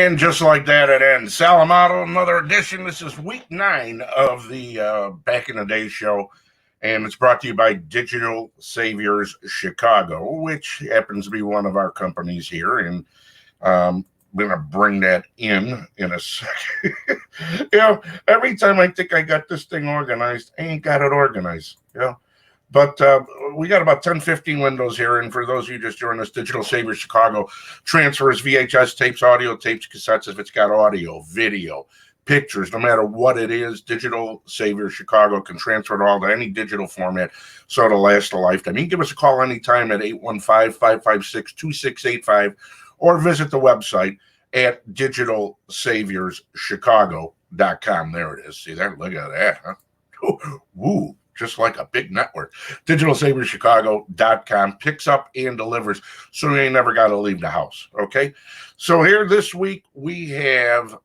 And just like that, it ends. Salamato, another edition. This is week 9 of the Back in the Day show, and it's brought to you by Digital Saviors Chicago, which happens to be one of our companies here, and I'm going to bring that in a second. Every time I think I got this thing organized, I ain't got it organized, But we got about 10, 15 windows here. And for those of you just joining us, Digital Saviors Chicago transfers VHS tapes, audio tapes, cassettes, if it's got audio, video, pictures, no matter what it is. Digital Saviors Chicago can transfer it all to any digital format so it'll last a lifetime. You can give us a call anytime at 815-556-2685 or visit the website at digitalsaviorschicago.com. There it is. See that? Look at that, huh? Woo. Just like a big network. DigitalSaviorSchicago.com picks up and delivers, so you ain't never got to leave the house, okay? So here this week we have,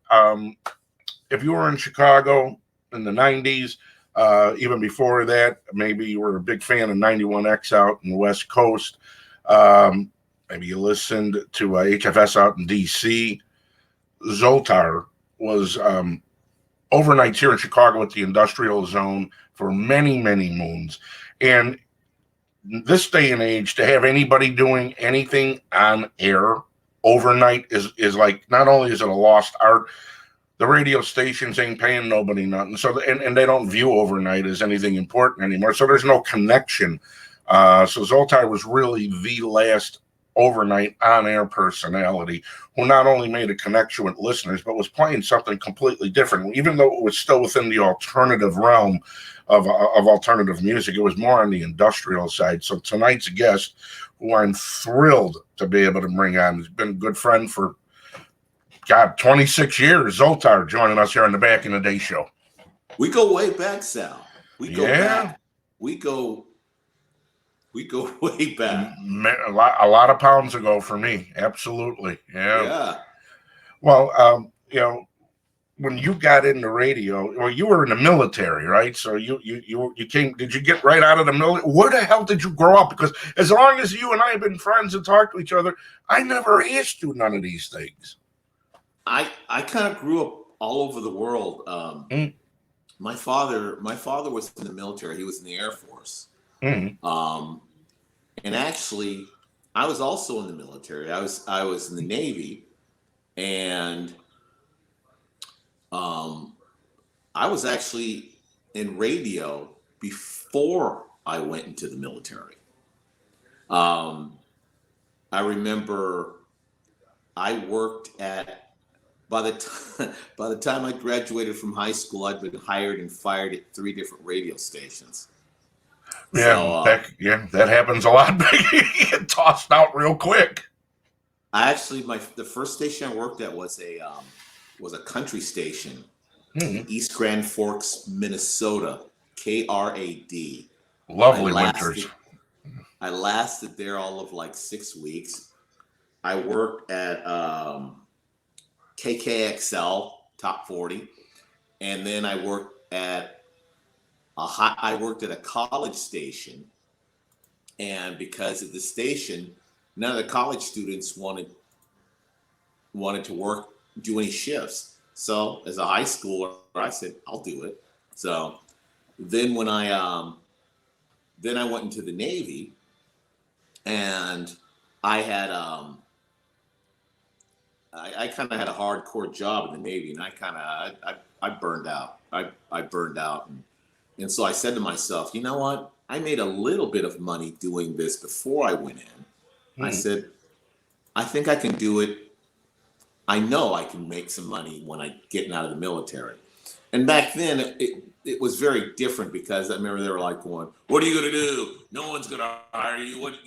if you were in Chicago in the 90s, even before that, maybe you were a big fan of 91X out in the West Coast. Maybe you listened to HFS out in D.C. Zoltar was overnights here in Chicago at the industrial zone for many, many moons. And this day and age, to have anybody doing anything on air overnight is like, not only is it a lost art, the radio stations ain't paying nobody nothing. So, and they don't view overnight as anything important anymore. So there's no connection. So Zoltar was really the last overnight on-air personality who not only made a connection with listeners, but was playing something completely different. Even though it was still within the alternative realm of alternative music, it was more on the industrial side. So tonight's guest, who I'm thrilled to be able to bring on, has been a good friend for, 26 years. Zoltar joining us here on the Back in the Day show. We go way back, Sal. We go back. We go way back. A lot of pounds ago for me. Absolutely. Yeah. Well, when you got into radio, well, you were in the military, right? So you came, did you get right out of the military? Where the hell did you grow up? Because as long as you and I have been friends and talked to each other, I never asked you none of these things. I kind of grew up all over the world. My father was in the military. He was in the Air Force. And actually, I was also in the military. I was in the Navy, and I was actually in radio before I went into the military. I remember I worked at, by the time I graduated from high school, I'd been hired and fired at 3 different radio stations. Yeah, that happens a lot. You get tossed out real quick. The first station I worked at was a country station in East Grand Forks, Minnesota, KRAD. Lovely winters. I lasted there all of like 6 weeks. I worked at KKXL Top 40, and then I worked at a college station, and because of the station, none of the college students wanted to do any shifts. So as a high schooler, I said, I'll do it. So then when I went into the Navy, and I had I kind of had a hardcore job in the Navy, and I burned out. I burned out, and so I said to myself, you know what? I made a little bit of money doing this before I went in. I said, I think I can do it. I know I can make some money when I get out of the military. And back then, it was very different, because I remember they were like going, what are you going to do? No one's going to hire you. What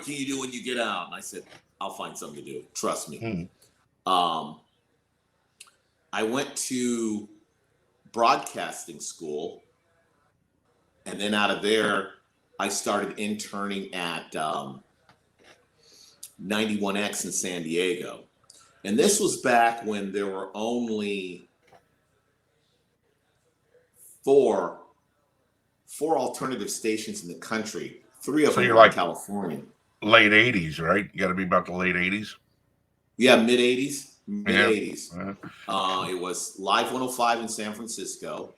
can you do when you get out? And I said, I'll find something to do. Trust me. I went to broadcasting school, and then out of there, I started interning at 91X in San Diego. And this was back when there were only four alternative stations in the country. 3 of them were in California. Late 80s, right? You got to be about the late 80s. Yeah, mid 80s. mid Yeah. 80s. It was Live 105 in San Francisco,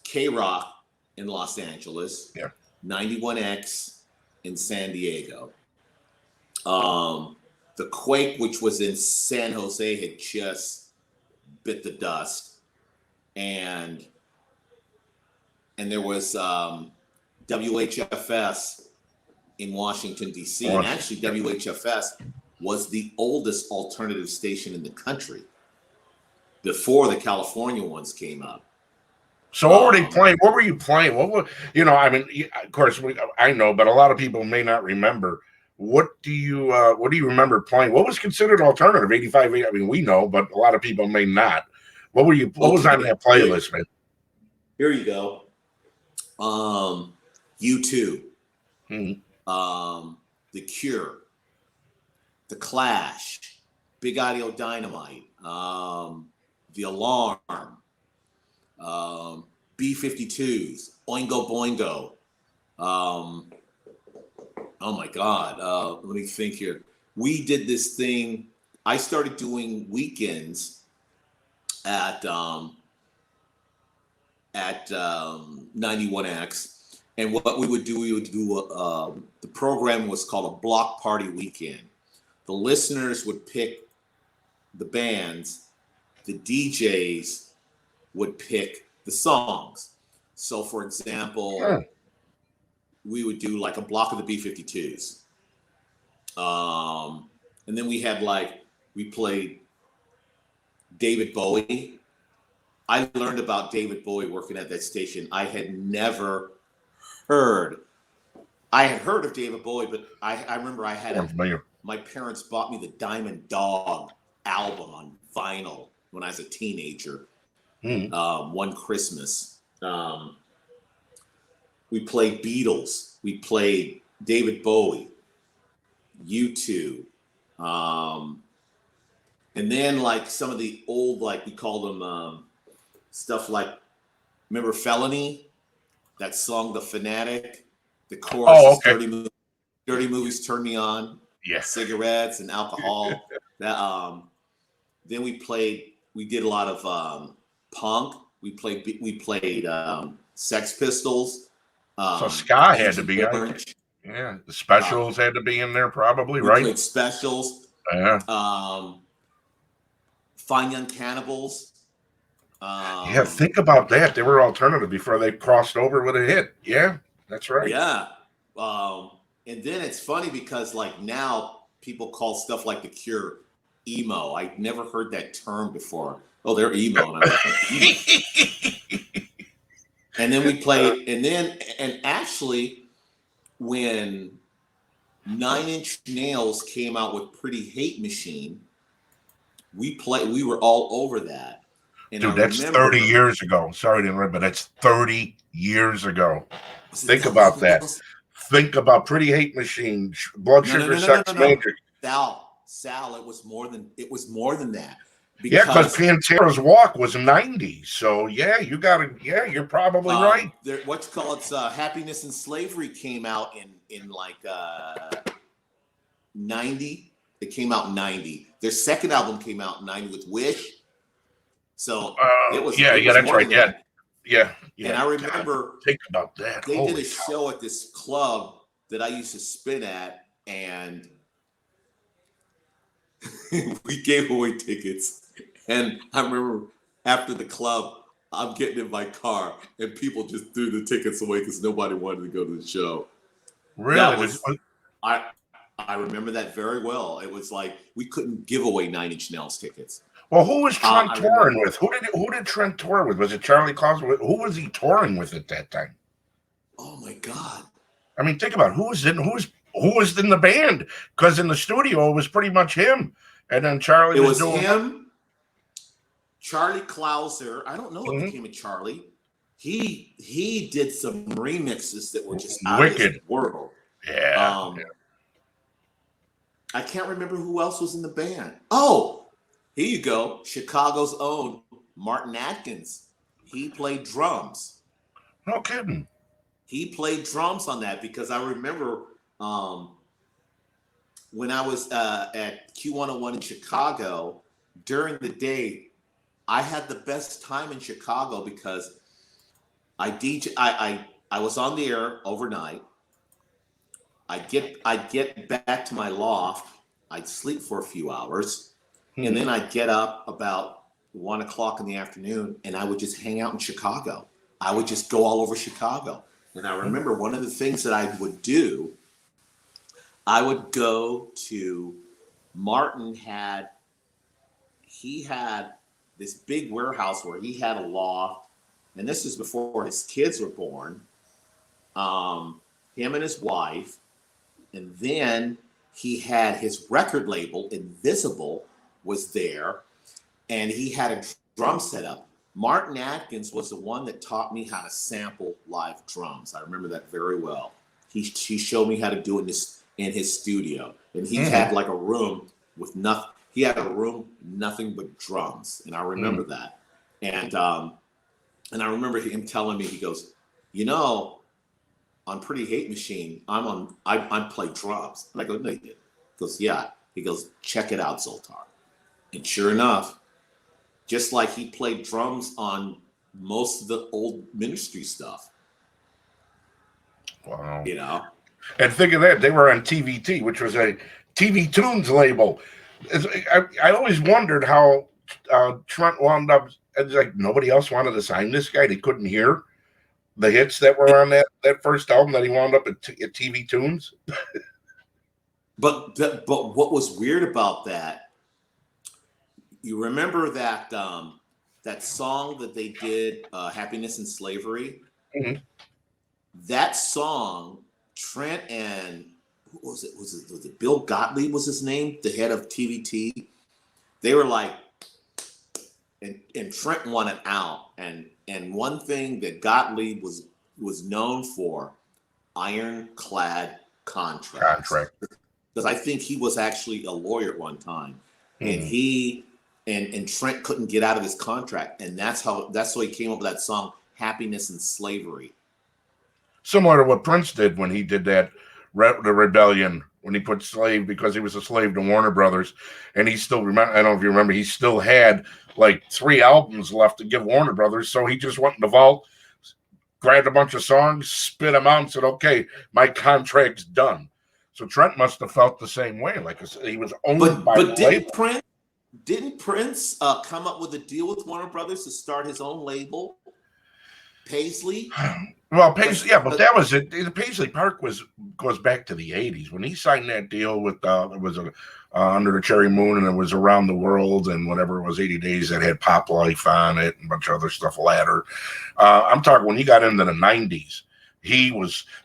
K-Rock in Los Angeles, Yeah. 91X in San Diego. The Quake, which was in San Jose, had just bit the dust, and there was WHFS in Washington, D.C. And actually, WHFS was the oldest alternative station in the country before the California ones came up. So what were they playing? What were you playing? What were, I mean, of course, I know, but a lot of people may not remember. What do you remember playing? What was considered alternative? 85, I mean, we know, but a lot of people may not. What was on that playlist, man? Here you go. U2. The Cure. The Clash. Big Audio Dynamite. The Alarm. B-52s. Oingo Boingo. Oh my God. Let me think here. We did this thing. I started doing weekends at 91X. And what we would do, the program was called a block party weekend. The listeners would pick the bands. The DJs would pick the songs. So, for example, we would do like a block of the B-52s. And then we played David Bowie. I learned about David Bowie working at that station. I had heard of David Bowie, but I remember my parents bought me the Diamond Dog album on vinyl when I was a teenager. One Christmas. We played Beatles. We played David Bowie, U2. And then like some of the old, like we called them stuff like, remember Felony? That song, The Fanatic? The chorus is Dirty Movies Turn Me On. Yeah. Cigarettes and alcohol. Then we did a lot of punk. We played Sex Pistols. So ska had to be in. Yeah, the Specials had to be in there probably, right? We played Specials. Yeah. Fine Young Cannibals. Yeah, think about that. They were alternative before they crossed over with a hit. Yeah, that's right. Yeah. And then it's funny because like now people call stuff like The Cure emo. I'd never heard that term before. Oh, they're emo. And I'm like, emo. And then we played, and actually when 9 Inch Nails came out with Pretty Hate Machine, we were all over that. And dude, that's 30 years ago. Sorry to interrupt, but that's 30 years ago. Think about that. Think about Pretty Hate Machine, Blood Sugar Sex Magic. Sal, it was more than that. Because Pantera's Walk was 90. So you're probably right. Happiness and Slavery came out in like 90. It came out in 90. Their second album came out in 90 with Wish. So it was that's right. Yeah. And I remember think about that. They did a show at this club that I used to spin at, and we gave away tickets. And I remember after the club, I'm getting in my car, and people just threw the tickets away because nobody wanted to go to the show. Really? I remember that very well. It was like we couldn't give away 9 Inch Nails tickets. Well, who was Trent touring with? Who did Trent tour with? Was it Charlie Claus? Who was he touring with at that time? Oh my God! I mean, think about it. Who was in the band? Because in the studio it was pretty much him, and then Charlie. It was him. Charlie Klauser. I don't know what became of Charlie. He did some remixes that were just out of this world. Yeah. I can't remember who else was in the band. Oh. Here you go. Chicago's own Martin Atkins. He played drums. No kidding. He played drums on that because I remember when I was at Q101 in Chicago, during the day, I had the best time in Chicago because I was on the air overnight. I'd get back to my loft. I'd sleep for a few hours, and then I'd get up about 1 o'clock in the afternoon, and I would just hang out in Chicago. I would just go all over Chicago. And I remember one of the things that I would do, I would go to Martin he had this big warehouse where he had a loft, and this is before his kids were born. Him and his wife, and then he had his record label, Invisible, was there, and he had a drum setup. Martin Atkins was the one that taught me how to sample live drums. I remember that very well. He showed me how to do it in his studio, and he had like a room with nothing. He had a room nothing but drums, and I remember that. And I remember him telling me, he goes, you know, on Pretty Hate Machine, I play drums. And I go, no, you didn't. He goes, yeah. He goes, check it out, Zoltar. And sure enough, just like he played drums on most of the old Ministry stuff. Wow. You know? And think of that, they were on TVT, which was a TV Tunes label. I always wondered how Trent wound up. It's like nobody else wanted to sign this guy. They couldn't hear the hits that were on that first album that he wound up at TV Tunes. But what was weird about that? You remember that that song that they did, "Happiness and Slavery"? Mm-hmm. That song, Trent and who was it? Was it Bill Gottlieb was his name, the head of TVT? They were like, and Trent wanted out. And one thing that Gottlieb was known for, ironclad contracts. Because I think he was actually a lawyer at one time, and he and Trent couldn't get out of his contract, and that's how he came up with that song, "Happiness and Slavery." Similar to what Prince did when he did that, the Rebellion, when he put slave, because he was a slave to Warner Brothers, and he still remember. I don't know if you remember, he still had like 3 albums left to give Warner Brothers, so he just went in the vault, grabbed a bunch of songs, spit them out, and said, "Okay, my contract's done." So Trent must have felt the same way, like he was owned by the label. Didn't Prince come up with a deal with Warner Brothers to start his own label, Paisley? Well, Paisley, yeah, but that was it. The Paisley Park goes back to the '80s when he signed that deal with it was Under the Cherry Moon, and it was Around the World and whatever it was, 80 Days, that had Pop Life on it and a bunch of other stuff. Ladder. I'm talking when he got into the '90s.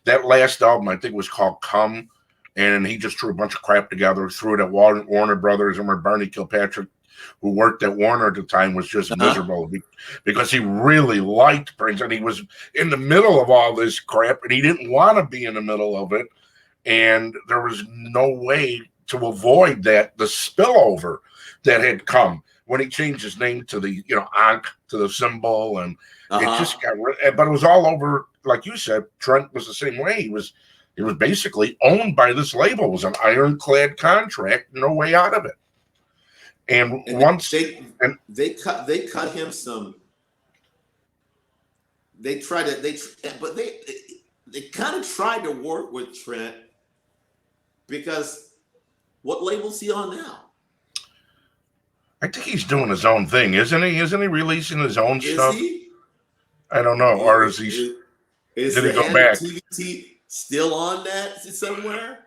That last album I think was called Come. And he just threw a bunch of crap together, threw it at Warner Brothers, and where Barney Kilpatrick, who worked at Warner at the time, was just miserable because he really liked Prince, and he was in the middle of all this crap, and he didn't want to be in the middle of it, and there was no way to avoid the spillover that had come when he changed his name to the Ankh, to the symbol, and it just got. But it was all over, like you said. Trent was the same way. He was basically owned by this label. It was an ironclad contract, no way out of it. And once they cut him some. They kind of tried to work with Trent, because what label's he on now? I think he's doing his own thing, isn't he? Isn't he releasing his own stuff? He? I don't know. Or is he? Did he go back? TVT still on that somewhere?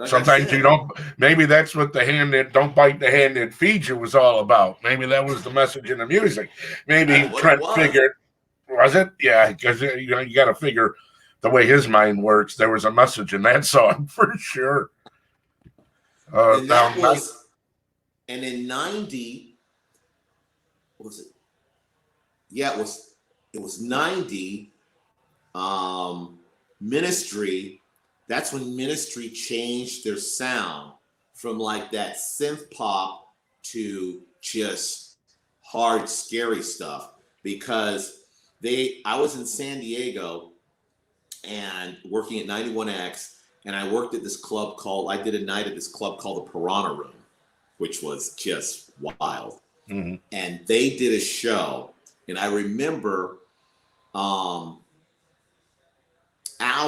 Sometimes you don't. Maybe that's what the hand that don't bite the hand that feeds you was all about. Maybe that was the message in the music. Maybe Trent figured, was it? Yeah, because you got to figure the way his mind works. There was a message in that song for sure. And in '90, what was it? Yeah, it was '90. Ministry, that's when Ministry changed their sound from like that synth pop to just hard, scary stuff, because I was in San Diego and working at 91X, and I worked at this club I did a night at this club called the Piranha Room, which was just wild. Mm-hmm. And they did a show, and I remember Al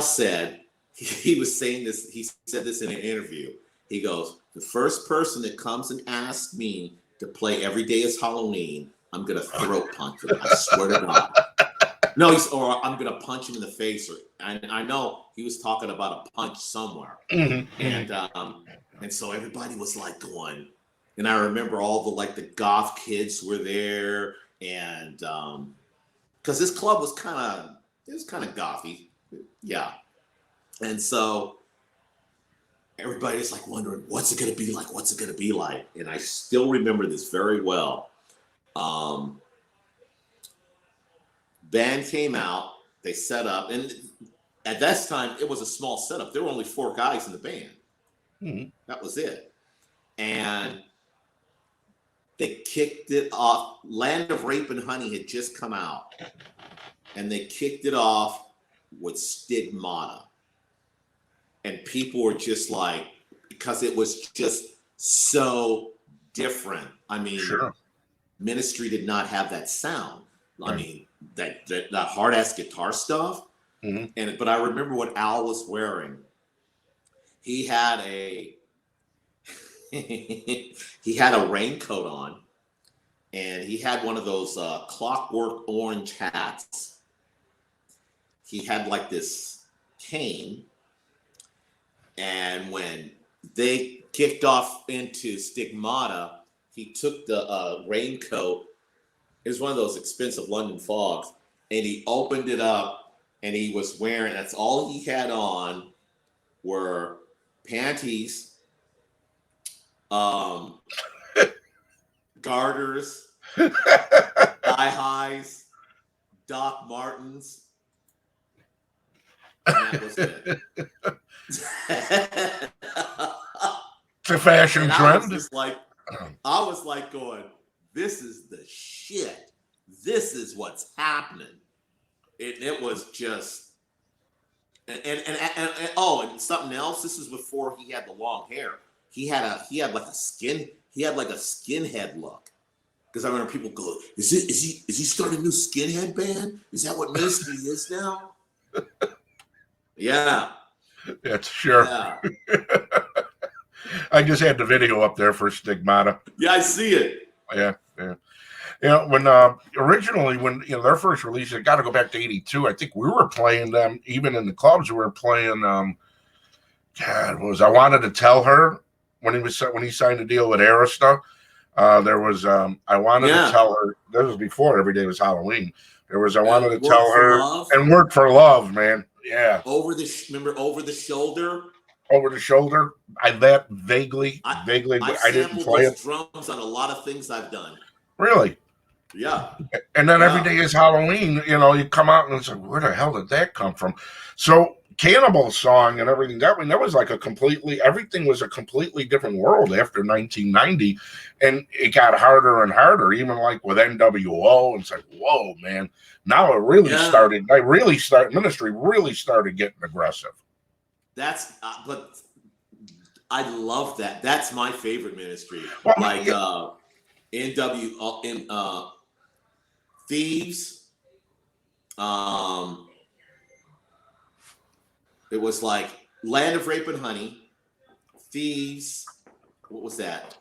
said, he was saying this, he said this in an interview. He goes, the first person that comes and asks me to play Every Day is Halloween, I'm going to throat punch him. I swear to God. No, or I'm going to punch him in the face. I know he was talking about a punch somewhere. Mm-hmm. And so everybody was like going, and I remember all the goth kids were there, and because this club was kind of gothy. Yeah. And so everybody's like wondering, what's it going to be like? What's it going to be like? And I still remember this very well. Band came out, they set up, and at that time it was a small setup. There were only 4 guys in the band. Mm-hmm. That was it. And they kicked it off. Land of Rape and Honey had just come out, and they kicked it off with Stigmata. And people were just like, because it was just so different. I mean, Sure. Ministry did not have that sound. Right. I mean, that hard ass guitar stuff. Mm-hmm. But I remember what Al was wearing. He had a raincoat on, and he had one of those clockwork orange hats. He had like this cane, and when they kicked off into Stigmata, he took the raincoat. It was one of those expensive London fogs, and he opened it up, and he was wearing, that's all he had on were panties, garters, thigh highs, Doc Martens, and that was it. It's a fashion and trend. I was like going, this is the shit. This is what's happening. It was just, and something else. This is before he had the long hair. He had like a skinhead look. Because I remember people go, is he starting a new skinhead band? Is that what Ministry is now? Yeah. That's sure. Yeah. I just had the video up there for Stigmata. Yeah, I see it. Yeah. When originally, when their first release, it got to go back to '82. I think we were playing them even in the clubs. We were playing. God, I Wanted to Tell Her when he signed a deal with Arista. There was I Wanted to Tell Her. This was before Every Day Was Halloween. There was I Wanted to Tell Her and Work for Love, man. Yeah. Remember Over the Shoulder. Over the Shoulder. I didn't play it. Drums on a lot of things I've done. Really? Yeah. And then Every Day Is Halloween. You come out and it's like, where the hell did that come from? So Cannibal's song and everything, that was like everything was a completely different world after 1990, and it got harder and harder, even like with NWO. And it's like, whoa, man! Now it really started. Ministry really started getting aggressive. But I love that. That's my favorite Ministry. Well, Thieves. It was like Land of Rape and Honey, Thieves. What was that?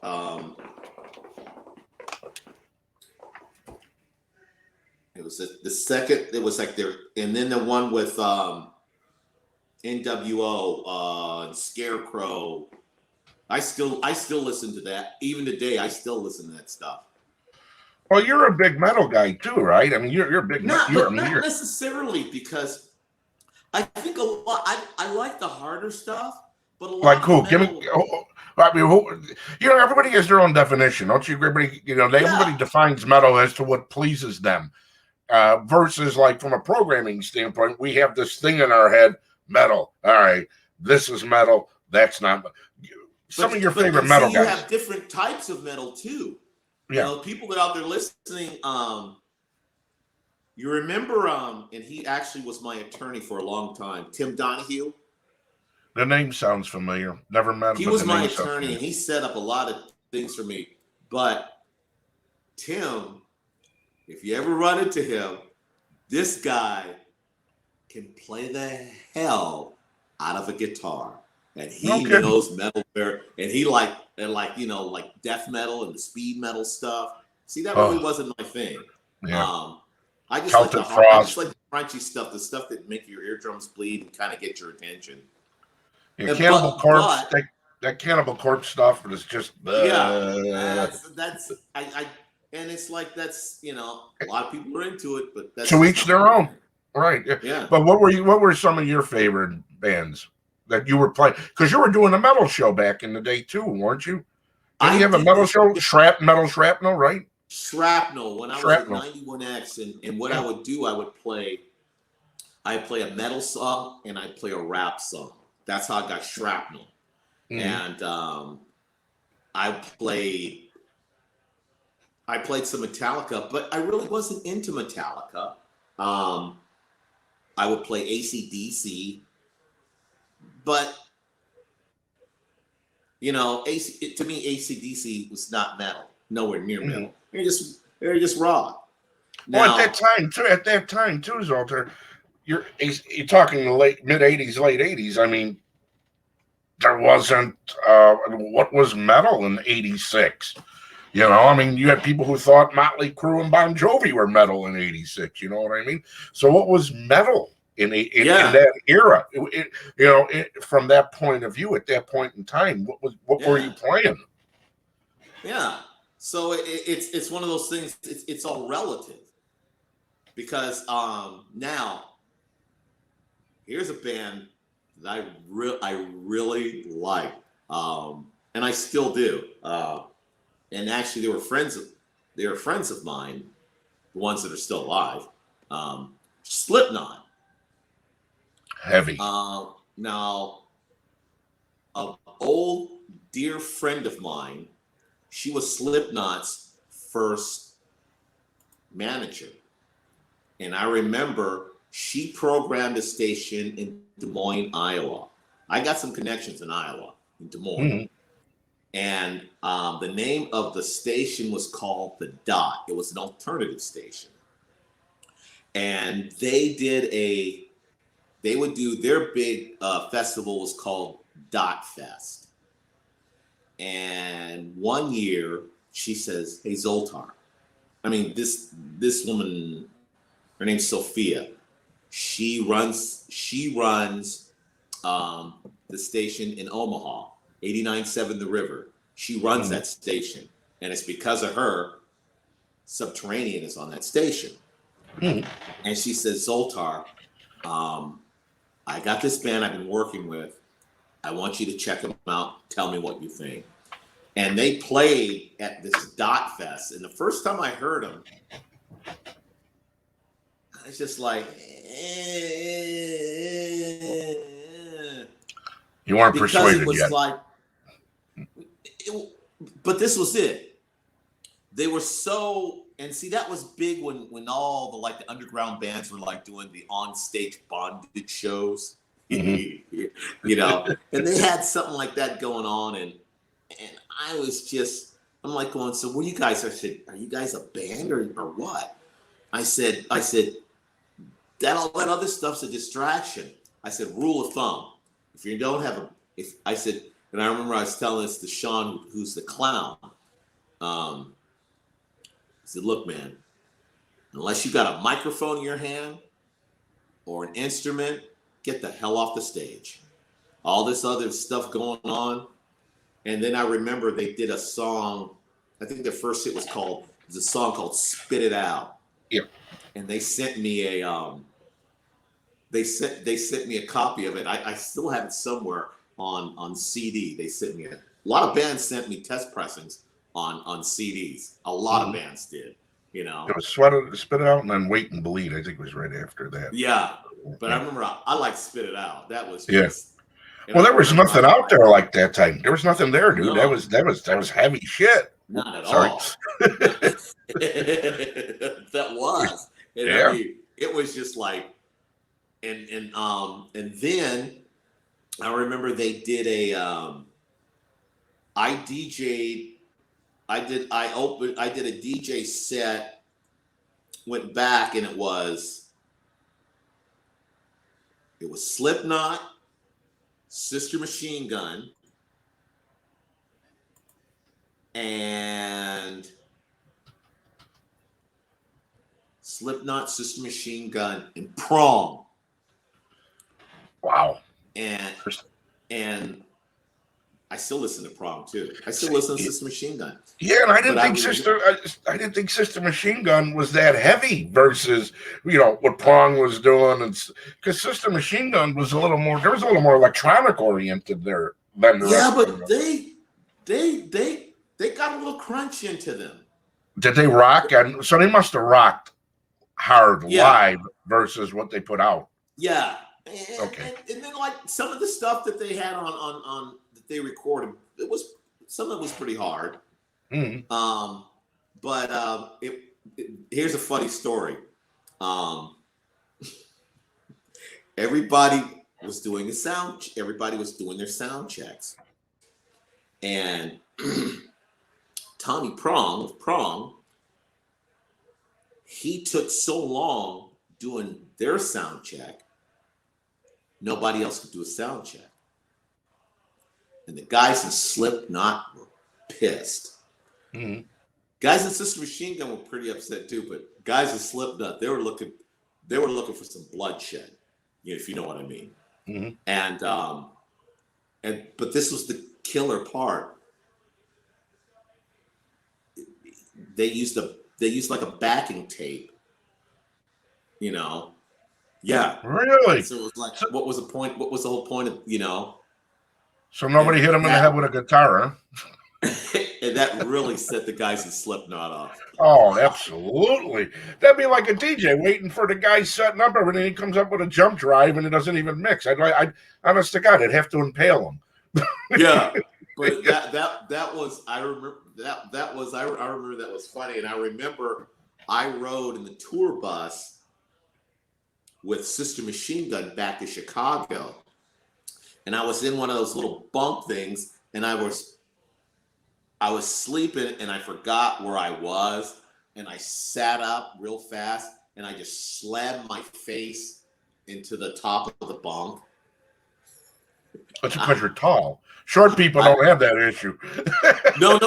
It was the second. It was like there, and then the one with NWO, Scarecrow. I still listen to that. Even today, I still listen to that stuff. Well, you're a big metal guy too, right? I mean, you're a big. Not necessarily, because I think a lot. I like the harder stuff, but a lot. Like who? Give me. I mean, everybody has their own definition, don't you? Everybody, everybody defines metal as to what pleases them. Versus, like, from a programming standpoint, we have this thing in our head: metal. All right, this is metal. That's not. Some of your favorite metal guys. You have different types of metal too. Yeah. People that are out there listening. You remember, and he actually was my attorney for a long time, Tim Donahue. The name sounds familiar. Never met him, He but was the my name sounds attorney, familiar. and he set up a lot of things for me. But Tim, if you ever run into him, this guy can play the hell out of a guitar, and he Okay. knows metal very, and he like death metal and the speed metal stuff. See, that really Oh, wasn't my thing. yeah. Um, I just like Celtic I just Frost. like the crunchy stuff, the stuff that make your eardrums bleed and kind of get your attention. Yeah, And, Cannibal Corpse. but That Cannibal Corpse stuff is just. yeah, that's I and it's like that's a lot of people are into it, but that's To just each not my their own. thing. Right. Yeah. Yeah, But what were some of your favorite bands that you were playing? Because you were doing a metal show back in the day too, weren't you? Didn't you I have a did metal this show? Metal Shrapnel, right? shrapnel when I was with Shrapnel. 91X, and what I Yeah. would do, I'd play a metal song and I'd play a rap song. That's how I got shrapnel. Mhm. And I played some Metallica, but I really wasn't into Metallica. I would play AC/DC, but to me, AC/DC was not metal, nowhere near Mhm. metal. They're just raw. Well, Now, at that time too, Zoltar, you're talking the late mid '80s, late '80s. I mean, there wasn't what was metal in '86. You know, I mean, you had people who thought Motley Crue and Bon Jovi were metal in '86. You know what I mean? So, what was metal in yeah, that era? From that point of view, at that point in time, what were you yeah, playing? yeah. So it's one of those things. It's all relative because now here's a band that I really like, and I still do. And actually, they were friends of mine, the ones that are still alive. Slipknot. Heavy. Now, an old dear friend of mine, she was Slipknot's first manager, and I remember she programmed a station in Des Moines, Iowa. I got some connections in Iowa, in Des Moines. Mm-hmm. And the name of the station was called The Dot. It was an alternative station. And they would do their big festival was called Dot Fest. And one year she says, "Hey, Zoltar." I mean, this woman, her name's Sophia. She runs the station in Omaha, 89.7 The River. She runs that station, and it's because of her Subterranean is on that station. Mm-hmm. And she says, "Zoltar, I got this band I've been working with. I want you to check them out. Tell me what you think." And they played at this Dot Fest, and the first time I heard them, I was just like, You weren't because persuaded it was yet. like, but this was it. They were so, and see, that was big when all the underground bands were like doing the on stage bondage shows, Mm-hmm. and they had something like that going on, and I was just, I'm like going, "So what are you guys?" I said, "Are you guys a band or what?" I said, all that other stuff's a distraction. I said, "Rule of thumb, if you don't have I said," and I remember I was telling this to Sean, who's the clown. I said, "Look, man, unless you got a microphone in your hand or an instrument, get the hell off the stage. All this other stuff going on." And then I remember they did a song. I think the first hit was a song called "Spit It Out." Yep. And they sent me a they sent me a copy of it. I still have it somewhere on CD. They sent me a lot of bands sent me test pressings on CDs. A lot of bands did, It was Spit It Out, and then Wait and Bleed. I think it was right after that. Yeah, but I remember I like "Spit It Out." That was just. Well, there was nothing out there like that time. There was nothing there, dude. No. That was heavy shit. Not at Sorry. all. That was. And yeah. I mean, it was just like, and then I remember they did a. I DJ'd. I did a DJ set. Went back and it was Slipknot, Sister Machine Gun, and Prong. Wow. And I still listen to Prong too. I still listen to Sister Machine Gun. Yeah, and I didn't think Sister Machine Gun was that heavy versus what Prong was doing, and because Sister Machine Gun was a little more, there was a little more electronic oriented there than the rest. But they got a little crunch into them. Did they rock? And so they must have rocked hard live versus what they put out. Yeah. And then like some of the stuff that they had on that they recorded, some of it was pretty hard. Mm-hmm. But here's a funny story. Everybody was doing their sound checks, and Tommy Prong, he took so long doing their sound check, nobody else could do a sound check. And the guys in Slipknot were pissed. Mm-hmm. Guys in Sister Machine Gun were pretty upset too, but guys in Slipknot, they were looking for some bloodshed, if you know what I mean. Mm-hmm. But this was the killer part. They used like a backing tape, Yeah. Really? So it was like, what was the point? What was the whole point of, So nobody hit him in the head with a guitar, huh? And that really set the guys in Slipknot off. Oh, absolutely. That'd be like a DJ waiting for the guy setting up everything. He comes up with a jump drive and it doesn't even mix. I'd honest to God, I'd have to impale him. Yeah, but that was, I remember that was funny. And I remember I rode in the tour bus with Sister Machine Gun back to Chicago, and I was in one of those little bunk things, and I was sleeping, and I forgot where I was, and I sat up real fast, and I just slammed my face into the top of the bunk. That's because you're tall. Short people don't have that issue. No.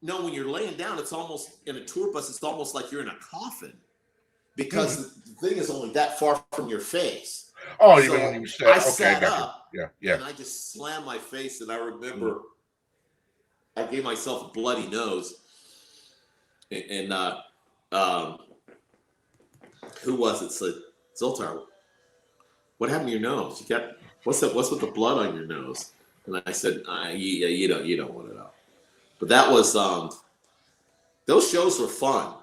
No, when you're laying down, it's almost, in a tour bus, it's almost like you're in a coffin, because the thing is only that far from your face. Oh, so even when you sat, sat up, yeah, and I just slammed my face, and I remember I gave myself a bloody nose, and who was it? Said, Zoltar, what happened to your nose? You got what's with the blood on your nose? And I said, you don't want to know. But that was those shows were fun.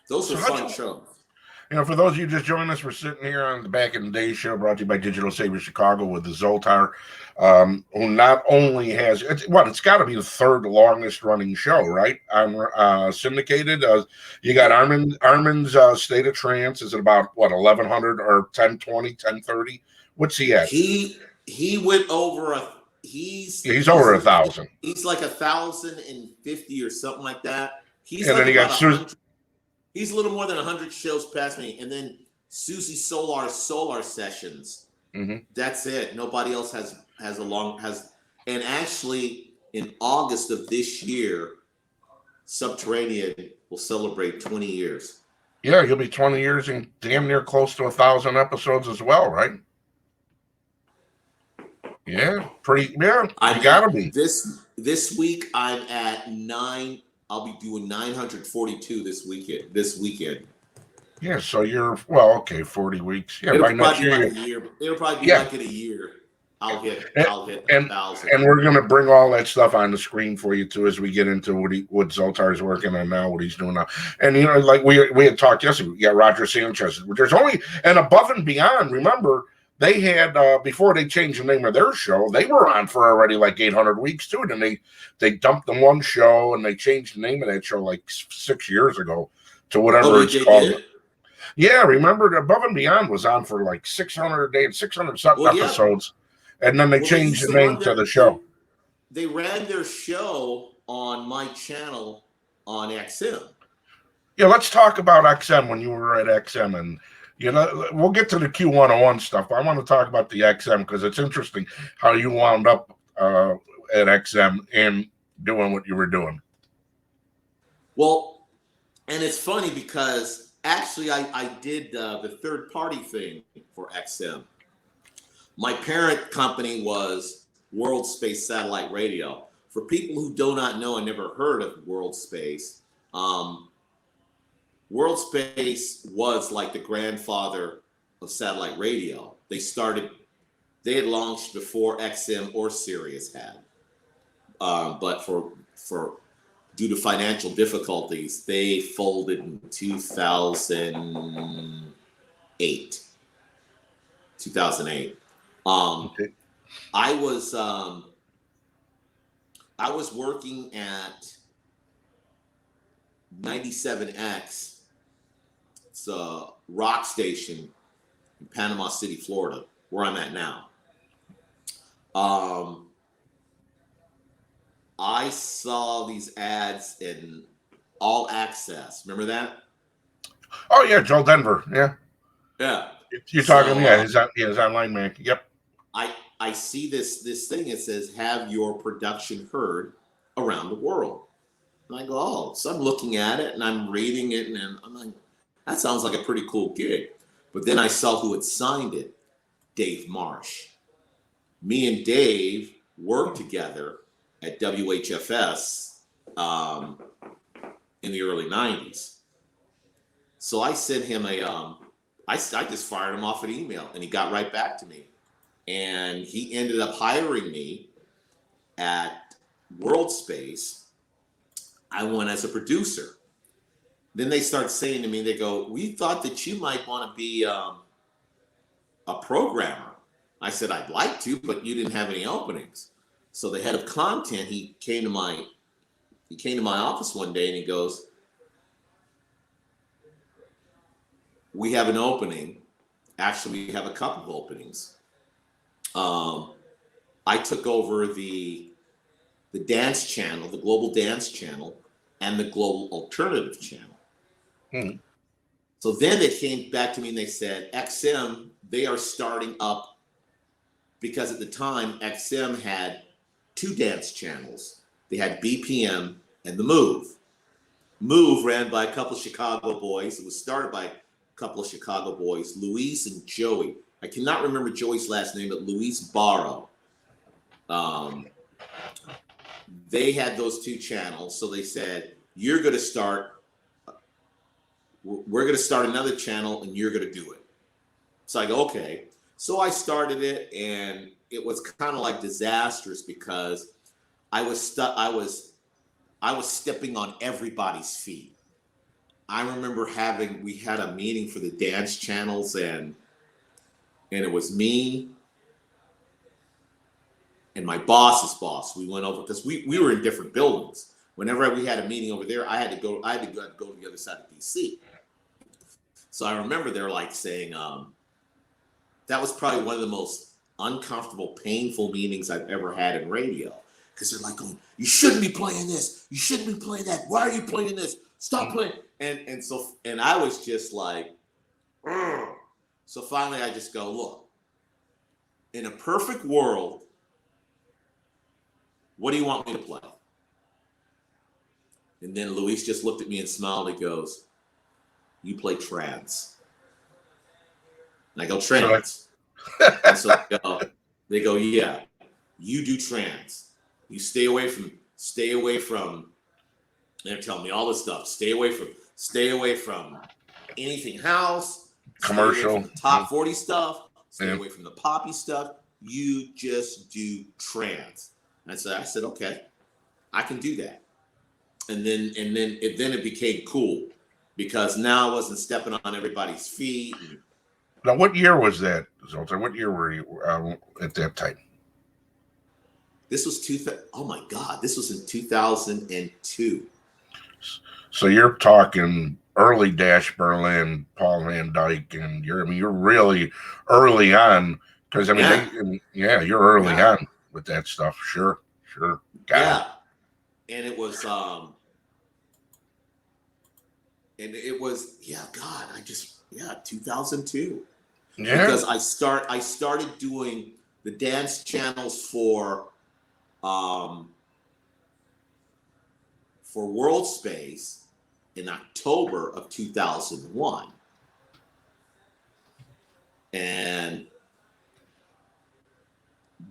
Those were fun shows. For those of you just joining us, we're sitting here on the Back in the Day show brought to you by Digital Saver Chicago with the Zoltar, who not only has, it's got to be the third longest running show, right? On syndicated. You got Armin's State of Trance. Is it about, 1,100 or 1020, 1030? What's he at? He went over he's over 1,000. He's like 1,050 or something like that. And then he got he's a little more than 100 shows past me. And then Susie Solar's Solar Sessions. Mm-hmm. That's it. Nobody else has. And actually, in August of this year, Subterranean will celebrate 20 years. Yeah, he'll be 20 years and damn near close to 1,000 episodes as well, right? Yeah, pretty. Yeah, you gotta be. This week I'm at 9. I'll be doing 942 this weekend. Yeah, so you're 40 weeks. Yeah, by next year. It'll probably be like in a year. I'll hit 1,000. And we're gonna bring all that stuff on the screen for you too as we get into what Zoltar's working on now, what he's doing now. And like we had talked yesterday, we got Roger Sanchez. There's only and above and beyond. Remember, they had before they changed the name of their show, they were on for already like 800 weeks too. And then they dumped them one show and they changed the name of that show like 6 years ago to whatever it's called. Yeah, remember Above and Beyond was on for like 600 days, 600 something Well, yeah. episodes, and then they Well, they changed used the to name run to their the show. they ran their show on my channel on XM. Yeah, let's talk about XM when you were at XM, and we'll get to the Q101 stuff. But I want to talk about the XM because it's interesting how you wound up at XM and doing what you were doing. Well, and it's funny because actually I did the third party thing for XM. My parent company was World Space Satellite Radio. For people who do not know and never heard of World Space, World Space was like the grandfather of satellite radio. They had launched before XM or Sirius had, but for due to financial difficulties, they folded in 2008. 2008. Okay. I was working at 97X. It's a rock station in Panama City, Florida, where I'm at now. I saw these ads in All Access. Remember that? Oh yeah, Joel Denver. Yeah. Yeah. You're talking, his online man. Yep. I see this thing. It says, have your production heard around the world. And I go, oh, so I'm looking at it and I'm reading it and I'm like, that sounds like a pretty cool gig. But then I saw who had signed it, Dave Marsh. Me and Dave worked together at WHFS in the early 90s. So I sent him I just fired him off an email and he got right back to me. And he ended up hiring me at World Space. I went as a producer. Then they start saying to me, they go, we thought that you might want to be a programmer. I said, I'd like to, but you didn't have any openings. So the head of content, he came to my office one day and he goes, we have an opening. Actually, we have a couple of openings. I took over the dance channel, the global dance channel, and the global alternative channel. So then they came back to me and they said, XM, they are starting up, because at the time, XM had 2 dance channels. They had BPM and The Move. Move ran by a couple of Chicago boys. It was started by a couple of Chicago boys, Luis and Joey. I cannot remember Joey's last name, but Luis Barrow. They had those 2 channels. So they said, we're going to start another channel and you're going to do it. So I go, okay. So I started it and it was kind of like disastrous because I was stepping on everybody's feet. I remember we had a meeting for the dance channels and it was me and my boss's boss. We went over because we were in different buildings. Whenever we had a meeting over there, I had to go to the other side of DC. So I remember they're like saying, that was probably one of the most uncomfortable, painful meetings I've ever had in radio. Because they're like, going, you shouldn't be playing this. You shouldn't be playing that. Why are you playing this? Stop playing. And I was just like, ugh. So finally I just go, look, in a perfect world, what do you want me to play? And then Luis just looked at me and smiled. He goes, you play trance. And I go, trance. And so they go, yeah, you do trance. You stay away from, they're telling me all this stuff. Stay away from anything house, commercial, stay away from the top 40 stuff, stay away from the poppy stuff. You just do trance. And so I said, okay, I can do that. And then it became cool because now I wasn't stepping on everybody's feet. Now, what year was that, Zoltar? What year were you at that time? This was oh my God, this was in 2002. So you're talking early Dash Berlin, Paul Van Dyke, and you're really early on because Yeah, you're early yeah, on with that stuff. Sure, God, yeah. And it was yeah, God, 2002. yeah, Because I started doing the dance channels um for World Space in October of 2001. And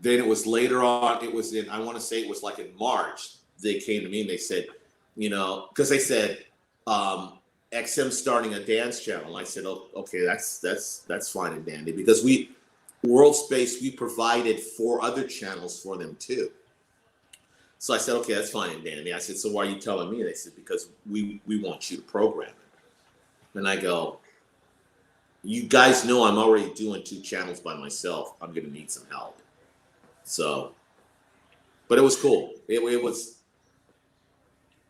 then it was later on, it was in, I want to say it was like in March, they came to me and they said, because they said, XM starting a dance channel. I said, oh, okay, that's fine and dandy, because World Space, we provided 4 other channels for them too. So I said, okay, that's fine and dandy. I said, so why are you telling me? They said, because we want you to program it. And I go, you guys know I'm already doing 2 channels by myself. I'm going to need some help. So, but it was cool. It was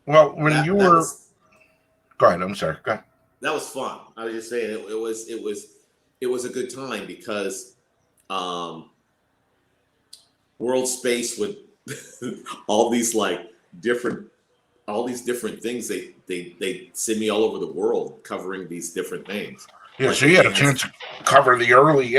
well, when you that were, was go ahead. I'm sorry. Go ahead. that was fun. I was just saying it was a good time because World Space would all these like different all these different things they send me all over the world covering these different things, Yeah, like so the you had a dance. chance to cover the early,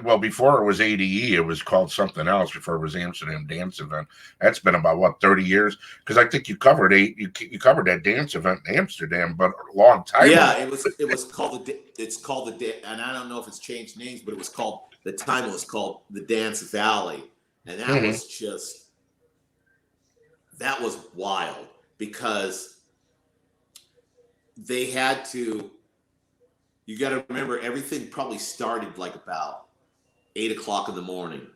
well, before it was ADE, it was called something else before it was Amsterdam Dance Event. That's been about, what, 30 years? Because I think you covered you covered that dance event in Amsterdam, but a long time ago. Yeah, it was called it's called and I don't know if it's changed names, but it was called, the time it was called the Dance Valley, and Hmm. that was wild because they had to. You got to remember, everything probably started like about 8 o'clock in the morning,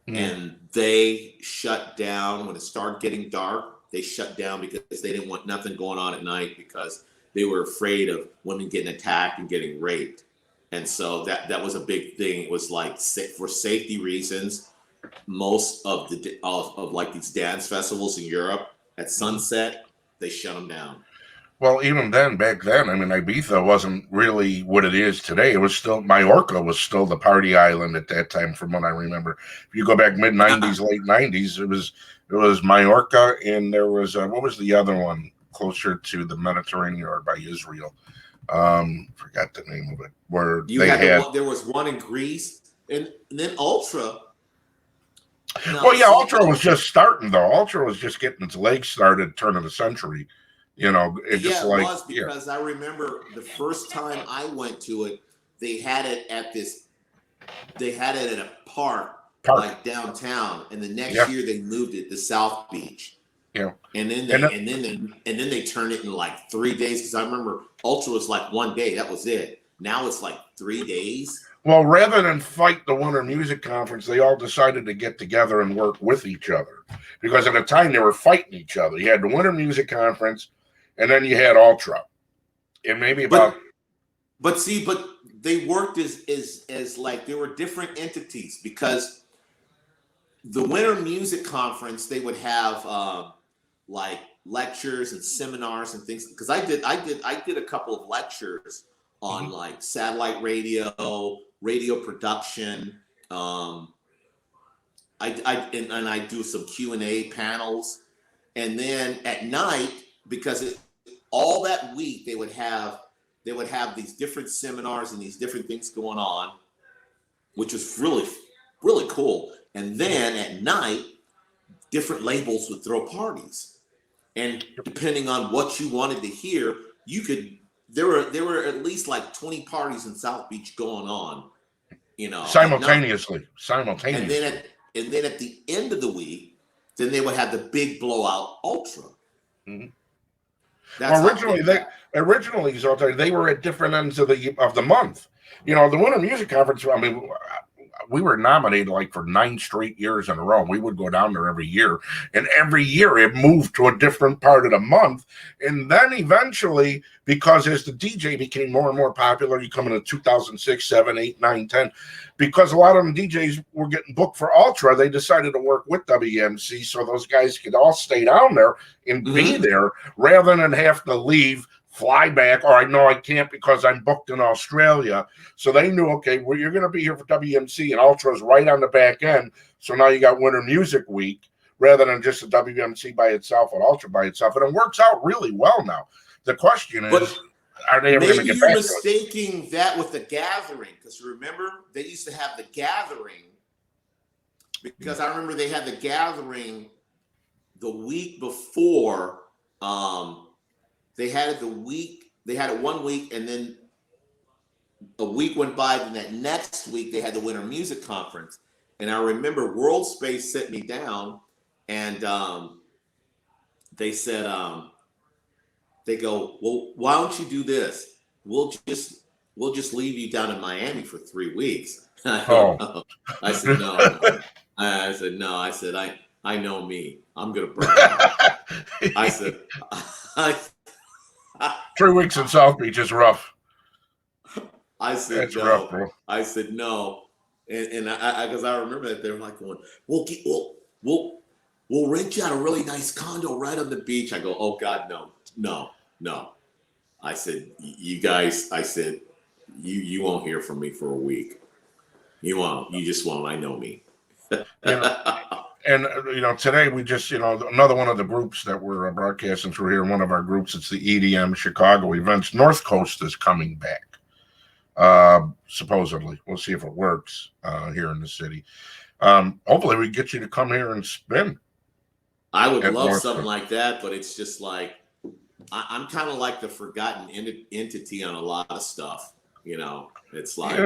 Hmm. and they shut down when it started getting dark. They shut down because they didn't want nothing going on at night, because they were afraid of women getting attacked and getting raped. And so that was a big thing. It was like, for safety reasons, most of like these dance festivals in Europe at Hmm. sunset, they shut them down. Well, even then, back then, Ibiza wasn't really what it is today. It was still, Majorca was still the party island at that time, from what I remember. If you go back mid '90s, late '90s, it was Majorca, and there was what was the other one closer to the Mediterranean or by Israel? Forgot the name of it. Where You they had had, there was one in Greece, and then Ultra. Now, well, yeah, see, Ultra was just starting though. Ultra was just getting its legs started, turn of the century. It just yeah, it like, was, yeah, because I remember the first time I went to it, they had it at this, they had it at a park park, like downtown, and the next yeah, year they moved it to South Beach, yeah, and then and they turned it in like 3 days, because I remember Ultra was like one day, that was it. Now it's like 3 days. well, rather than fight the Winter Music Conference, they all decided to get together and work with each other. Because at the time they were fighting each other. You had the Winter Music Conference, and then you had Ultra, and maybe about, But they worked as like, they were different entities, because the Winter Music Conference, they would have like lectures and seminars and things. Because I did a couple of lectures on Mhm. like satellite radio production. Um, and I do some Q&A panels, and then at night, because all that week they would have these different seminars and these different things going on, which was really really cool. And then at night, different labels would throw parties, and depending on what you wanted to hear, you could. There were at least like 20 parties in South Beach going on, at night. simultaneously, And then simultaneously. at the end of the week, then they would have the big blowout Ultra. Mhm. That's Well, how big that. originally, Zoltar, they were at different ends of the month. The Winter Music Conference. We were nominated like for 9 straight years in a row. We would go down there every year, and every year it moved to a different part of the month. And then eventually, because as the DJ became more and more popular, you come into 2006, 7, 8, 9, 10, because a lot of them DJs were getting booked for Ultra, they decided to work with WMC so those guys could all stay down there and be Mm-hmm. there rather than have to leave fly back, or I know I can't because I'm booked in Australia. So they knew, okay, well, you're going to be here for WMC, and Ultra's right on the back end. So now you got Winter Music Week rather than just a WMC by itself and Ultra by itself. And it works out really well now. The question is, are they ever going to maybe get you're back mistaking that with the Gathering, because remember they used to have the Gathering, because I remember they had the Gathering the week before. They had it they had it 1 week, and then a week went by, then that next week they had the Winter Music Conference. And I remember World Space set me down, and they said, they go, well, why don't you do this? We'll just leave you down in Miami for 3 weeks. I go, no. I said, no. I said, no. I said, I know me. I'm gonna burn out. I said, 3 weeks in South Beach is rough. I said, That's no. rough, bro. I said, no. And I because I remember that they were like going, we'll rent you out a really nice condo right on the beach. I go, oh God, no. I said, you guys, I said, you won't hear from me for a week. You won't. You just won't. I know me. And today we just, another one of the groups that we're broadcasting through here, one of our groups, it's the EDM Chicago events. North Coast is coming back. Supposedly, we'll see if it works here in the city. Hopefully we get you to come here and spin. I would love something like that, but it's just like I'm kind of like the forgotten entity on a lot of stuff. It's like,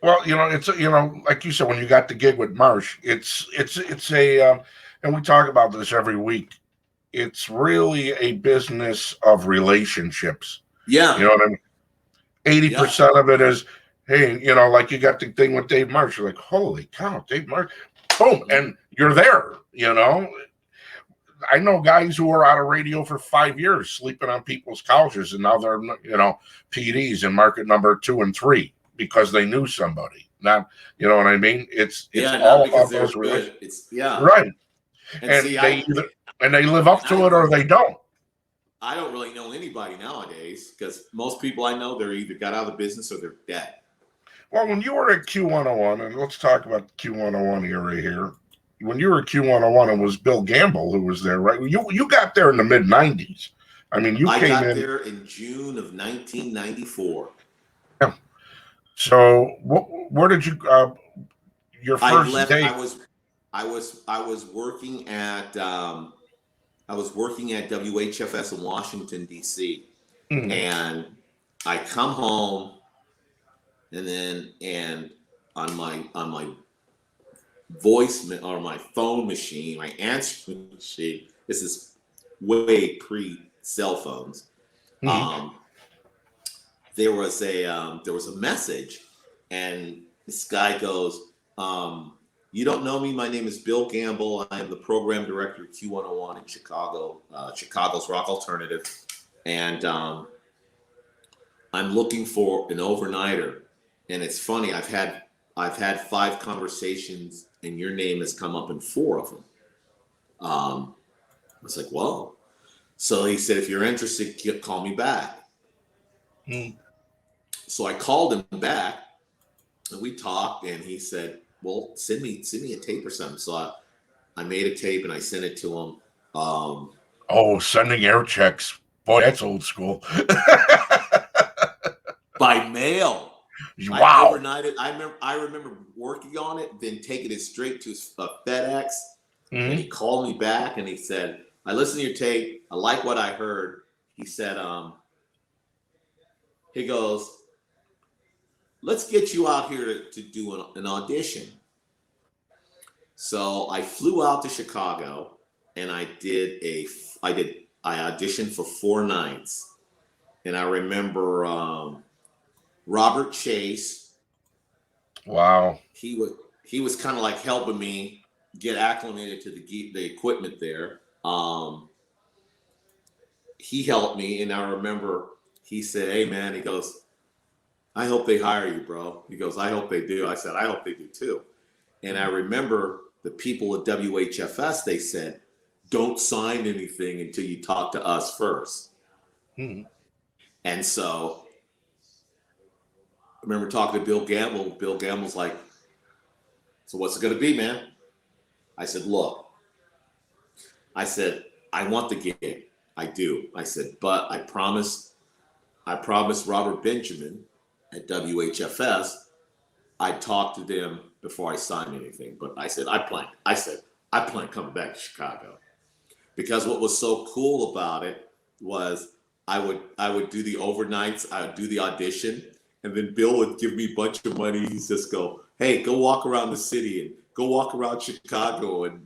well, it's like you said, when you got the gig with Marsh, it's a and we talk about this every week. It's really a business of relationships. Yeah, you know what I mean. 80% of it is, hey, like you got the thing with Dave Marsh. You're like, holy cow, Dave Marsh, boom, and you're there. I know guys who were out of radio for 5 years, sleeping on people's couches, and now they're PDs in market number 2 and 3 because they knew somebody. Not, you know what I mean? It's all about those relationships. Right. And see, they live up to it or they don't. I don't really know anybody nowadays because most people I know, they're either got out of the business or they're dead. Well, when you were at Q101, and let's talk about the Q101 era here. When you were at Q101, it was Bill Gamble who was there, right? You got there in the mid '90s. I mean, I got there in June of 1994. Yeah. So, where did you? Your first day? I was working at WHFS in Washington D.C. And I come home, and on my voice or my phone machine, my answering machine. This is way pre cell phones. There was a message, and this guy goes, "You don't know me. My name is Bill Gamble. I am the program director at Q101 in Chicago, Chicago's Rock Alternative, and I'm looking for an overnighter." And it's funny. I've had 5 conversations, and your name has come up in 4 of them. I was like, "Whoa!" So he said, "If you're interested, call me back." So I called him back, and we talked, and he said, "Well, send me a tape or something." So I made a tape and I sent it to him. Sending air checks. Boy, that's old school. By mail. Wow. I overnighted. I remember working on it, then taking it straight to FedEx. And he called me back and he said, "I listened to your tape. I like what I heard." He said, he goes, "Let's get you out here to do an audition." So I flew out to Chicago, and I auditioned for 4 nights. And I remember Robert Chase. Wow. He was kind of like helping me get acclimated to the equipment there. He helped me, and I remember he said, "Hey man," he goes, "I hope they hire you, bro." He goes, "I hope they do." I said, "I hope they do too." And I remember the people at WHFS, they said, "Don't sign anything until you talk to us first." Mhm. And so I remember talking to Bill Gamble. Bill Gamble's like, so what's it going to be, man? I said, look, I said, I want the gig. I do. I said, but I promised Robert Benjamin at WHFS I'd talk to them before I signed anything. But I said, I plan coming back to Chicago. Because what was so cool about it was I would do the overnights, I would do the audition, and then Bill would give me a bunch of money. He'd just go, hey, go walk around the city and go walk around Chicago and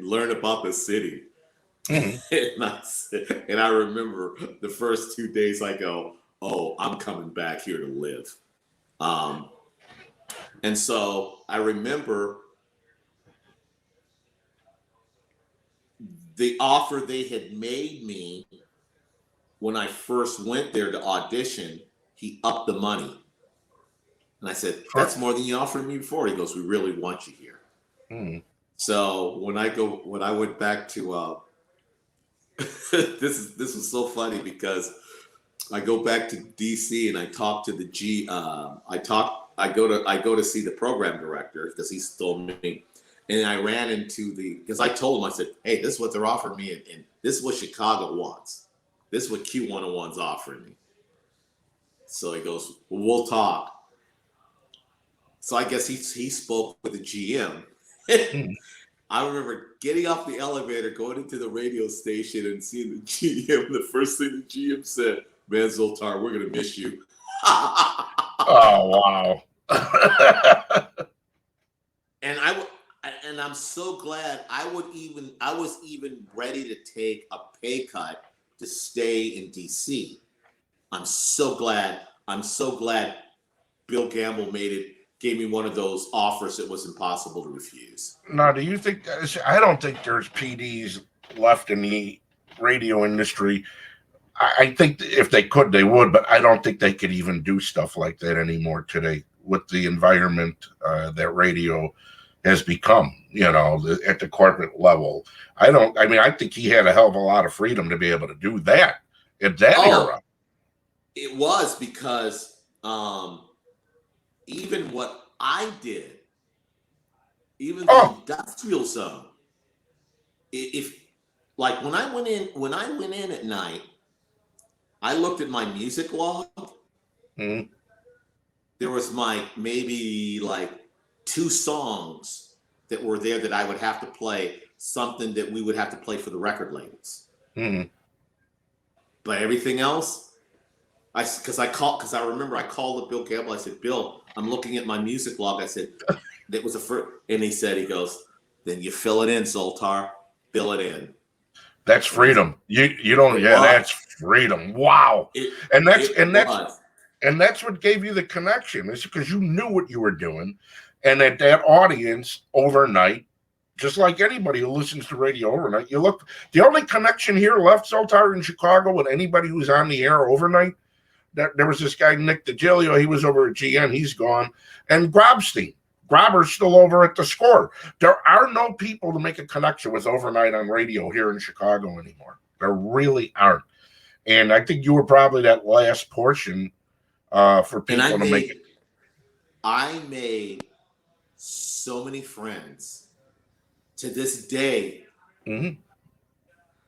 learn about the city. Mhm. And I remember the first 2 days I go, oh, I'm coming back here to live. And so I remember the offer they had made me when I first went there to audition. He upped the money. And I said, that's more than you offered me before. He goes, we really want you here. Mhm. So when I went back to this was so funny because I go back to DC and I talk to the I go to see the program director because he told me, and I ran into because I told him, I said, hey, this is what they're offering me, and this is what Chicago wants. This is what Q101's offering me. So he goes, well, we'll talk. So I guess he spoke with the GM. Mhm. I remember getting off the elevator, going into the radio station and seeing the GM. The first thing the GM said, man, Zoltar, we're going to miss you. Oh, wow. And I'm so glad I was even ready to take a pay cut to stay in DC. I'm so glad Bill Gamble gave me one of those offers that was impossible to refuse. Now, do you think I don't think there's PDs left in the radio industry. I think if they could, they would, but I don't think they could even do stuff like that anymore today with the environment that radio has become, at the corporate level. I think he had a hell of a lot of freedom to be able to do that in that era. It was because even what I did, even the industrial zone, if like when I went in at night, I looked at my music log. Mm-hmm. There was maybe like 2 songs that were there that I would have to play, something that we would have to play for the record labels. Mm-hmm. But everything else, because I remember I called up Bill Gamble. I said, Bill, I'm looking at my music log. I said, that was the first, and he goes, then you fill it in, Zoltar, fill it in. That's freedom. You don't. Yeah, that's freedom. Wow. And that's what gave you the connection. It's because you knew what you were doing, and that audience overnight, just like anybody who listens to radio overnight, you look. The only connection here left, Zoltar, in Chicago with anybody who's on the air overnight. There was this guy Nick DiGilio. He was over at GN. He's gone, and Grobstein. Grobber's still over at the Score. There are no people to make a connection with overnight on radio here in Chicago anymore. There really aren't. And I think you were probably that last portion for people to make it. I made so many friends. To this day, Mm-hmm.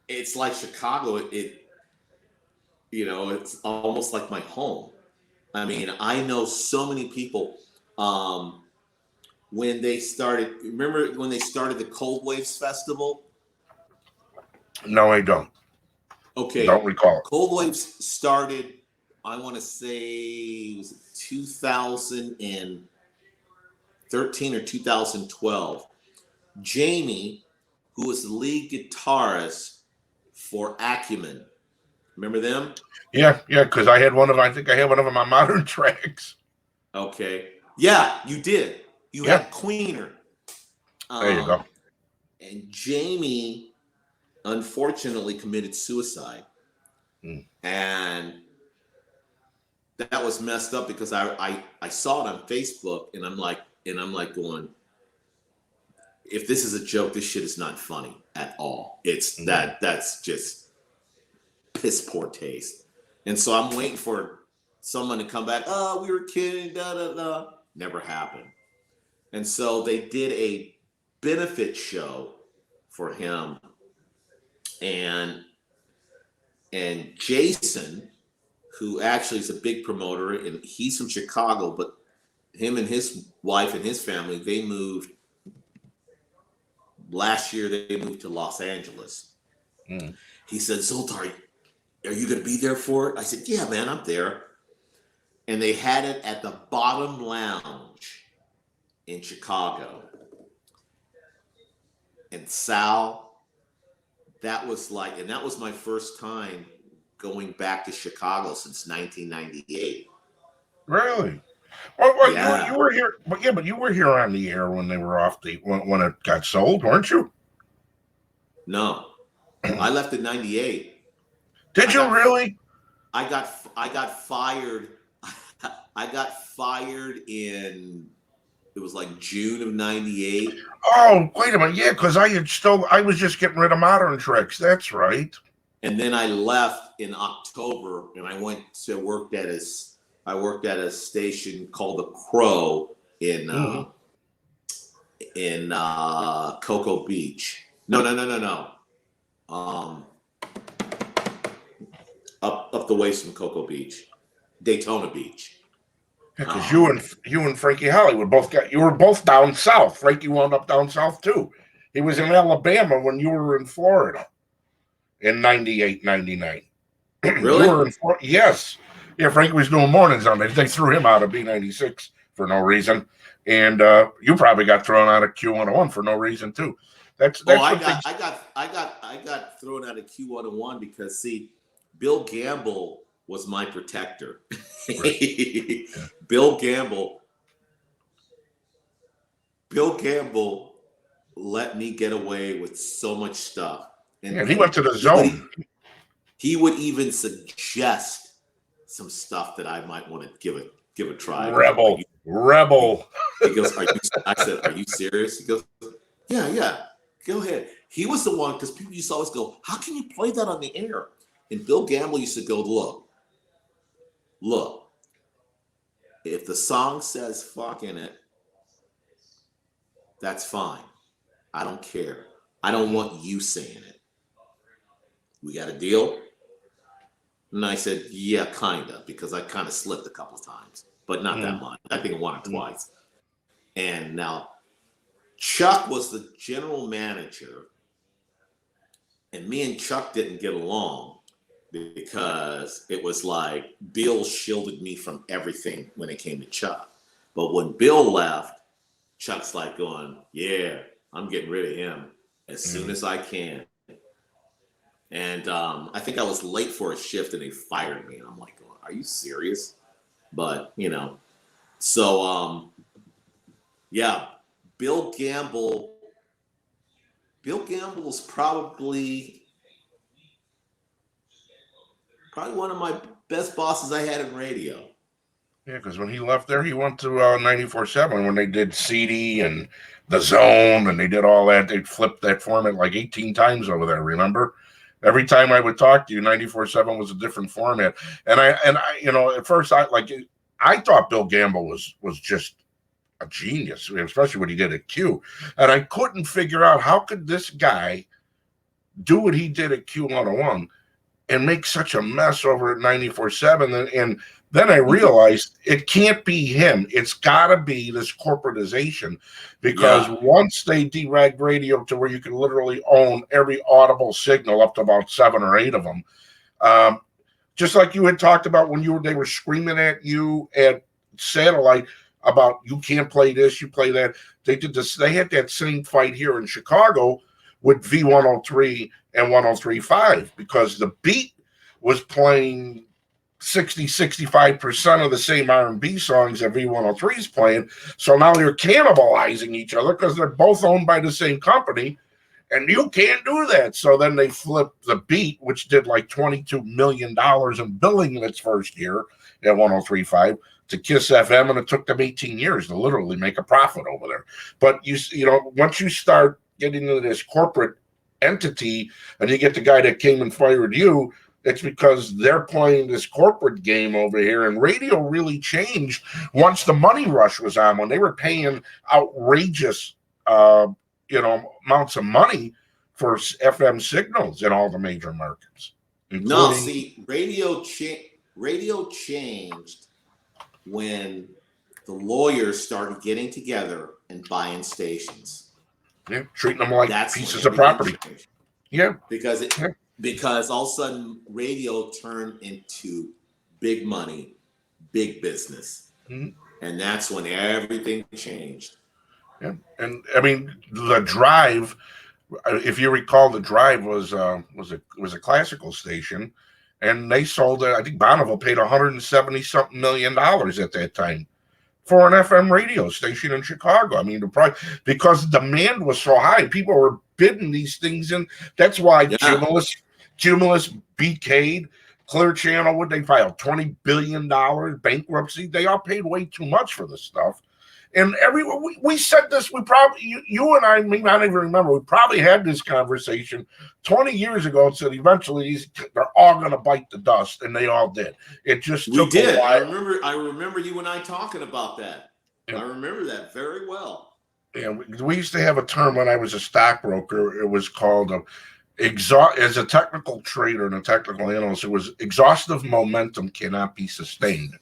It's like Chicago. It's almost like my home. I mean, I know so many people. When they started, remember when they started the Cold Waves Festival? No, I don't. Okay. Don't recall. Cold Waves started, I want to say, it was 2013 or 2012. Jamie, who was the lead guitarist for Acumen. Remember them? Yeah, because I think I had one of them on Modern Tracks. Okay. Yeah, you did. You had Queener. There you go. And Jamie, unfortunately, committed suicide. And that was messed up because I saw it on Facebook and I'm like going, if this is a joke, this shit is not funny at all. It's that's just, piss poor taste. And so I'm waiting for someone to come back. Oh, we were kidding. Da da da. Never happened. And so they did a benefit show for him, and Jason, who actually is a big promoter, and he's from Chicago, but him and his wife and his family, they moved last year. They moved to Los Angeles. He said, Zoltar, are you going to be there for it? I said, yeah, man, I'm there. And they had it at the Bottom Lounge in Chicago. And Sal, that was my first time going back to Chicago since 1998. Really? Well, Yeah. you were here, but you were here on the air when they were when it got sold, weren't you? No, I left in 98. Did you really? I got fired. I got fired in, it was like June of 98. Oh, wait a minute. Yeah, because I was just getting rid of Modern Tricks. That's right. And then I left in October, and I went to work at a station called The Crow in Cocoa Beach. No. Up the ways from Cocoa Beach, Daytona Beach. Because you and Frankie Hollywood you were both down south. Frankie wound up down south too. He was in Alabama when you were in Florida in 98, 99. Really? You were in yes. Yeah, Frankie was doing mornings on it. They threw him out of B96 for no reason. And you probably got thrown out of Q101 for no reason too. I got thrown out of Q101 because, see, Bill Gamble was my protector. Right. Bill Gamble let me get away with so much stuff. And he went to the zone. He would even suggest some stuff that I might want to give a try. Rebel. He goes, I said, are you serious? He goes, yeah, go ahead. He was the one, because people used to always go, how can you play that on the air? And Bill Gamble used to go, look, if the song says fuck in it, that's fine. I don't care. I don't want you saying it. We got a deal? And I said, yeah, kind of, because I kind of slipped a couple of times, but not that much. I think one or twice. And now Chuck was the general manager, and me and Chuck didn't get along because it was like Bill shielded me from everything when it came to Chuck. But when Bill left, Chuck's like going, yeah, I'm getting rid of him as soon as I can. And I think I was late for a shift and they fired me. And I'm like, are you serious? But, so, yeah, Bill Gamble was probably one of my best bosses I had in radio. Yeah, because when he left there, he went to 94.7 when they did CD and The Zone, and they did all that. They flipped that format like 18 times over there, remember? Every time I would talk to you, 94.7 was a different format. And I at first I thought Bill Gamble was just a genius, especially what he did at Q. And I couldn't figure out how could this guy do what he did at Q101 and make such a mess over at 94.7. And then I realized it can't be him. It's got to be this corporatization, because once they deregged radio to where you can literally own every audible signal up to about 7 or 8 of them, just like you had talked about when they were screaming at you at satellite about you can't play this, you play that. They did this. They had that same fight here in Chicago with V103 and 103.5 because the beat was playing 65% of the same R&B songs that V103 is playing. So now they're cannibalizing each other because they're both owned by the same company, and you can't do that. So then they flipped the beat, which did like $22 million in billing in its first year at 103.5 to Kiss FM, and it took them 18 years to literally make a profit over there. But once you start getting into this corporate entity and you get the guy that came and fired you, It's because they're playing this corporate game over here, and radio really changed once the money rush was on, when they were paying outrageous, amounts of money for FM signals in all the major markets, No, including. see, radio changed when the lawyers started getting together and buying stations. Yeah, treating them like That's pieces when of property. changed. Yeah, Because yeah. because all of a sudden radio turned into big money, big business. Mhm. And that's when everything changed. Yeah, and I mean the Drive. If you recall, the Drive was a classical station, and they sold it. I think Bonneville paid 170 something $1 million at that time for an FM radio station in Chicago. I mean, the price, because demand was so high, people were bidding these things in. That's why Yeah. Cumulus, BK, Clear Channel, would they filed $20 billion bankruptcy? They all paid way too much for this stuff. And we said this, we probably, you and I may not even remember, we probably had this conversation 20 years ago and said eventually they're all going to bite the dust, and they all did. It just took a while. I remember you and I talking about that. Yeah. I remember that very well. Yeah, we used to have a term when I was a stockbroker. It was called as a technical trader and a technical analyst, it was exhaustive momentum cannot be sustained.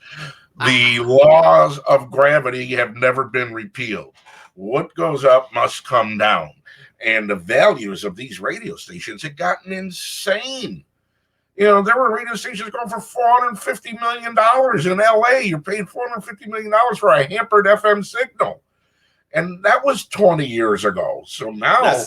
The laws of gravity have never been repealed. What goes up must come down. And the values of these radio stations had gotten insane. There were radio stations going for $450 million in LA. You're paying $450 million for a hampered FM signal. And that was 20 years ago. So now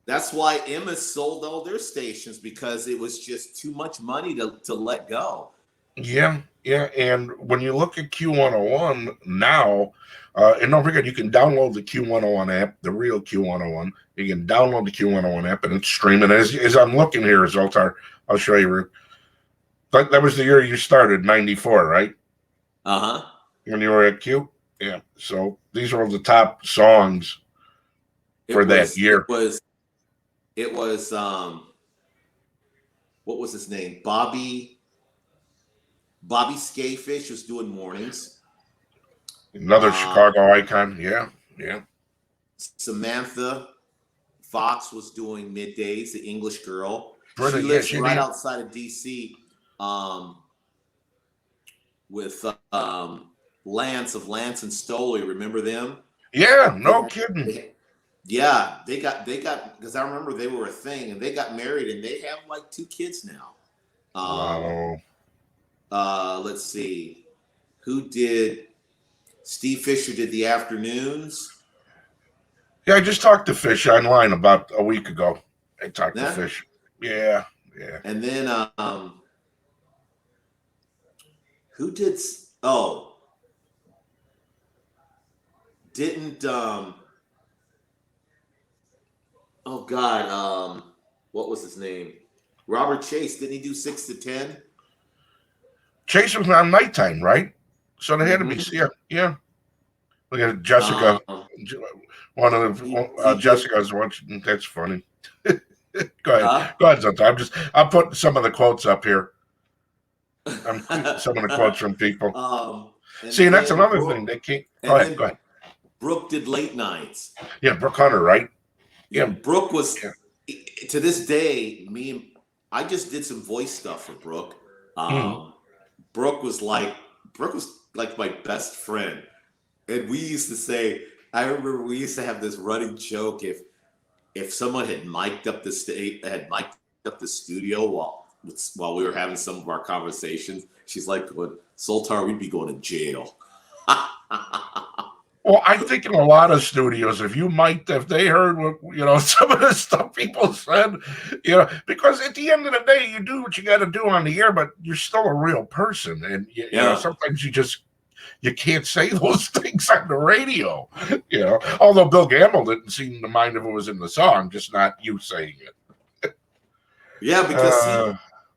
that's why Emma sold all their stations, because it was just too much money to let go. Yeah. And when you look at Q101 now, and don't forget, you can download the Q101 app, the real Q101. You can download the Q101 app, and it's streaming. As I'm looking here, Zoltar, I'll show you, Rick. That was the year you started, 94, right? Uh-huh. When you were at Q? Yeah. So these are the top songs for that year. It was what was his name? Bobby Scafish was doing mornings. Another Chicago icon. Yeah. Samantha Fox was doing middays, the English girl. Brother, she lives right outside of DC, with Lance and Stoley. Remember them? Yeah, no kidding. They got because I remember they were a thing, and they got married, and they have like 2 kids now. Wow. Let's see, who did? Steve Fisher did the afternoons. Yeah, I just talked to Fish online about a week ago. I talked to Fish. Yeah. And then who did? What was his name? Robert Chase. Didn't he do 6 to 10? Chase was on nighttime, right? So they had to be. Yeah. Look at Jessica. One of the Jessica's watching. That's funny. Go ahead, Zoltar. I'll put some of the quotes up here. Some of the quotes from people. See, that's another thing. They can't. Go ahead. Brooke did late nights. Yeah, Brooke Hunter, right? Yeah, Brooke was. To this day, I just did some voice stuff for Brooke. Brooke was like my best friend, and we used to say. I remember we used to have this running joke if someone had mic'd up the studio while we were having some of our conversations. She's like, Zoltar, we'd be going to jail. Well, I think in a lot of studios, if they heard what, some of the stuff people said, because at the end of the day, you do what you got to do on the air, but you're still a real person. And, sometimes you can't say those things on the radio, although Bill Gamble didn't seem to mind if it was in the song, just not you saying it. Yeah, because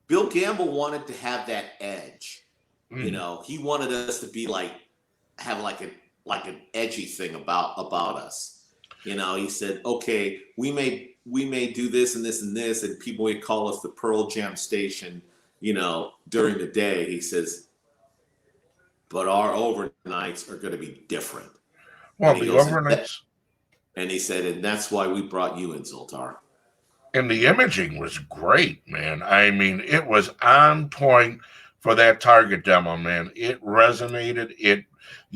Bill Gamble wanted to have that edge. He wanted us to have an edgy thing about us. He said, okay, we may do this and this and this, and people would call us the Pearl Jam station, during the day. He says, but our overnights are going to be different. Well, And he the goes, overnights and he said, and that's why we brought you in, Zoltar. and the imaging was great, man. I mean, it was on point for that Target demo, man. It resonated.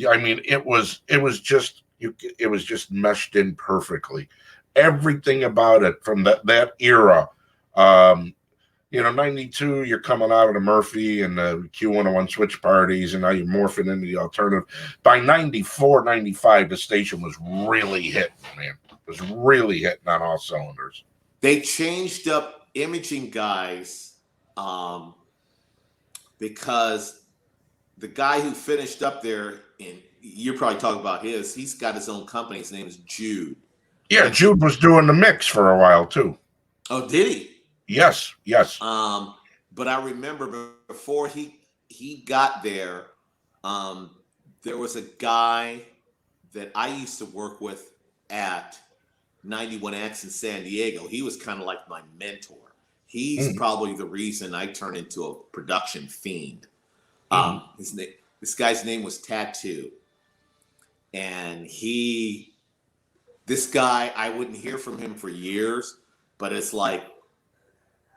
I mean, it was just it was just meshed in perfectly. Everything about it from that era. Um, 92, you're coming out of the Murphy and the Q101 switch parties, and now you're morphing into the alternative. By 94, 95, the station was really hitting, man. It was really hitting on all cylinders. They changed up imaging guys because the guy who finished up there, and you're probably talking about he's got his own company. His name is Jude. Yeah, Jude was doing the mix for a while, too. Oh, did he? Yes. But I remember before he got there, there was a guy that I used to work with at 91X in San Diego. He was kind of like my mentor. He's probably the reason I turned into a production fiend. This guy's name was Tattoo. And this guy, I wouldn't hear from him for years, but it's like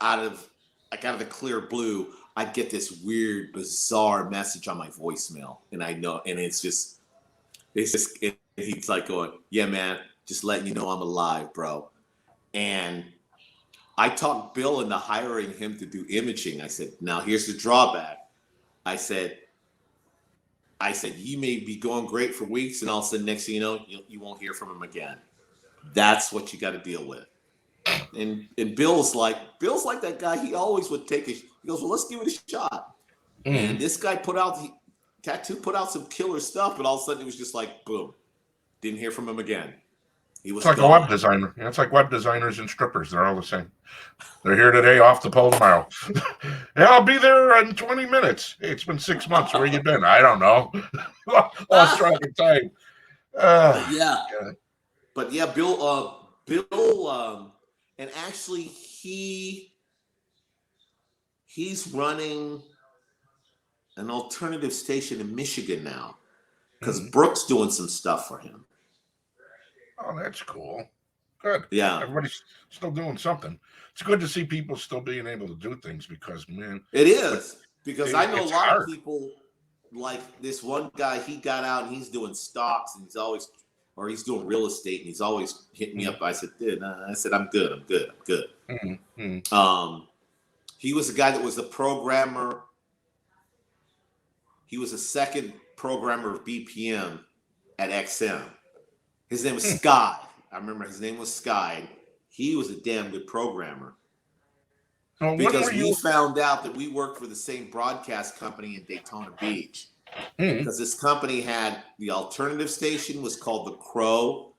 out of the clear blue, I'd get this weird, bizarre message on my voicemail. And I know, and he's like going, yeah, man, just letting you know I'm alive, bro. And I talked Bill into hiring him to do imaging. I said, now here's the drawback. I said, you may be going great for weeks, and all of a sudden, next thing you know, you won't hear from him again. That's what you got to deal with. And Bill's like that guy. He always would take he goes, well, let's give it a shot. And this guy Tattoo put out some killer stuff, but all of a sudden it was just like, boom, didn't hear from him again. It's like a web designer. It's like web designers and strippers. They're all the same. They're here today, off the pole tomorrow. Yeah, I'll be there in 20 minutes. Hey, it's been 6 months. Where you been? I don't know. Lost track of time. But yeah, Bill, and actually he's running an alternative station in Michigan now because Brooke's doing some stuff for him. Oh, that's cool. Good. Yeah. Everybody's still doing something. It's good to see people still being able to do things because, man. It is. Because I know a lot of people, like this one guy, he got out and he's doing stocks and he's doing real estate and he's always hitting me up. I said, dude, I'm good. He was a guy that was a programmer. He was a second programmer of BPM at XM. His name was Sky. I remember his name was Sky. He was a damn good programmer. Because we found out that we worked for the same broadcast company in Daytona Beach. Because this company had the alternative station was called The Crow.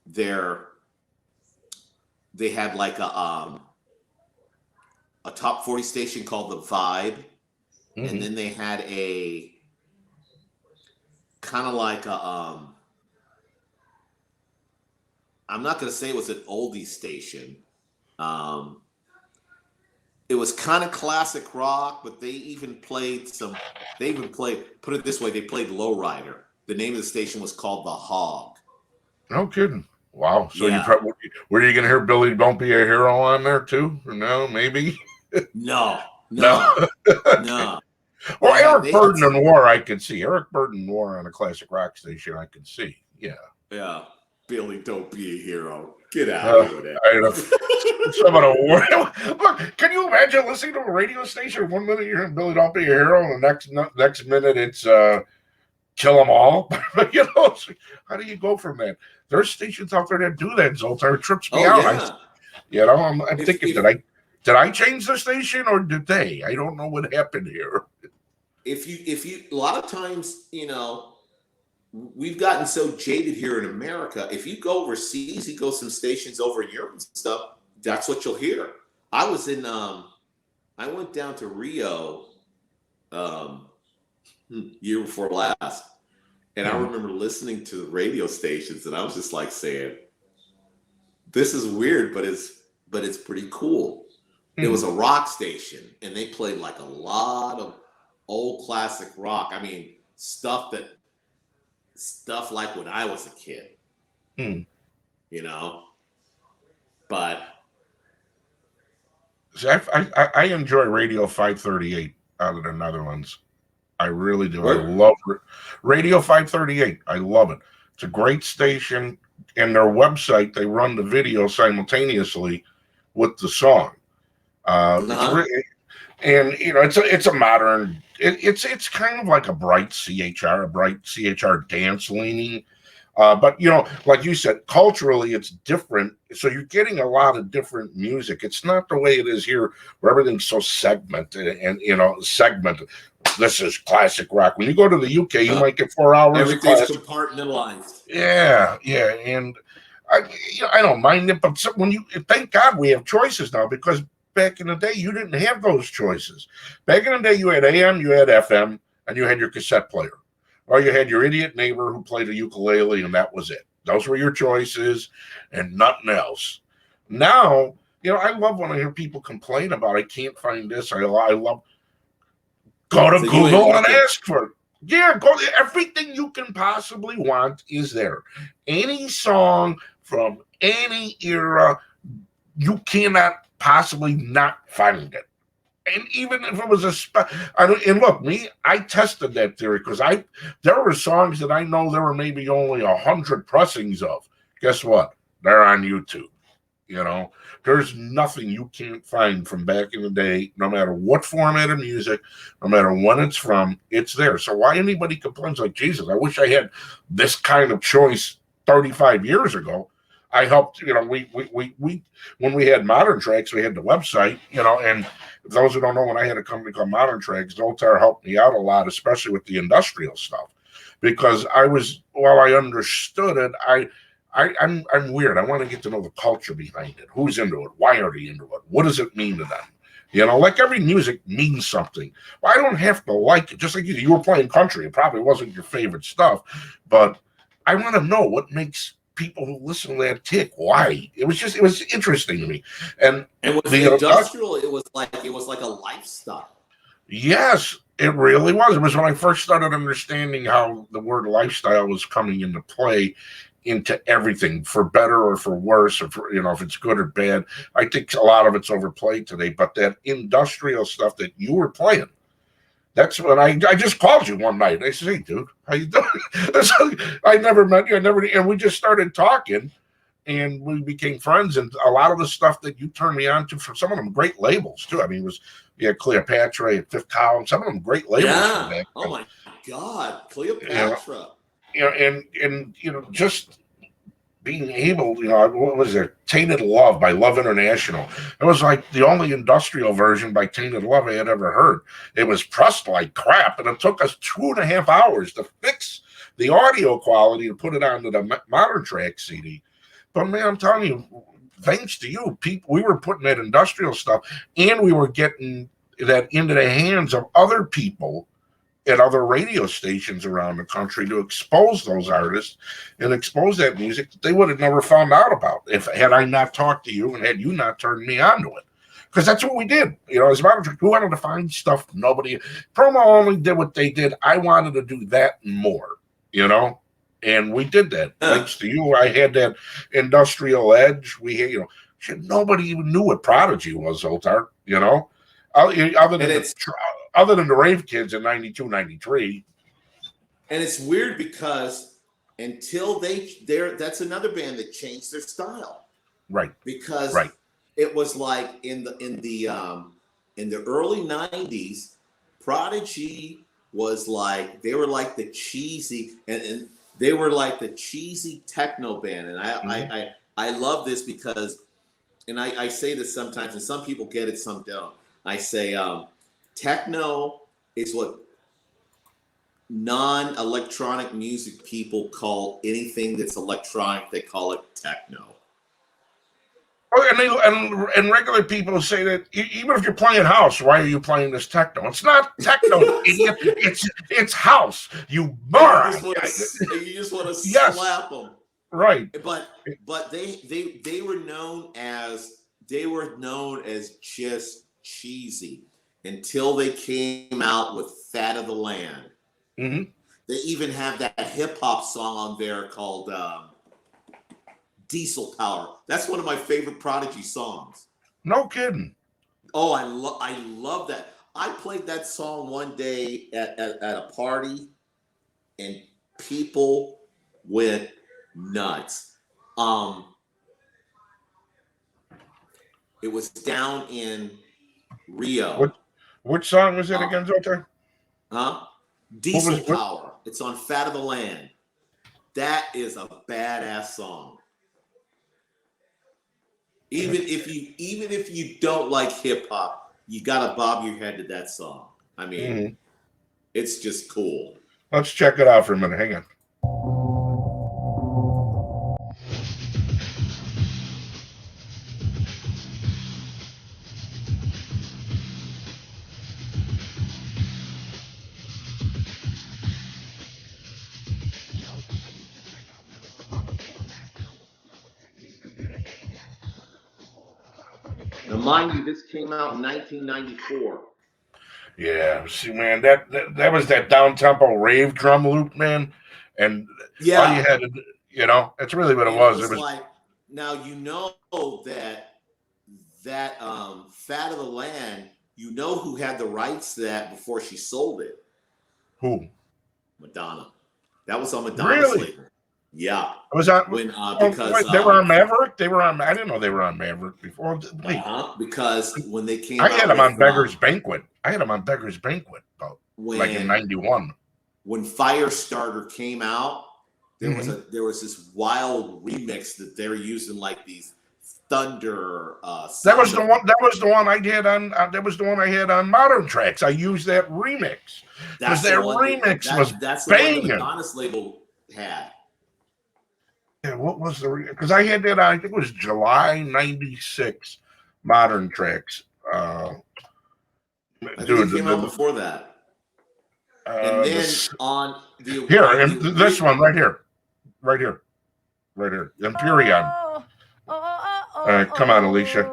They had like a top 40 station called The Vibe. And then they had a kind of like I'm not going to say it was an oldie station. It was kind of classic rock, but they even played, put it this way, they played Lowrider. The name of the station was called The Hog. No kidding. Wow. So were you going to hear Billy Don't Be a Hero on there too? Or no, maybe? No. Well, Eric Burden and War, I can see. Eric Burden and War on a classic rock station, I can see. Yeah. Yeah. Billy, don't be a hero. Get out of there. Look, can you imagine listening to a radio station? 1 minute you're hearing Billy Don't Be a Hero, and the next minute it's Kill Them All. How do you go from that? There's stations out there that do that, Zoltar. It trips me out. Yeah. I'm thinking, did I change the station or did they? I don't know what happened here. If you a lot of times, we've gotten so jaded here in America. If you go overseas, you go some stations over in Europe and stuff, that's what you'll hear. I went down to Rio year before last, and I remember listening to the radio stations, and I was just like saying, this is weird, but it's pretty cool. It was a rock station, and they played like a lot of old classic rock. I mean, stuff like when I was a kid, Hmm. you know. But See, I enjoy Radio 538 out of the Netherlands. I really do. I where love Radio 538. I love it. It's a great station, and their website, they run the video simultaneously with the song. It's uh-huh. really, and it's a modern. It's kind of like a bright CHR dance leaning. But like you said, culturally it's different. So you're getting a lot of different music. It's not the way it is here, where everything's so segmented and segmented. This is classic rock. When you go to the UK, you might get 4 hours of Everything's classic. compartmentalized. Yeah, and I don't mind it, but when thank God we have choices now, because back in the day you didn't have those choices. Back in the day you had AM, you had FM, and you had your cassette player. Or you had your idiot neighbor who played a ukulele, and that was it. Those were your choices and nothing else. Now, I love when I hear people complain about I can't find this. I love go to So you ain't Google and looking. ask for it. Yeah, go. Everything you can possibly want is there. Any song from any era, you cannot possibly not find it. And even if it was and look, I tested that theory, because there were songs that I know there were maybe only 100 pressings of. Guess what? They're on YouTube. There's nothing you can't find from back in the day, no matter what format of music, no matter when it's from, it's there. So why anybody complains like, Jesus, I wish I had this kind of choice 35 years ago. I helped, we when we had Modern Tracks, we had the website, and those who don't know, when I had a company called Modern Tracks, Zoltar helped me out a lot, especially with the industrial stuff, because while I understood it, I'm weird. I want to get to know the culture behind it. Who's into it? Why are they into it? What does it mean to them? Like every music means something. Well, I don't have to like it. Just like you were playing country, it probably wasn't your favorite stuff, but I want to know what makes people who listen to that tick. Why? It was interesting to me. And with the industrial, it was like a lifestyle. yes, it really was. It was when I first started understanding how the word lifestyle was coming into play into everything, for better or for worse, or for, if it's good or bad. I think a lot of it's overplayed today, but that industrial stuff that you were playing, that's when I just called you one night. I said, "Hey, dude, how you doing?" I never met you. And we just started talking, and we became friends. And a lot of the stuff that you turned me on to, from some of them great labels too. I mean, Cleopatra, Fifth Column, some of them great labels. Yeah. Oh my God, Cleopatra. And just being able, what was there? Tainted Love by Love International. It was like the only industrial version by Tainted Love I had ever heard. It was pressed like crap, and it took us 2.5 hours to fix the audio quality to put it onto the Modern Track CD. But man, I'm telling you, thanks to you, people, we were putting that industrial stuff, and we were getting that into the hands of other people at other radio stations around the country to expose those artists and expose that music that they would have never found out about had I not talked to you and had you not turned me on to it. Because that's what we did. As a matter of fact, we wanted to find stuff nobody. Promo only did what they did. I wanted to do that and more, and we did that. Thanks to you, I had that industrial edge. We had, nobody even knew what Prodigy was, Zoltar, other than the Rave Kids in 92, 93. And it's weird because until that's another band that changed their style. Right. Because it was like in the early 90s, Prodigy was like, they were like the cheesy, and they were like the cheesy techno band. And I love this because, and I say this sometimes, and some people get it, some don't. I say, techno is what non-electronic music people call anything that's electronic. They call it techno. Oh, and regular people say that even if you're playing house, why are you playing this techno? It's not techno, idiot. It's house. You moron. You just want to slap them. Right. But they were known as they were known as just cheesy until they came out with Fat of the Land. Mm-hmm. They even have that hip hop song on there called Diesel Power. That's one of my favorite Prodigy songs. No kidding. Oh, I love that. I played that song one day at a party, and people went nuts. It was down in Rio. Which song was it again, Zoltar? Huh? Diesel Power. It's on Fat of the Land. That is a badass song. Even if you don't like hip hop, you gotta bob your head to that song. I mean, it's just cool. Let's check it out for a minute. Hang on. Now, mind you, this came out in 1994. Yeah, see, man, that was that down tempo rave drum loop, man, and yeah, all you had to, it's really what it was. It was like, now you know that Fat of the Land, you know who had the rights to that before she sold it? Who? Madonna. That was on Madonna's label. Yeah. It was on because they were on Maverick. They were on. I didn't know they were on Maverick before. Because when they came, I had them on Beggar's Banquet. I had them on Beggar's Banquet, like in '91. When Firestarter came out, there was this wild remix that they were using, like these thunder. That was the one. That was the one I did on. That was the one I had on Modern Tracks. I used that remix because that remix was banging. The Madonna's label had. Yeah, what was the? Because I had that. I think it was July '96. Modern Tracks. I think it came out before that. And then on the this one right here, Empyrean. Come on, Alicia.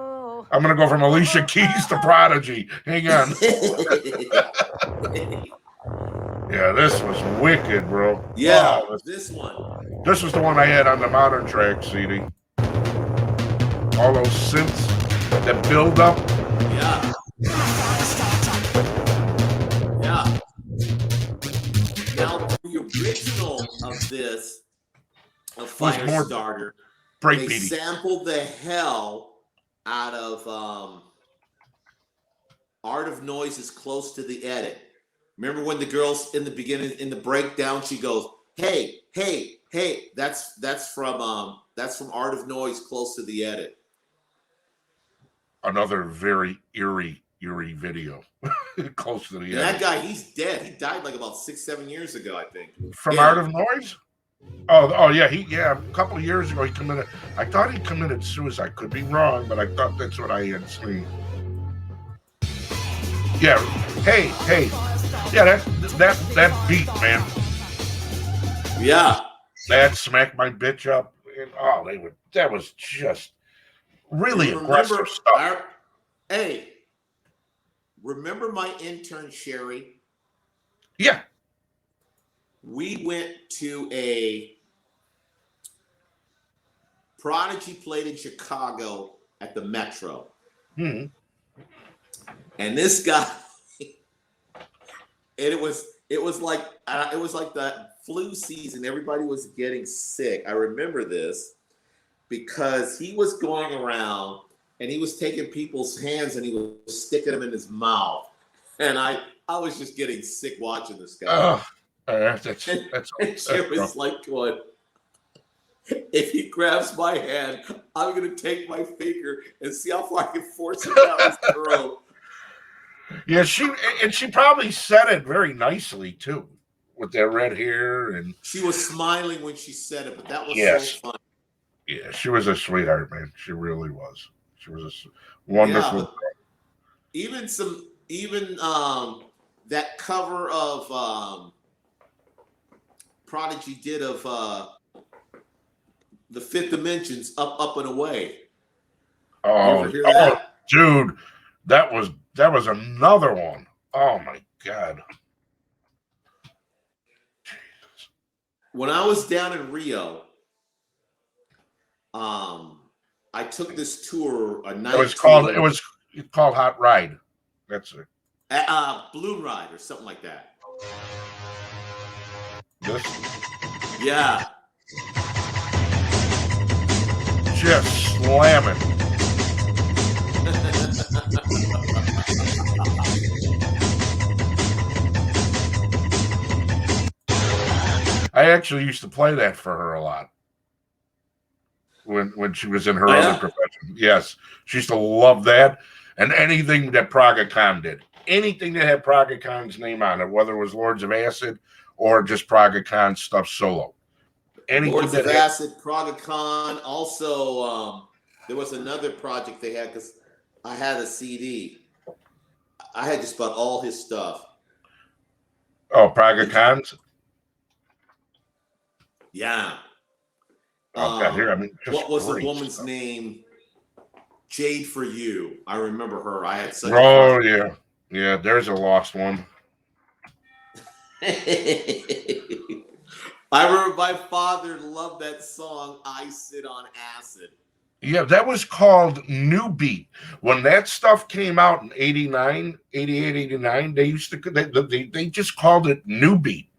I'm gonna go from Alicia Keys to Prodigy. Hang on. Yeah, this was wicked, bro. Yeah, this one. This was the one I had on the Modern Tracks CD. All those synths that build up. Yeah. Yeah. Now, the original of this, of Firestarter, they sampled the hell out of Art of Noise's Close to the Edit. Remember when the girls in the beginning, in the breakdown, she goes, hey, hey, hey, that's from Art of Noise, Close to the Edit. Another very eerie video. Close to the edit. That guy, he's dead. He died like about 6-7 years ago, I think. From Art of Noise? Oh yeah, a couple of years ago he committed. I thought he committed suicide. Could be wrong, but I thought that's what I had seen. Yeah. Hey. Yeah, that beat, man. Yeah. That smacked my bitch up. And, that was just really aggressive stuff. Remember my intern Sherry? Yeah. We went to a Prodigy played in Chicago at the Metro. And this guy, and it was like the flu season. Everybody was getting sick. I remember this because he was going around and he was taking people's hands and he was sticking them in his mouth. And I was just getting sick watching this guy. That's it was like going, if he grabs my hand, I'm going to take my finger and see how far I can force it down his throat. Yeah, she probably said it very nicely too, with that red hair, and she was smiling when she said it, but that was so funny. Yeah, she was a sweetheart, man. She really was. She was a wonderful. Yeah, even that cover of Prodigy did of the Fifth Dimension's Up and Away. You ever Oh, hear oh, that? dude, that was another one. Oh my God. When I was down in Rio, um, I took this tour, a It was night called tour, Hot Ride. That's it. at, Balloon Ride or something like that. This Yeah. just slamming. I actually used to play that for her a lot when she was in her Oh other yeah. profession. Yes, she used to love that and anything that Praga Khan did. Anything that had Praga Khan's name on it, whether it was Lords of Acid or just Praga Khan stuff solo. Anything Lords of that had, Acid, Praga Khan. Also, there was another project they had because I had a CD. I had just about all his stuff. Praga Khan's. Yeah. Oh God, here, I mean, just What was the great woman's stuff. name? Jade for You. I remember her. I had such a crush. Oh yeah, yeah. There's a lost one. I remember my father loved that song, I Sit on Acid. Yeah, that was called New Beat. When that stuff came out in 89, 88, 89, they used to they just called it New Beat.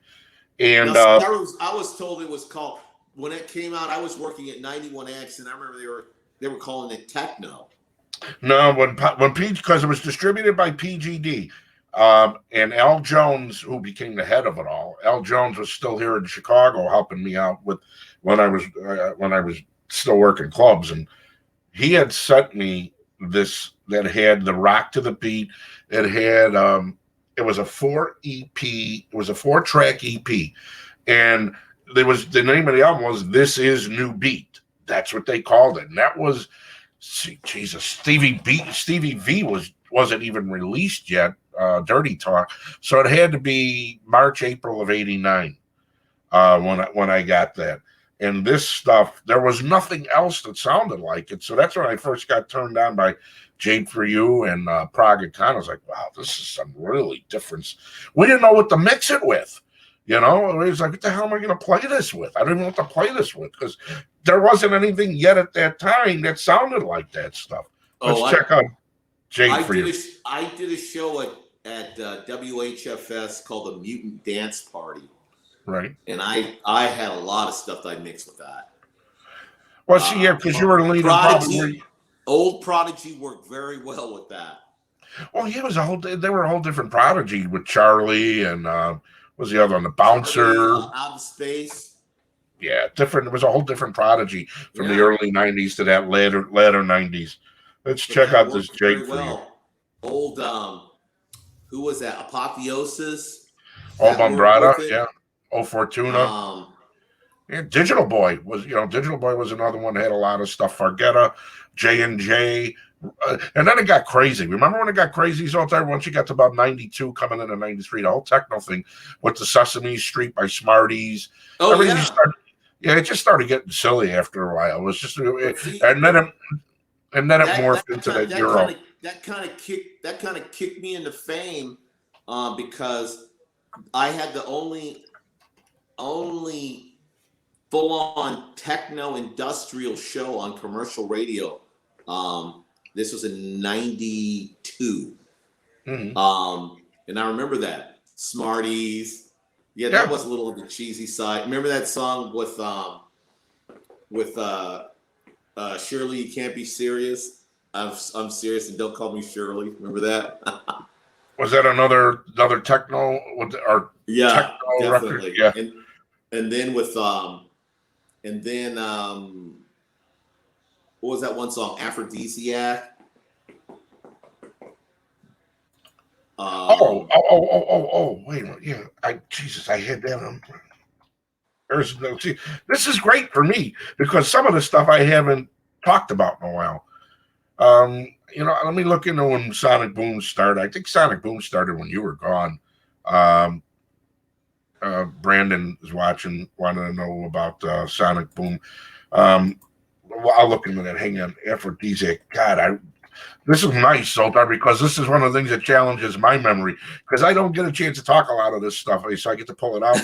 Now, And see, I was told it was called, when it came out, I was working at 91X, and I remember they were calling it techno. no, when because it was distributed by PGD, and Al Jones, who became the head of it all, Al Jones was still here in Chicago helping me out with when I was still working clubs, and he had sent me this that had the rock to the beat. It had it was a 4 EP, it was a 4-track EP, and there was the name of the album was This Is New Beat. That's what they called it. And that was Jesus, Stevie V wasn't even released yet, Dirty Talk. So it had to be March, April of '89 when I got that. And this stuff, there was nothing else that sounded like it. So that's when I first got turned on by Jade for You and Praga Khan. I was like, wow, this is some really different. We didn't know what to mix it with. You know, it was like, what the hell am I going to play this with? I didn't know what to play this with because there wasn't anything yet at that time that sounded like that stuff. Let's check out Jade for You. I did a show at WHFS called the Mutant Dance Party. Right. And I had a lot of stuff that I mixed with that. Well, see, yeah, because you were the lead Prodigy, old Prodigy worked very well with that. Well, yeah, it was they were a whole different Prodigy with Charlie and what was the other one, the Bouncer. Charlie, Out of Space. Yeah, different. It was a whole different Prodigy from the early '90s to that later '90s. Let's check out this Jade for You. Old who was that? Apotheosis. Oh, Bombrada, yeah. Oh, Fortuna. Yeah, Digital Boy was another one that had a lot of stuff. Fargetta, J&J. And then it got crazy. Remember when it got crazy, Zoltar? Once you got to about 92, coming into 93, the whole techno thing with the Sesame Street by Smarties. Oh, everything it just started getting silly after a while. It was just, and then it morphed into that Euro. That kind of kicked me into fame because I had the only full-on techno industrial show on commercial radio. This was in '92. Mm-hmm. And I remember that Smarties. Yeah, that was a little on the cheesy side. Remember that song with Shirley, You Can't Be Serious. I'm serious and don't call me Shirley. Remember that? Was that another techno or techno definitely. Record? Yeah. And then with what was that one song? Aphrodisiac. Wait a minute. Yeah, I had that. There's no. See, this is great for me because some of the stuff I haven't talked about in a while. Let me look into when Sonic Boom started. I think Sonic Boom started when you were gone. Brandon is watching, wanted to know about Sonic Boom. well, I'll look into that. Hang on, aphrodisiac. God, this is nice, Zoltar, because this is one of the things that challenges my memory because I don't get a chance to talk a lot of this stuff, so I get to pull it out.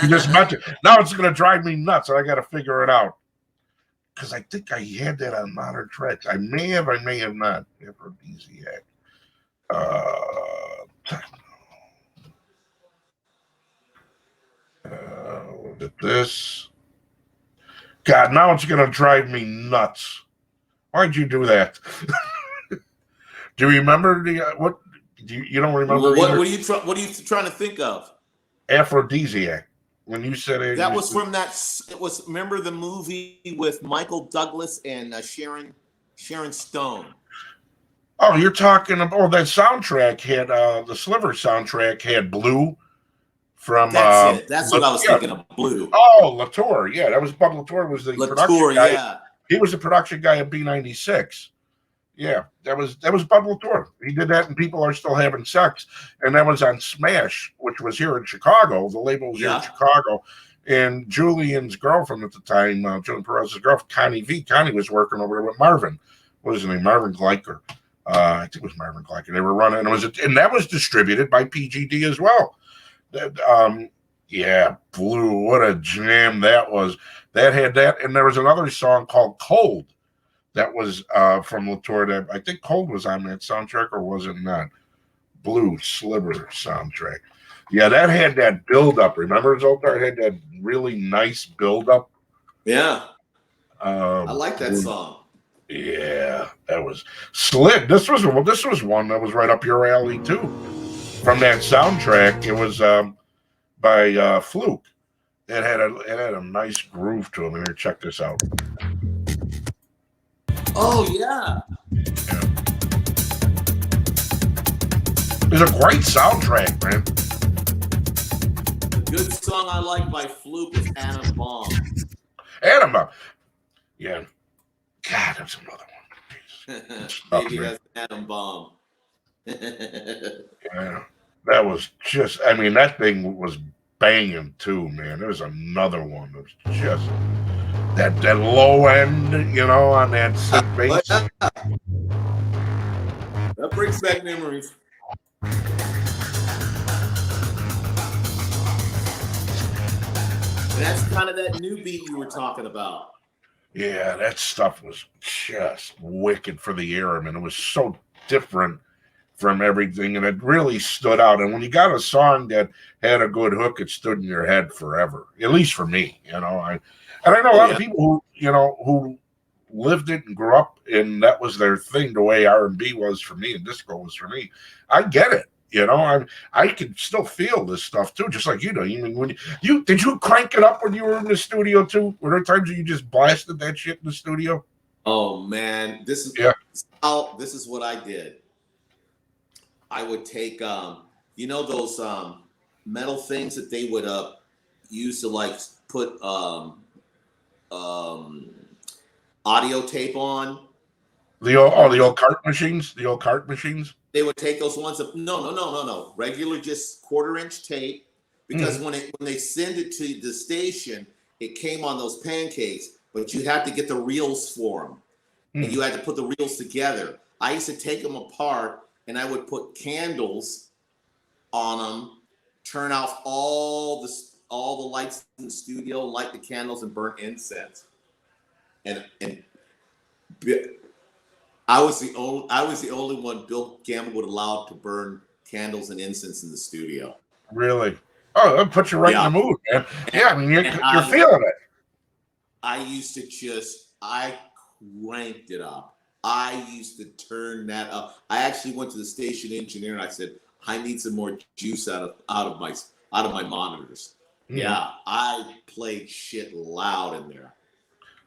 You just mentioned now it's going to drive me nuts, and I got to figure it out because I think I had that on Modern Tracks. I may have not. Aphrodisiac. Look at this. God, now it's going to drive me nuts. Why'd you do that? Do you remember what? You don't remember? What are you trying to think of? Aphrodisiac. When you said it, that was from that. It was. Remember the movie with Michael Douglas and Sharon Stone. Oh, you're talking about that soundtrack had the Sliver soundtrack had Blue from. That's it. That's what I was thinking of. Blue. Oh, Latour. Yeah, that was Bud Latour was the production guy. Yeah. He was the production guy at B96. Yeah, that was Bud Latour. He did that, and People Are Still Having Sex, and that was on Smash, which was here in Chicago. The label was here in Chicago, and Julian's girlfriend at the time, Julian Perez's girlfriend, Connie was working over there with Marvin. What was his name? Marvin Gleicher. I think it was Marvin Gleicher. They were running, and that was distributed by PGD as well. Yeah, Blue. What a jam that was. That had that, and there was another song called Cold. That was from Latour. That I think Cold was on that soundtrack, or was it not? Blue Sliver soundtrack. Yeah, that had that build up. Remember, Zoltar had that really nice build up. Yeah, I like that song. Yeah, that was Slid. This was one that was right up your alley too. From that soundtrack, it was by Fluke. It had a nice groove to it. Here, check this out. Oh yeah. It's a great soundtrack, man. The good song I like by Fluke is Atom Bomb. Atom Bomb. Yeah. God, that's another one. Maybe that's Atom Bomb. Yeah. That was just, I mean, that thing was banging too, man. There's another one that was just that low end, on that synth bass. That brings back memories. And that's kind of that new beat you were talking about. Yeah, that stuff was just wicked for the era, man. It was so different from everything, and it really stood out. And when you got a song that had a good hook, it stood in your head forever. At least for me, I know a lot of people who lived it and grew up, and that was their thing. The way R&B was for me and disco was for me. I get it. I can still feel this stuff too, just like you do. I mean, when did you crank it up when you were in the studio too? Were there times you just blasted that shit in the studio? Oh man, this is what I did. I would take those metal things that they would use to like put audio tape on. The old cart machines. The old cart machines. They would take those ones up. No. Regular, just 1/4-inch tape. Because when they send it to the station, it came on those pancakes, but you had to get the reels for them, and you had to put the reels together. I used to take them apart, and I would put candles on them, turn off all the lights in the studio, light the candles, and burn incense. And I was the only one Bill Gamble would allow to burn candles and incense in the studio. Really? Oh, that puts you right in the mood, man. Yeah, I mean, you're feeling it. I used to I cranked it up. I used to turn that up. I actually went to the station engineer and I said, I need some more juice out of my monitors. Yeah, I played shit loud in there.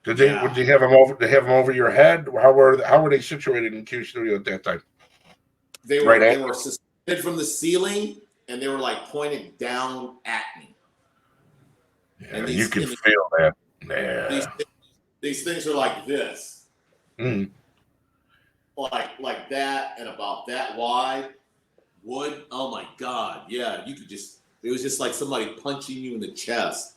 Would they have them over? They have them over your head? How were they situated in Q Studio at that time? They were suspended from the ceiling, and they were like pointed down at me. Yeah, and you can feel that. Yeah. These things are like this, like that, and about that wide. Wood. Oh my God! Yeah, you could just. It was just like somebody punching you in the chest.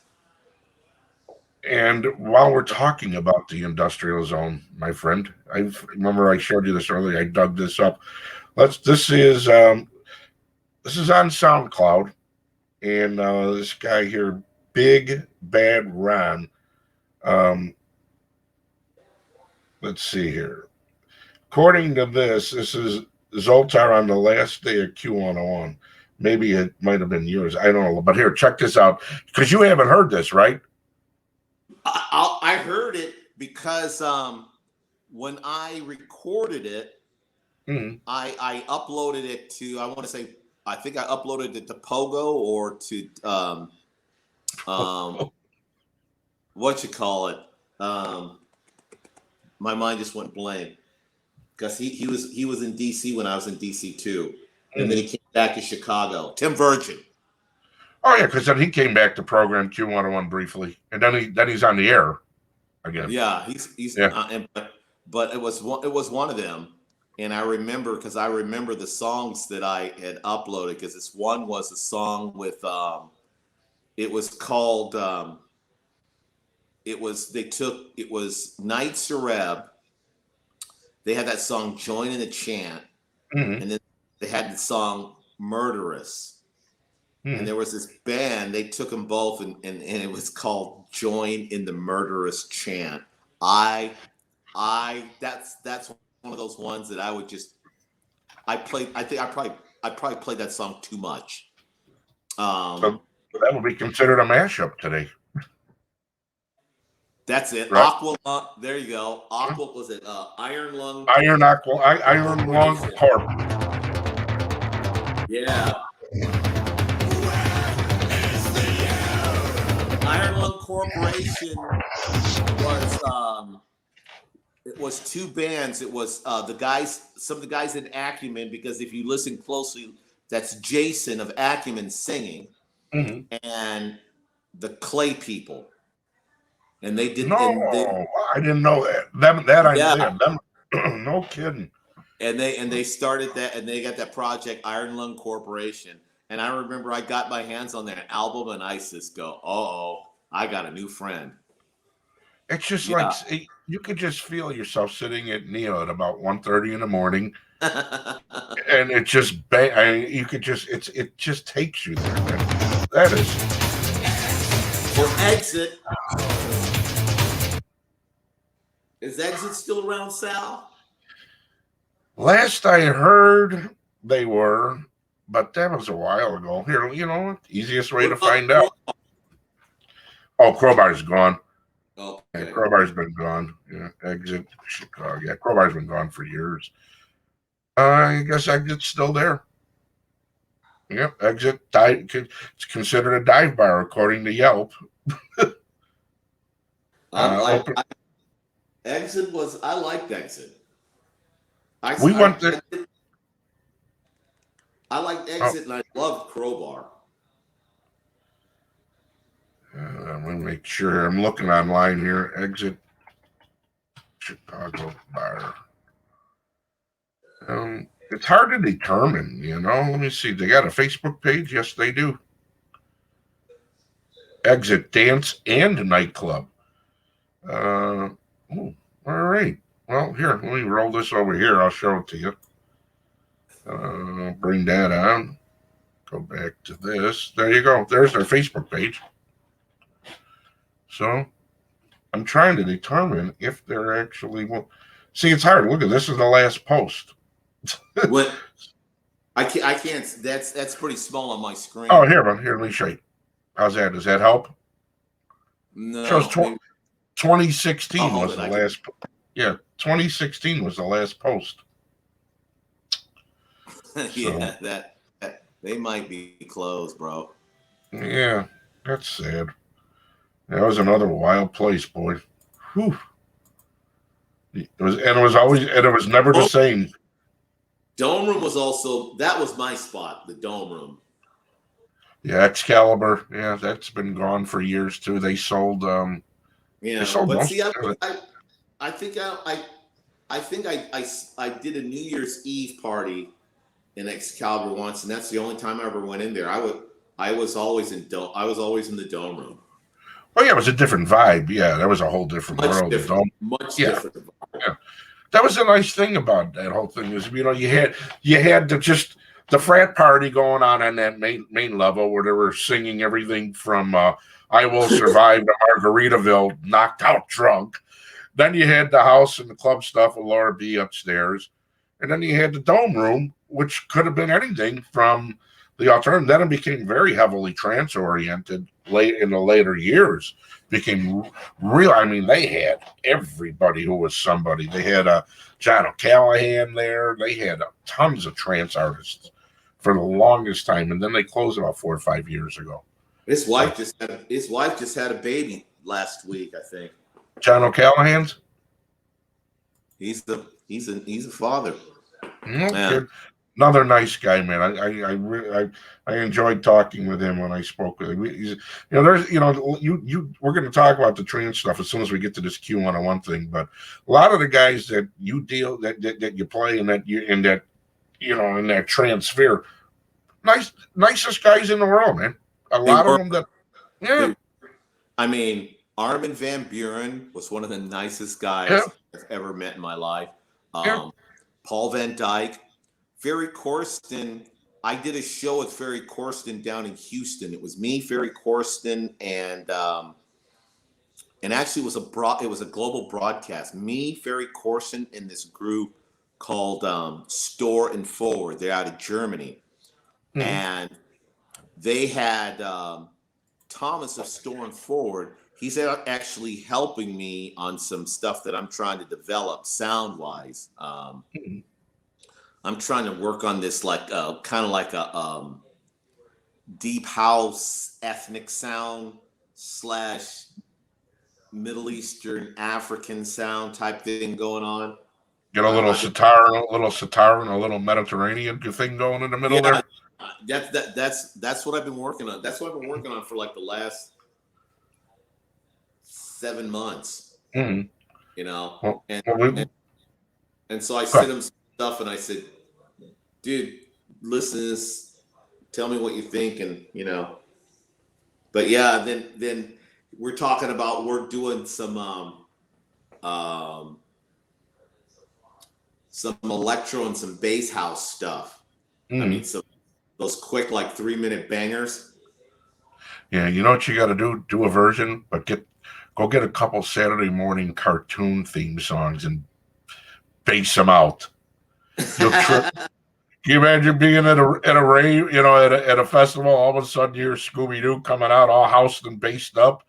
And while we're talking about the industrial zone, my friend, I remember I showed you this earlier. I dug this up. This is on SoundCloud, and this guy here, Big Bad Ron. Let's see here. According to this is Zoltar on the last day of Q101. Maybe it might have been yours. I don't know. But here, check this out. Because you haven't heard this, right? I heard it because when I recorded it, I uploaded it to, I want to say, I think I uploaded it to Pogo or to what you call it. My mind just went blank because he was in DC when I was in DC too, and then he came back to Chicago. Tim Virgin. Oh yeah, because then he came back to program Q101 briefly, and then he's on the air again. Yeah, he's but it was one of them, and I remember because I remember the songs that I had uploaded because this one was a song with it was called it was Night Sareb. They had that song Join in the Chant, and then they had the song Murderous. And there was this band, they took them both and it was called Join in the Murderous Chant. That's one of those ones that I would just I probably played that song too much. So that would be considered a mashup today. That's it. Right. Aqua Lung, there you go. Aqua was it Iron Lung Corp. Yeah. Iron Lung Corporation was it was two bands. It was some of the guys in Acumen, because if you listen closely, that's Jason of Acumen singing, and the Clay People. And they did. I didn't know that. Them, no kidding. And they started that, and they got that project Iron Lung Corporation. And I remember I got my hands on that album, and I just go, "Oh, I got a new friend." It's just like you could just feel yourself sitting at Neo at about 1:30 in the morning, and it just it just takes you there. That is. Well, Exit. Is Exit still around, Sal? Last I heard, they were, but that was a while ago. Here, easiest way to find out. Oh, Crowbar's gone. Oh, okay. Yeah, Crowbar's been gone. Yeah, Exit Chicago. Yeah, Crowbar's been gone for years. I guess Exit's still there. Yep, Exit it's considered a dive bar according to Yelp. Exit was. I liked Exit. I liked Exit, and I loved Crowbar. I'm going to make sure. I'm looking online here. Exit Chicago bar. It's hard to determine, Let me see. They got a Facebook page? Yes, they do. Exit Dance and Nightclub. All right. Well, here, let me roll this over here. I'll show it to you. Bring that on. Go back to this. There you go. There's their Facebook page. So I'm trying to determine if they're actually. See, it's hard. Look at this. Is the last post. What? I can't. That's pretty small on my screen. Oh, here, let me show you. How's that? Does that help? No. Shows 2016 was the last. Yeah, 2016 was the last post. Yeah, that they might be closed, bro. Yeah, that's sad. That was another wild place, boy. Whew. It was never the same. Dome Room was also, that was my spot, the Dome Room. Yeah, Excalibur. Yeah, that's been gone for years too. They sold. I think I did a New Year's Eve party in Excalibur once, and that's the only time I ever went in there. I was always in the Dome Room. Oh yeah, it was a different vibe. Yeah, that was a whole different world. Much Yeah, different. yeah. That was a nice thing about that whole thing is, you had the frat party going on that main level where they were singing everything from "I Will Survive" to Margaritaville, knocked out drunk. Then you had the house and the club stuff with Laura B upstairs, and then you had the dome room, which could have been anything from the alternative. Then it became very heavily trance oriented late in the later years. Became real. I mean, they had everybody who was somebody. They had John O'Callahan there. They had tons of trance artists for the longest time, and then they closed about 4 or 5 years ago. His wife just had a baby last week, I think. John O'Callahan's. He's a father. Okay. Another nice guy, man. I enjoyed talking with him when I spoke with him. We're going to talk about the trans stuff as soon as we get to this Q101 thing. But a lot of the guys that you deal that you play in that trans sphere, nicest guys in the world, man. A lot of them that, yeah. I mean, Armin van Buren was one of the nicest guys I've ever met in my life. Paul Van Dyke. Ferry Corsten, I did a show with Ferry Corsten down in Houston. It was me, Ferry Corsten, and actually it was a global broadcast. Me, Ferry Corsten, and this group called Store and Forward. They're out of Germany, and they had Thomas of Store and Forward. He's actually helping me on some stuff that I'm trying to develop sound-wise. I'm trying to work on this kind of like a deep house ethnic sound / Middle Eastern African sound type thing going on. Get a little sitar and a little Mediterranean thing going in the middle there. That's what I've been working on. That's what I've been working on for like the last 7 months. Mm-hmm. You know, and so I sent him some stuff and I said, dude, listen to this, tell me what you think, and but yeah, then we're talking about we're doing some electro and some bass house stuff. I mean, those quick like 3-minute bangers. Yeah, you know what you got to do a version, but go get a couple Saturday morning cartoon theme songs and bass them out. You'll trip. Can you imagine being at a rave, at a festival, all of a sudden you hear Scooby-Doo coming out all housed and bassed up?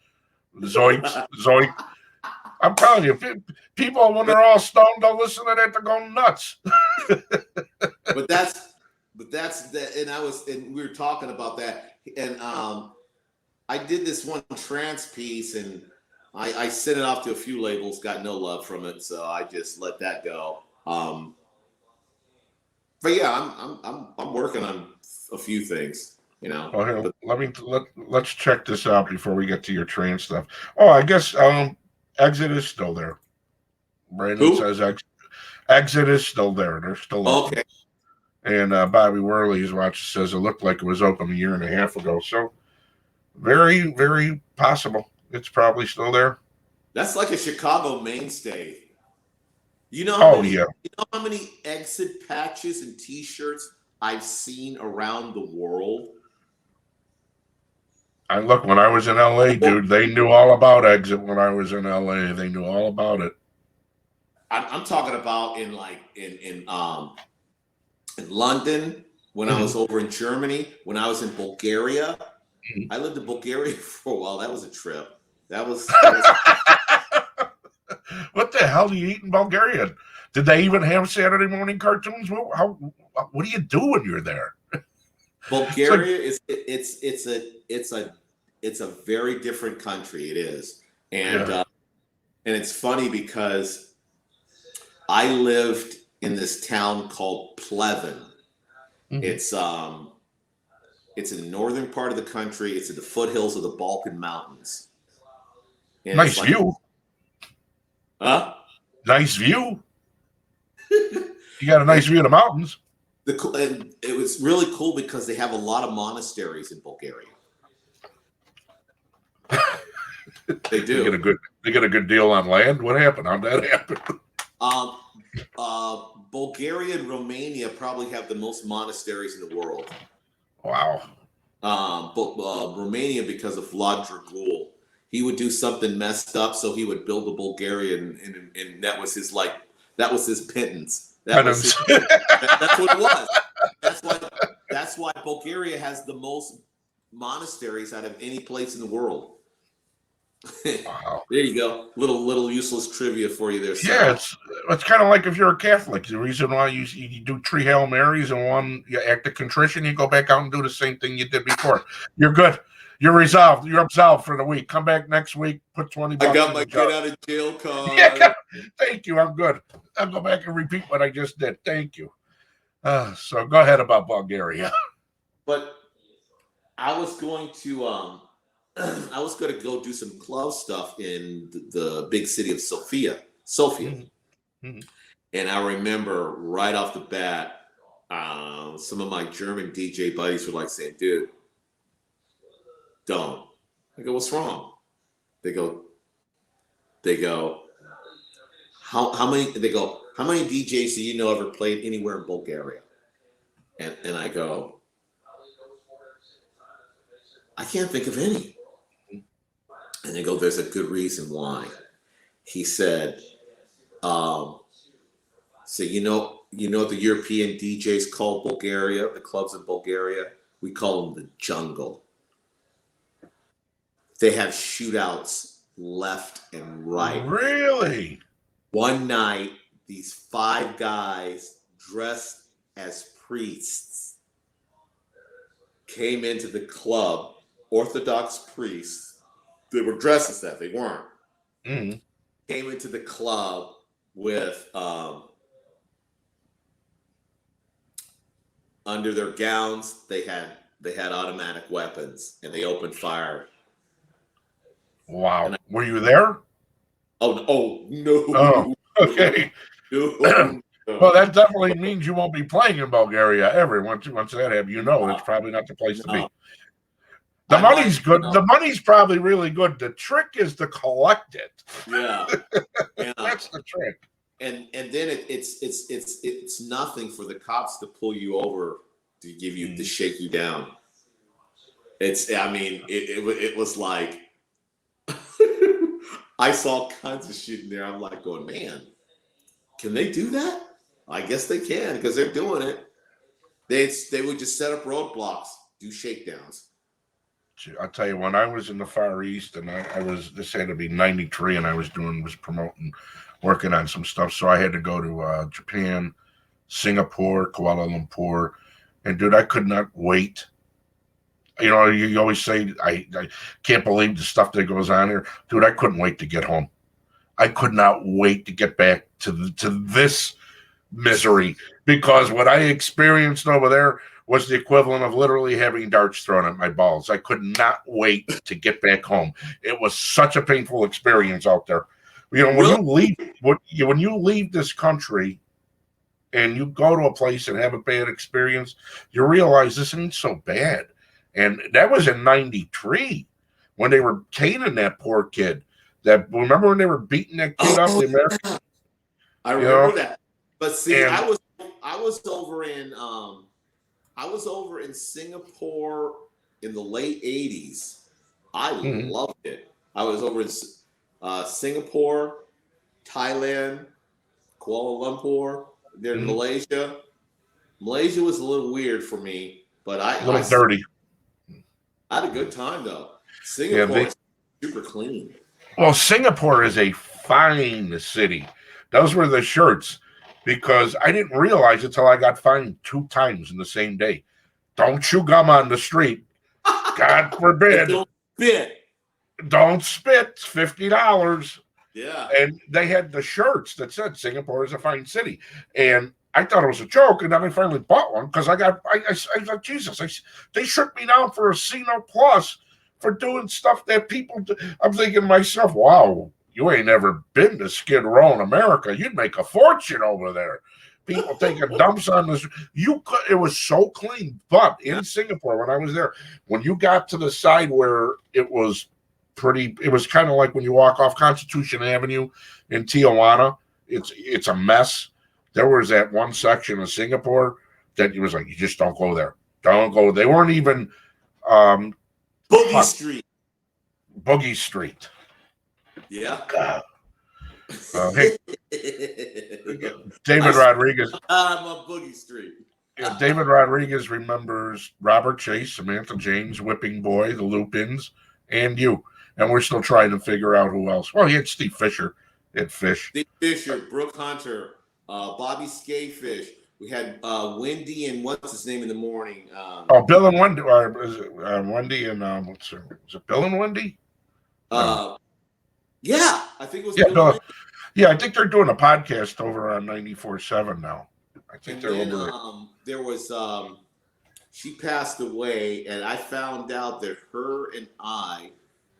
Zoink. I'm telling you, people, when they're all stoned, they'll listen to that, they're going nuts. But that's and we were talking about that. And I did this one trance piece and I sent it off to a few labels, got no love from it, so I just let that go. But yeah, I'm working on a few things, Well, here, let's check this out before we get to your trans stuff. Oh, I guess Exit is still there. Brandon says Exit is still there. They're still okay. And Bobby Worley's watch says it looked like it was open a year and a half ago. So very, very possible. It's probably still there. That's like a Chicago mainstay. You know how many Exit patches and T-shirts I've seen around the world? Look, when I was in LA, dude, they knew all about Exit when I was in LA. They knew all about it. I'm talking about in London, when I was over in Germany, when I was in Bulgaria. I lived in Bulgaria for a while. That was a trip. That was What the hell do you eat in Bulgaria? Did they even have Saturday morning cartoons? What do you do when you're there? Bulgaria it's a very different country. It is, and it's funny because I lived in this town called Pleven. It's in the northern part of the country. It's in the foothills of the Balkan Mountains. And nice view. Huh? Nice view. You got a nice view of the mountains. And it was really cool because they have a lot of monasteries in Bulgaria. They do. They get a good deal on land. What happened? How'd that happen? Bulgaria and Romania probably have the most monasteries in the world. Wow. But Romania, because of Vlad Dragul, he would do something messed up, so he would build a Bulgarian, and that was his pittance. That's what it was. That's why Bulgaria has the most monasteries out of any place in the world. Wow. There you go. Little useless trivia for you there. Yeah, it's kind of like if you're a Catholic. The reason why you do 3 Hail Marys and 1 act of contrition, you go back out and do the same thing you did before. You're good. You're resolved. You're absolved for the week. Come back next week. Put 20 bucks. I got my get out of jail card. Yeah, thank you. I'm good. I'll go back and repeat what I just did. Thank you. So go ahead about Bulgaria. But I was going to go do some club stuff in the big city of Sofia. Mm-hmm. And I remember right off the bat, some of my German DJ buddies were like saying, "Dude, don't." I go, "What's wrong?" They go, how many DJs do you know ever played anywhere in Bulgaria? And I go, "I can't think of any." And they go, "There's a good reason why." He said, "So you know the European DJs call Bulgaria, the clubs in Bulgaria, we call them the jungle. They have shootouts left and right." Really? One night, these 5 guys dressed as priests came into the club, Orthodox priests. They were dressed as that. They weren't. Mm-hmm. Came into the club with under their gowns. They had automatic weapons, and they opened fire. Wow. Were you there? Oh no. Oh, okay. No. Well, that definitely means you won't be playing in Bulgaria ever. Once that happens, it's probably not the place to be. The money's good. The money's probably really good. The trick is to collect it. Yeah, That's the trick. And then it's nothing for the cops to pull you over to give you to shake you down. It was like I saw all kinds of shit in there. I'm like going, man, can they do that? I guess they can because they're doing it. They would just set up roadblocks, do shakedowns. I'll tell you, when I was in the Far East, and this had to be 93, and I was promoting, working on some stuff. So I had to go to Japan, Singapore, Kuala Lumpur. And dude, I could not wait. You know, you always say, I can't believe the stuff that goes on here. Dude, I couldn't wait to get home. I could not wait to get back to this misery, because what I experienced over there was the equivalent of literally having darts thrown at my balls. I could not wait to get back home. It was such a painful experience out there. You know, when you leave this country and you go to a place and have a bad experience, you realize this ain't so bad. And that was in 93 when they were caning that poor kid. Remember when they were beating that kid up? The American. I remember that. But see, I was over in Singapore in the late 80s. I loved it. I was over in Singapore, Thailand, Kuala Lumpur, then Malaysia. Malaysia was a little weird for me, but I dirty. I had a good time though. Singapore is super clean. Well, Singapore is a fine city. Those were the shirts, because I didn't realize it until I got fined 2 times in the same day. Don't chew gum on the street. God forbid. Don't spit. Don't spit. It's $50. Yeah. And they had the shirts that said Singapore is a fine city. And I thought it was a joke, and then I finally bought one because I thought, Jesus, they shook me down for a C-No Plus for doing stuff that people do. I'm thinking to myself, wow, you ain't ever been to Skid Row in America. You'd make a fortune over there. People taking dumps on this. It was so clean. But in Singapore, when I was there, when you got to the side where it was pretty. It was kind of like when you walk off Constitution Avenue in Tijuana. It's a mess. There was that one section of Singapore that it was like, you just don't go there. Don't go. They weren't even Boogie Street. Boogie Street. Yeah. Hey, David Rodriguez. I'm on Boogie Street. David Rodriguez remembers Robert Chase, Samantha James, Whipping Boy, the Lupins, and you. And we're still trying to figure out who else. Well, he had Steve Fisher. He had Fish. Steve Fisher, Brooke Hunter, Bobby Scafish. We had Wendy and what's his name in the morning? Bill and Wendy. Is it Wendy and what's her? Is it Bill and Wendy? Yeah, I think it was. Yeah, Bill and Wendy. Yeah, I think they're doing a podcast over on 94.7 now. I think they're over there. There was she passed away, and I found out that her and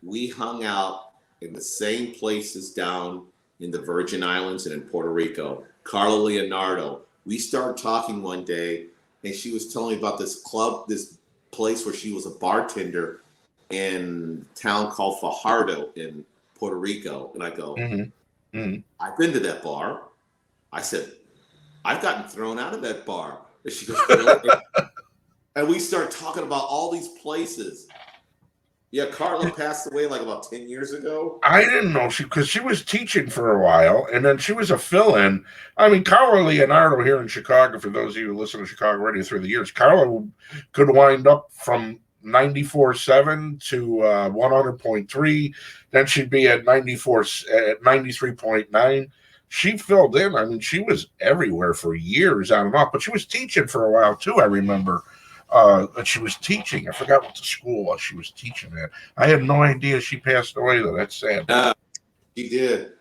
we hung out in the same places down in the Virgin Islands and in Puerto Rico. Carla Leonardo. We started talking one day, and she was telling me about this club, this place where she was a bartender in a town called Fajardo in Puerto Rico. And I go, I've been to that bar. I said, I've gotten thrown out of that bar. And she goes, really? And we start talking about all these places. Yeah, Carla passed away like about 10 years ago. I didn't know because she was teaching for a while, and then she was a fill-in. I mean, Carla Leonardo here in Chicago, for those of you who listen to Chicago radio through the years, Carla could wind up from 94.7 to 100.3. Then she'd be at 93.9. She filled in. I mean, she was everywhere for years on and off, but she was teaching for a while too. I remember that she was teaching. I forgot what the school was she was teaching at. I had no idea she passed away though. That's sad. She did.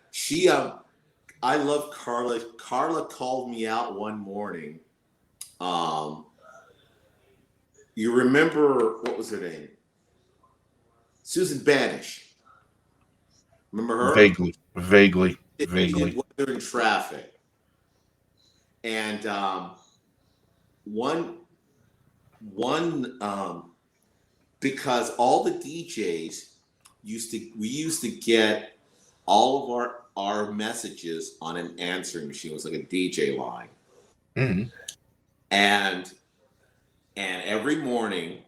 I love Carla. Carla called me out one morning. You remember, what was her name? Susan Banish. Remember her? Vaguely. Weather in traffic. And because all the DJs we used to get all of our messages on an answering machine. It was like a DJ line. Mm-hmm. And every morning,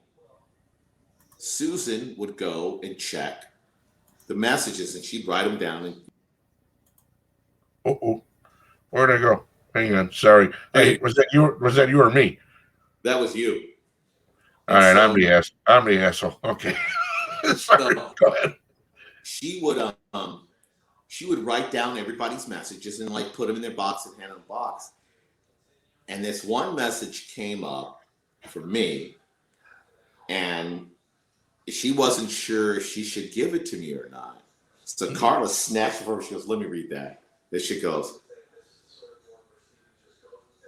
Susan would go and check the messages, and she'd write them down. And where'd I go? Hang on, sorry. Hey, was that you? Was that you or me? That was you. All right, so, I'm the asshole. Okay, sorry. Go ahead. She would write down everybody's messages and like put them in their box and hand them a box. And this one message came up for me, and she wasn't sure if she should give it to me or not. So Carla snatched it from her. She goes, "Let me read that." Then she goes,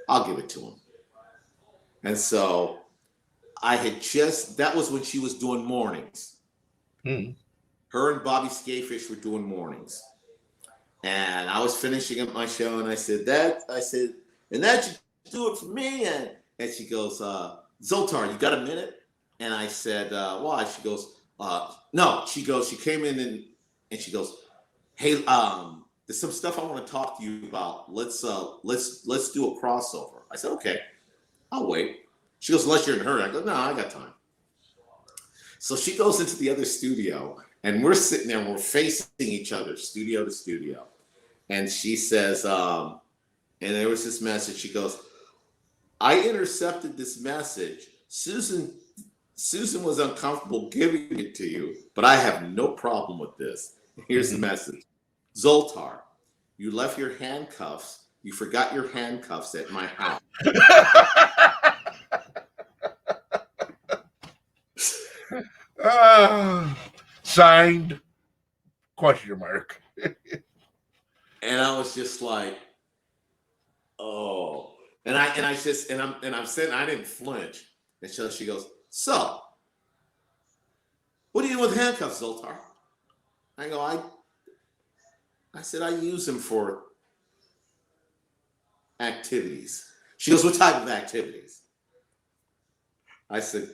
"I'll give it to him." And so that was when she was doing mornings. Her and Bobby Scafish were doing mornings. And I was finishing up my show, and I said, and that should do it for me. And she goes, "Zoltar, you got a minute?" And I said, "Why?" She goes, "No." She goes, she came in and she goes, "Hey, there's some stuff I want to talk to you about. Let's do a crossover." I said, "Okay, I'll wait." She goes, "Unless you're in a hurry." I go, "No, I got time." So she goes into the other studio, and we're sitting there and we're facing each other, studio to studio. And she says, and there was this message. She goes, "I intercepted this message. Susan was uncomfortable giving it to you, but I have no problem with this. Here's the message. Zoltar, you left your handcuffs. You forgot your handcuffs at my house." Signed, question mark. And I was just like, oh. And I'm sitting, I didn't flinch. And so she goes, "So, what are you doing with handcuffs, Zoltar?" I go, I said, "I use them for activities." She goes, "What type of activities?" I said,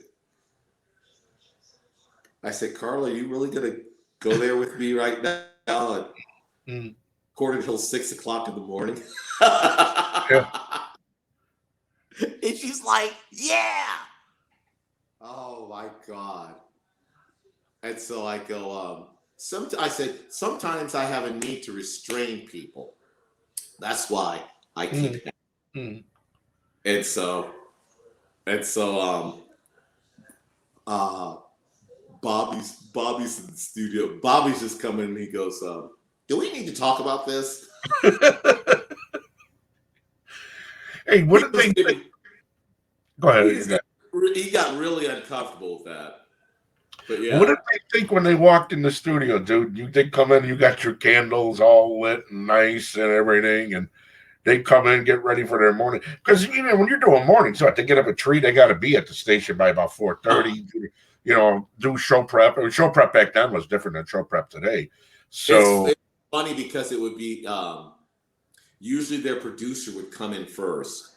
"Carla, you really gonna go there with me right now at Mm. quarter till 6 o'clock in the morning? Yeah. And she's like, yeah. Oh my God. And so I go, I said, sometimes I have a need to restrain people. That's why I keep it. Mm. And so, uh, Bobby's in the studio. Bobby's just coming and he goes, do we need to talk about this? Hey, what did they think? Go ahead. He got really uncomfortable with that. But yeah. What did they think when they walked in the studio, dude? You did come in, you got your candles all lit and nice and everything, and they come in, get ready for their morning. Because when you're doing mornings, they get up a tree, they got to be at the station by about 4:30. Do show prep. Show prep back then was different than show prep today. So it's funny because it would be usually their producer would come in first,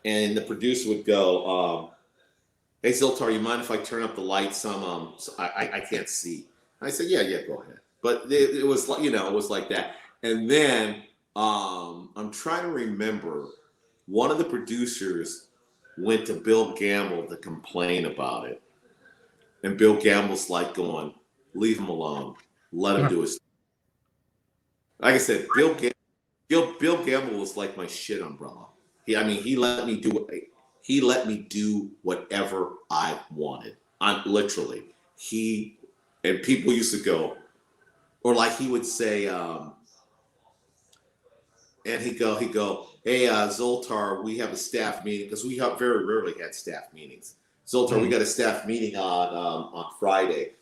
and the producer would go, "Hey Zoltar, you mind if I turn up the lights some? I can't see." I said, "Yeah, go ahead." But it was like it was like that. And then I'm trying to remember, one of the producers went to Bill Gamble to complain about it, and Bill Gamble's like going, "Leave him alone, let him do his." Like I said, Bill Gamble was like my shit umbrella. He let me do whatever I wanted. I'm literally and people used to go, or like he would say, and he'd go, "Hey, Zoltar, we have a staff meeting," because we very rarely had staff meetings. Zoltar, we got a staff meeting on Friday.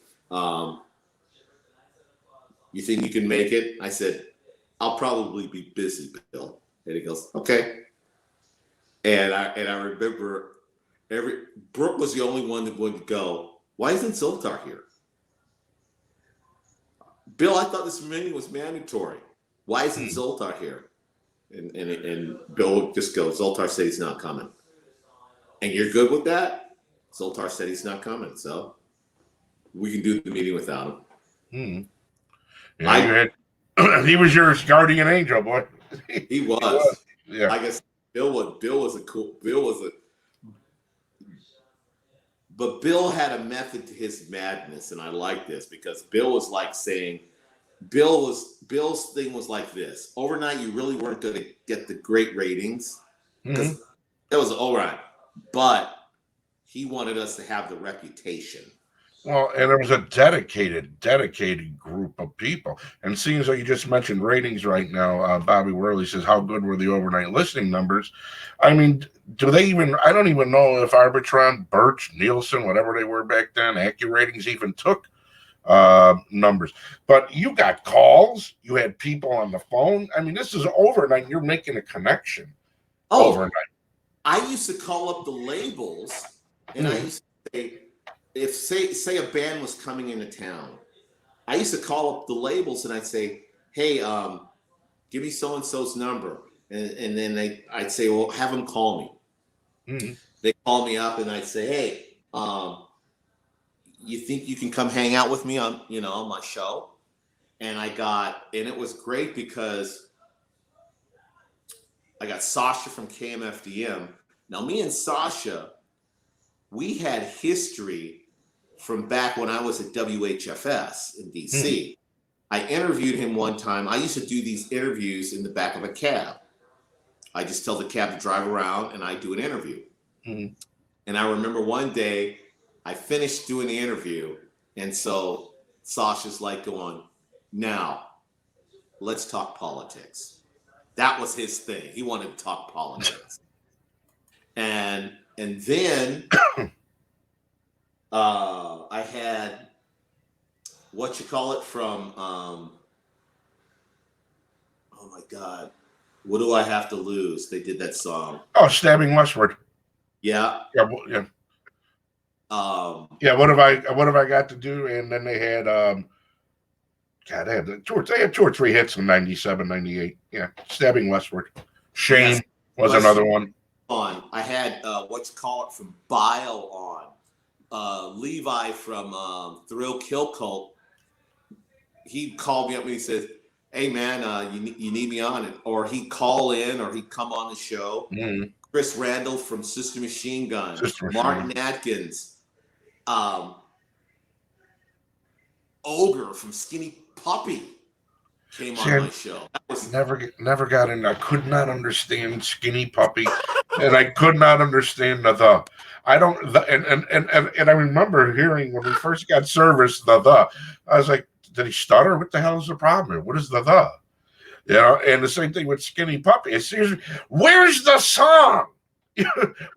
You think you can make it? I said, "I'll probably be busy, Bill." And he goes, "Okay." And I remember Brooke was the only one that would go, "Why isn't Zoltar here?" "Bill, I thought this meeting was mandatory. Why isn't Zoltar here?" And Bill would just go, "Zoltar said he's not coming." "And you're good with that?" "Zoltar said he's not coming, so we can do the meeting without him." Yeah, he was your guardian angel, boy. He was. Yeah. I guess but Bill had a method to his madness, and I like this because Bill was like saying, Bill's thing was like this: overnight, you really weren't going to get the great ratings because it was overnight, but he wanted us to have the reputation. Well, and there was a dedicated group of people. And seeing as though you just mentioned ratings right now, Bobby Worley says, how good were the overnight listening numbers? I mean, do they even, I don't even know if Arbitron, Birch, Nielsen, whatever they were back then, AccuRatings even took numbers. But you got calls, you had people on the phone. I mean, this is overnight. You're making a connection overnight. I used to call up the labels, and I used to say, if say a band was coming into town, I used to call up the labels and I'd say, "Hey, give me so and so's number," and then I'd say, "Well, have them call me." They call me up and I'd say, "Hey, you think you can come hang out with me on on my show?" And it was great because I got Sasha from KMFDM. Now, me and Sasha, we had history from back when I was at WHFS in DC. I interviewed him one time. I used to do these interviews in the back of a cab. I just tell the cab to drive around and I do an interview. And I remember one day I finished doing the interview. And so Sasha's like going, "Now, let's talk politics." That was his thing. He wanted to talk politics. And then I had from oh my God, "What Do I Have to Lose?" They did that song. Oh, Stabbing Westward. Yeah. Yeah. What have I got to do? And then they had they had two or three hits in 97, 98. Yeah. Stabbing Westward. Shame was another one. I had from Bile on. Levi from Thrill Kill Cult he'd call me up and he says, "Hey man, you need me on it," or he'd call in, or he'd come on the show. Mm-hmm. Chris Randall from Sister Machine Gun, Martin Atkins, Ogre from Skinny Puppy came on my show. Never got in. I could not understand Skinny Puppy, and I could not understand the. I don't. And I remember hearing when we first got service the. I was like, did he stutter? What the hell is the problem? What is the? You know, and the same thing with Skinny Puppy. It's seriously, where's the song?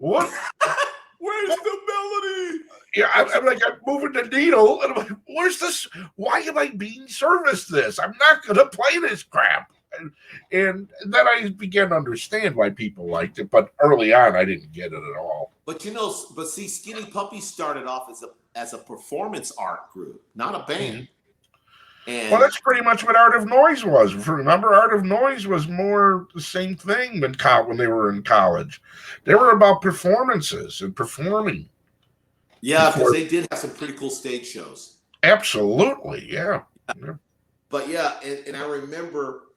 What? Where's the melody? Yeah, I'm like, I'm moving the needle, and I'm like, where's this? Why am I being serviced this? I'm not going to play this crap. And then I began to understand why people liked it, but early on, I didn't get it at all. But see, Skinny Puppy started off as a performance art group, not a band. Mm-hmm. And well, that's pretty much what Art of Noise was. Remember, Art of Noise was more the same thing when they were in college. They were about performances and performing. Yeah, because they did have some pretty cool stage shows. Absolutely, yeah. But yeah, and I remember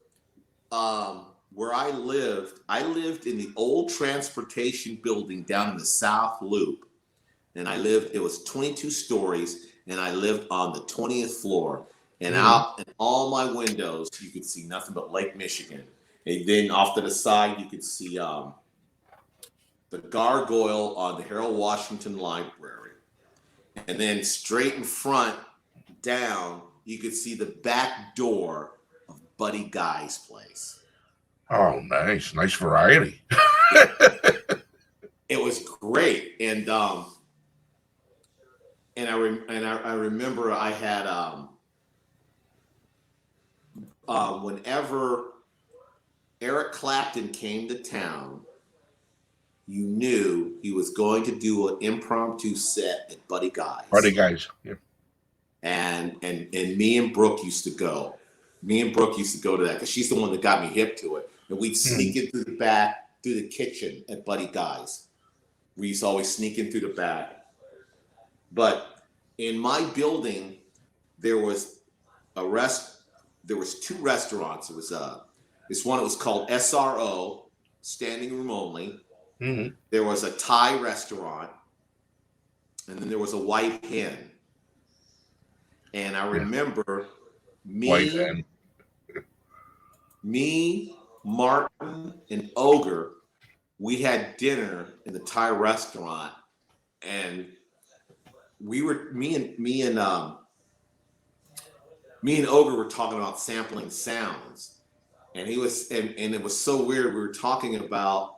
where I lived in the old transportation building down in the South Loop. And it was 22 stories, and I lived on the 20th floor. And out in all my windows, you could see nothing but Lake Michigan. And then off to the side, you could see the gargoyle on the Harold Washington Library. And then straight in front, down, you could see the back door of Buddy Guy's place. Oh, nice. Nice variety. It was great. And I remember I had whenever Eric Clapton came to town, you knew he was going to do an impromptu set at Buddy Guy's. Buddy Guy's, yeah. And me and Brooke used to go. Me and Brooke used to go to that because she's the one that got me hip to it. And we'd sneak in through the back, through the kitchen at Buddy Guy's. We used to always sneak in through the back. But in my building, there was two restaurants. It was this one. It was called SRO, Standing Room Only. Mm-hmm. There was a Thai restaurant, and then there was a White Hen. And I remember me, Martin, and Ogre. We had dinner in the Thai restaurant, and me and Ogre were talking about sampling sounds, and it was so weird. We were talking about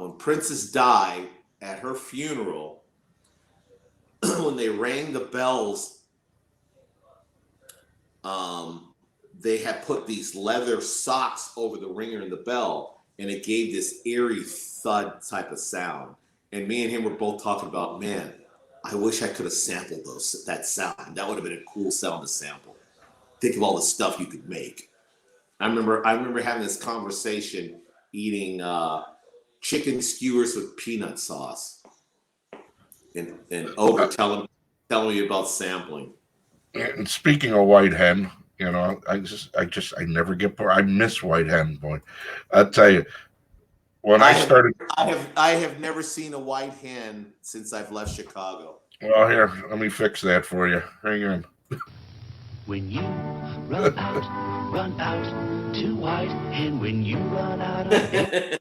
when Princess died at her funeral, when they rang the bells, they had put these leather socks over the ringer and the bell, and it gave this eerie thud type of sound. And me and him were both talking about, man, I wish I could have sampled that sound. That would have been a cool sound to sample. Think of all the stuff you could make. I remember having this conversation eating chicken skewers with peanut sauce, and Ogre telling me about sampling. And speaking of White Hen, you know, I never get bored. I miss White Hen, boy. I'll tell you, I have never seen a White Hen since I've left Chicago. Well, here, let me fix that for you. Hang on. When you run out to White Hen. When you run out of hen,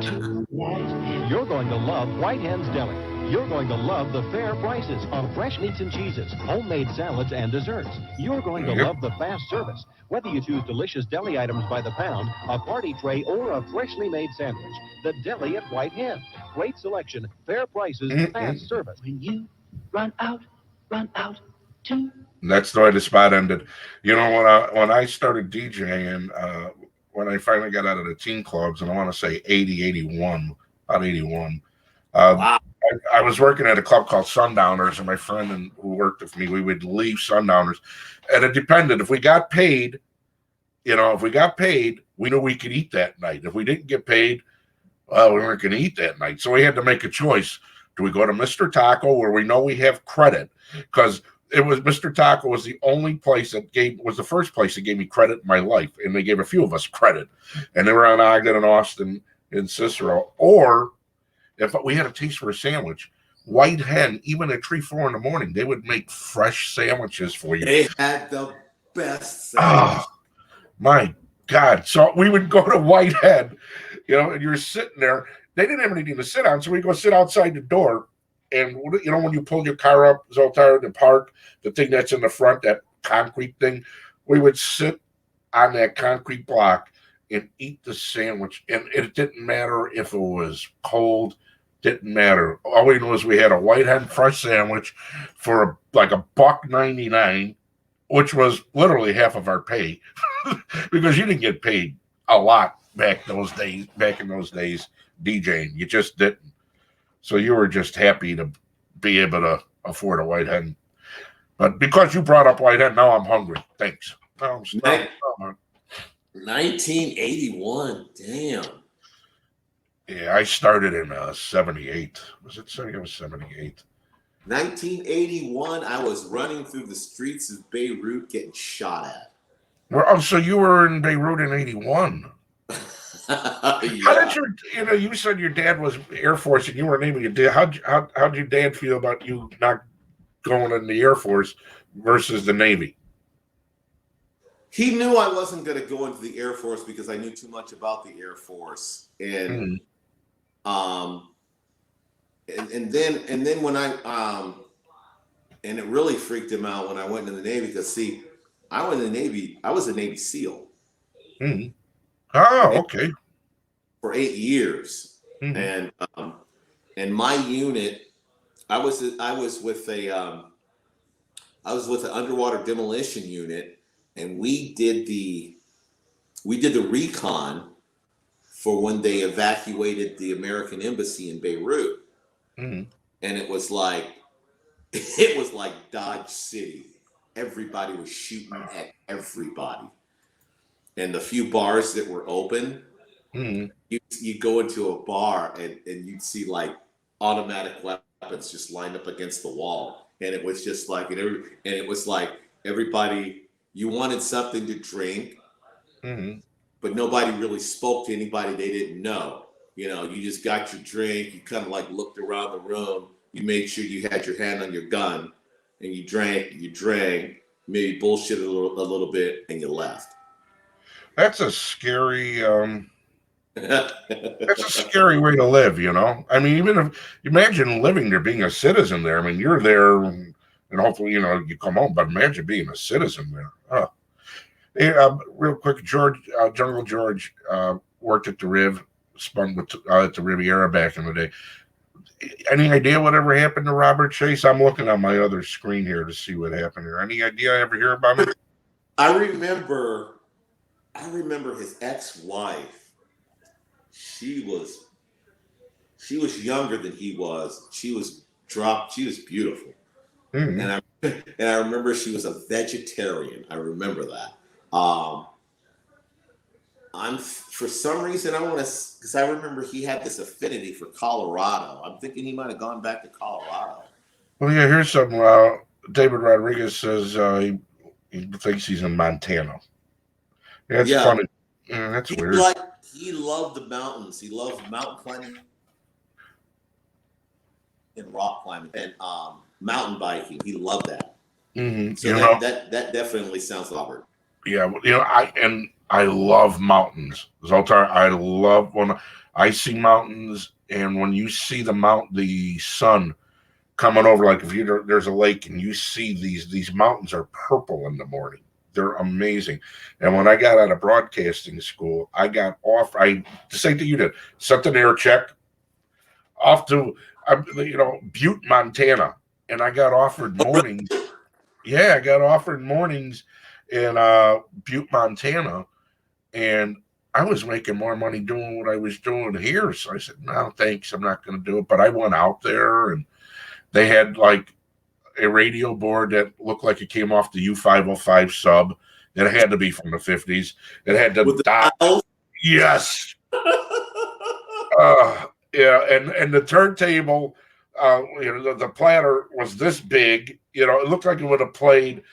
to White Hen. You're going to love White Hen's Deli. You're going to love the fair prices on fresh meats and cheeses, homemade salads, and desserts. You're going to love the fast service. Whether you choose delicious deli items by the pound, a party tray, or a freshly made sandwich, the deli at White Hen. Great selection, fair prices, fast service. When you run out to... That's the way the spot ended. You know, when I started DJing, when I finally got out of the teen clubs, and I want to say 81. Wow. I was working at a club called Sundowners, and my friend who worked with me, we would leave Sundowners. And it depended. If we got paid, we knew we could eat that night. If we didn't get paid, well, we weren't going to eat that night. So we had to make a choice. Do we go to Mr. Taco where we know we have credit? Because it was Mr. Taco was the only place that was the first place that gave me credit in my life, and they gave a few of us credit, and they were on Ogden and Austin and Cicero. Or if we had a taste for a sandwich, White Hen, even at 3-4 in the morning, they would make fresh sandwiches for you. They had the best sandwich. Oh, my God. So we would go to White Hen, and you're sitting there. They didn't have anything to sit on, so we go sit outside the door. And, when you pull your car up, Zoltar, the park, the thing that's in the front, that concrete thing, we would sit on that concrete block and eat the sandwich. And it didn't matter if it was cold, didn't matter. All we knew was we had a White Hen fresh sandwich for like $1.99, which was literally half of our pay because you didn't get paid a lot back in those days, DJing. You just didn't. So you were just happy to be able to afford a White Hen. But because you brought up White Hen, now I'm hungry. Thanks. No, I'm 1981. Damn. Yeah, I started in 78. Was it 70? It was 78. 1981, I was running through the streets of Beirut getting shot at. Well, so you were in Beirut in 81. Yeah. How did you said your dad was Air Force and you were Navy. How'd your dad feel about you not going in the Air Force versus the Navy? He knew I wasn't going to go into the Air Force because I knew too much about the Air Force, and then when and it really freaked him out when I went into the Navy because I went in the Navy. I was a Navy SEAL. Mm-hmm. Oh, okay. For 8 years, and my unit, I was with an underwater demolition unit, and we did the recon for when they evacuated the American embassy in Beirut, and it was like Dodge City. Everybody was shooting at everybody. And the few bars that were open, you go into a bar and you'd see like automatic weapons just lined up against the wall. And it was just like, it was like everybody, you wanted something to drink, but nobody really spoke to anybody they didn't know. You just got your drink, you kind of like looked around the room, you made sure you had your hand on your gun, and you drank, maybe bullshit a little bit, and you left. That's a scary that's a scary way to live, I mean, even if imagine living there, being a citizen there. I mean, you're there and hopefully, you come home, but imagine being a citizen there. Oh. Hey, real quick, Jungle George worked at the Riv, spun with at the Riviera back in the day. Any idea whatever happened to Robert Chase? I'm looking on my other screen here to see what happened here. Any idea? Ever hear about it? I remember his ex-wife. She was younger than he was. She was beautiful. And I remember she was a vegetarian. I remember that. For some reason because I remember he had this affinity for Colorado. I'm thinking he might have gone back to Colorado. Well, yeah, here's some. David Rodriguez says he thinks he's in Montana. Yeah, it's funny. Yeah, that's weird. He loved the mountains. He loved mountain climbing and rock climbing and mountain biking. He loved that. So that definitely sounds Robert. Yeah, I love mountains. Zoltar, I love when I see mountains, and when you see the sun coming over, like if there's a lake and you see these mountains are purple in the morning. They're amazing. And when I got out of broadcasting school, I got off. The same thing you did. Sent an air check off to Butte, Montana, and I got offered mornings. Yeah, I got offered mornings in Butte, Montana, and I was making more money doing what I was doing here. So I said, no, thanks, I'm not going to do it. But I went out there, and they had like a radio board that looked like it came off the U-505 sub. It had to be from the 50s. It had the dial. Yes. Yeah, and the turntable, the platter was this big. It looked like it would have played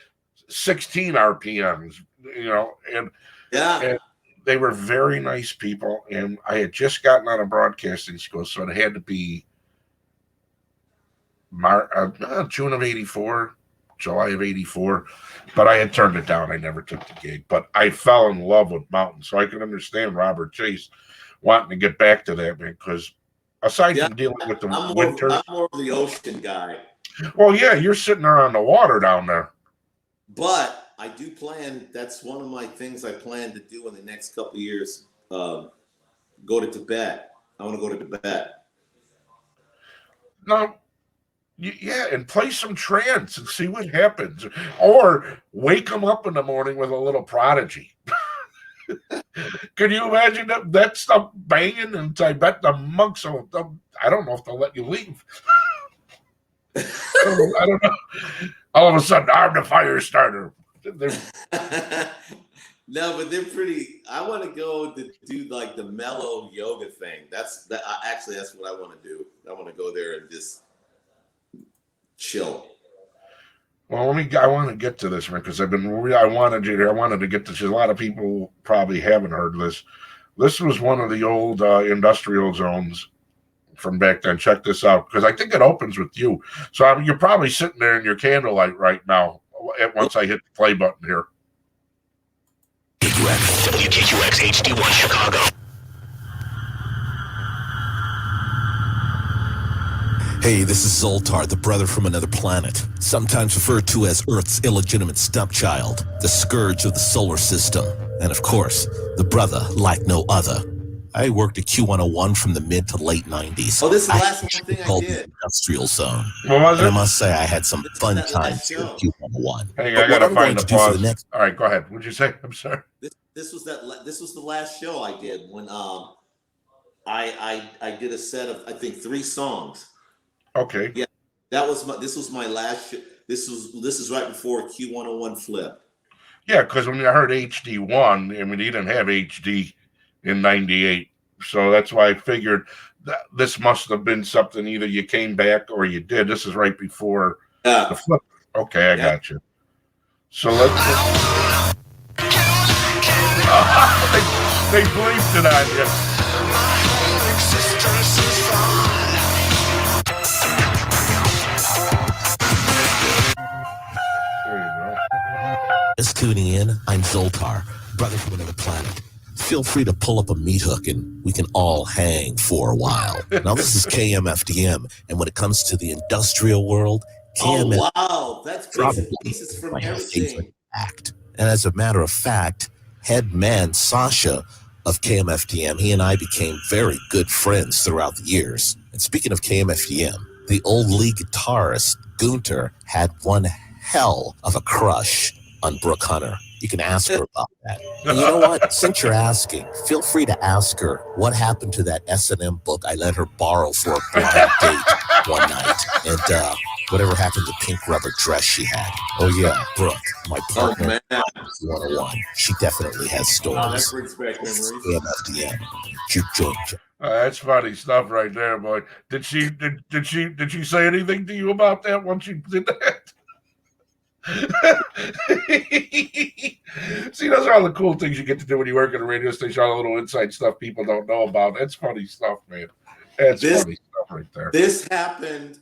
16 RPMs. And Yeah. they were very nice people. And I had just gotten out of broadcasting school, so it had to be June of '84, July of '84. But I had turned it down. I never took the gig. But I fell in love with mountains, so I can understand Robert Chase wanting to get back to that, man, because aside from dealing with the winter. I'm more of the ocean guy. Well, yeah, you're sitting there on the water down there. But I do plan, that's one of my things I plan to do in the next couple of years. Go to Tibet. I want to go to Tibet. No, yeah, and play some trance and see what happens. Or wake them up in the morning with a little Prodigy. Can you imagine that stuff banging in Tibet? The monks will, I don't know if they'll let you leave. I don't know. All of a sudden, I'm the fire starter. No, but they're pretty. I want to go to do like the mellow yoga thing. That's what I want to do. I want to go there and just chill. Well, I want to get to this, man, because I wanted to get to this. A lot of people probably haven't heard this. This was one of the old industrial zones from back then. Check this out, because I think it opens with you. So you're probably sitting there in your candlelight right now once I hit the play button here. WKQX HD1 Chicago. Hey, this is Zoltar, the brother from another planet, sometimes referred to as Earth's illegitimate stepchild, the scourge of the solar system, and of course, the brother like no other. I worked at Q101 from the mid to late 90s. Oh, this is the last thing I did. The industrial zone. What was it? And I must say, I had some fun times here at Q101. Hey, I gotta find the pause. All right, go ahead. What'd you say? I'm sorry. This was the last show I did when I did a set of, I think, 3 songs. Okay. Yeah, this was my last. This is right before Q101 flip. Yeah, because when I heard HD1, I mean, he didn't have HD in '98, so that's why I figured that this must have been something either you came back or you did. This is right before the flip. Okay, I got you. So let's. They bleeped it on you. Just tuning in, I'm Zoltar, brother from another planet. Feel free to pull up a meat hook and we can all hang for a while. Now this is KMFDM, and when it comes to the industrial world, KMFDM that's probably pieces from my everything. favorite act. And as a matter of fact, head man Sasha of KMFDM, he and I became very good friends throughout the years. And speaking of KMFDM, the old lead guitarist Gunter had one hell of a crush on Brooke Hunter. You can ask her about that. And you know what? Since you're asking, feel free to ask her what happened to that S&M book I let her borrow for a blind date one night. And whatever happened to pink rubber dress she had. Oh, yeah, Brooke, my partner. 101. She definitely has stories. That brings back memories. KMFDM. Juke joint. That's funny stuff right there, boy. Did she say anything to you about that once you did that? See, those are all the cool things you get to do when you work at a radio station, all the little inside stuff people don't know about. That's funny stuff, man. That's funny stuff right there. This happened.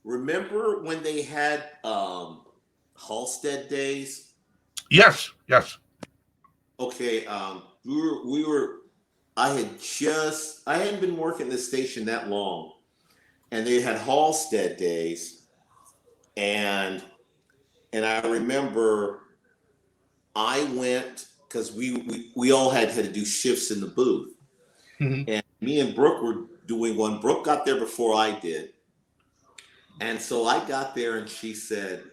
Remember when they had Halstead days? Yes. Okay, we were I hadn't been working this station that long, and they had Halstead days, and I remember I went because we all had to do shifts in the booth, and me and Brooke were doing one. Brooke got there before I did, and so I got there, and she said,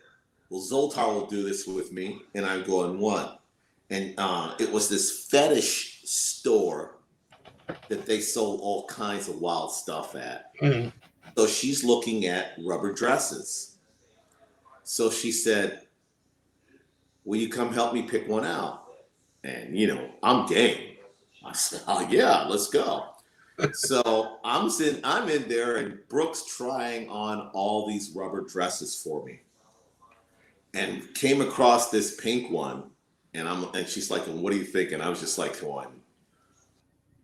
"Well, Zoltar will do this with me," and I'm going, "What?" And it was this fetish store that they sold all kinds of wild stuff at. Mm-hmm. So she's looking at rubber dresses. So she said, "Will you come help me pick one out?" And, I'm game. I said, "Oh, yeah, let's go." So I'm in there, and Brooke's trying on all these rubber dresses for me, and came across this pink one, and she's like, "What do you think?" And I was just like, "Going,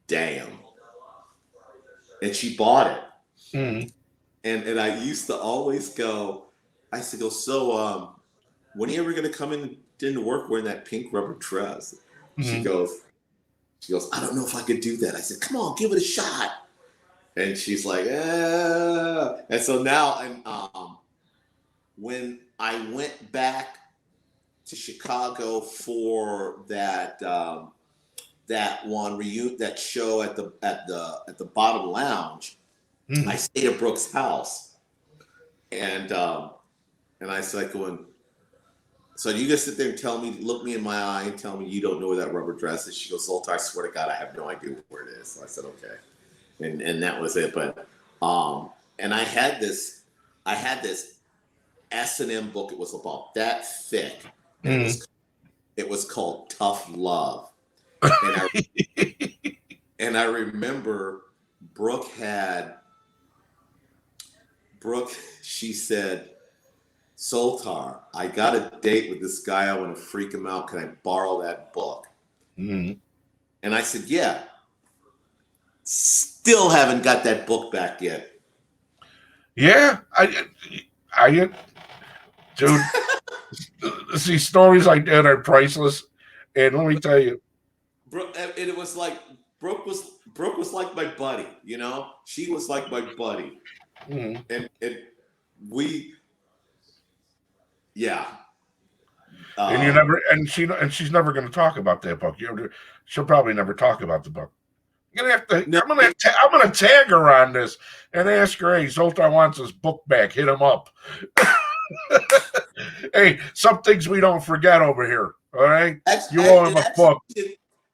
damn!" And she bought it, Mm. and I used to always go. I used to go, "So, when are you ever gonna come into work wearing that pink rubber dress?" She Mm. goes, "I don't know if I could do that." I said, "Come on, give it a shot." And she's like, "Eh." And so now, when I went back to Chicago for that that show at the Bottom Lounge, Mm. I stayed at Brooke's house, and I started going. So you just sit there and look me in my eye and tell me you don't know where that rubber dress is. She goes, "Zoltar, I swear to God, I have no idea where it is." So I said, "Okay," and that was it. But and I had this S&M book. It was about that thick, and it was called Tough Love. And I remember Brooke. She said, "Zoltar, I got a date with this guy. I want to freak him out. Can I borrow that book?" Mm. And I said, "Yeah." Still haven't got that book back yet. Yeah, I dude. See, stories like that are priceless. And let me tell you, Brooke, and it was like Brooke was like my buddy, you know. She was like my buddy, and we, yeah. and you never, and she's never going to talk about that book. She'll probably never talk about the book. You're gonna have to. No. I'm gonna tag her on this and ask her, "Hey, Zoltar wants his book back. Hit him up." Hey, some things we don't forget over here. All right, you owe him a book.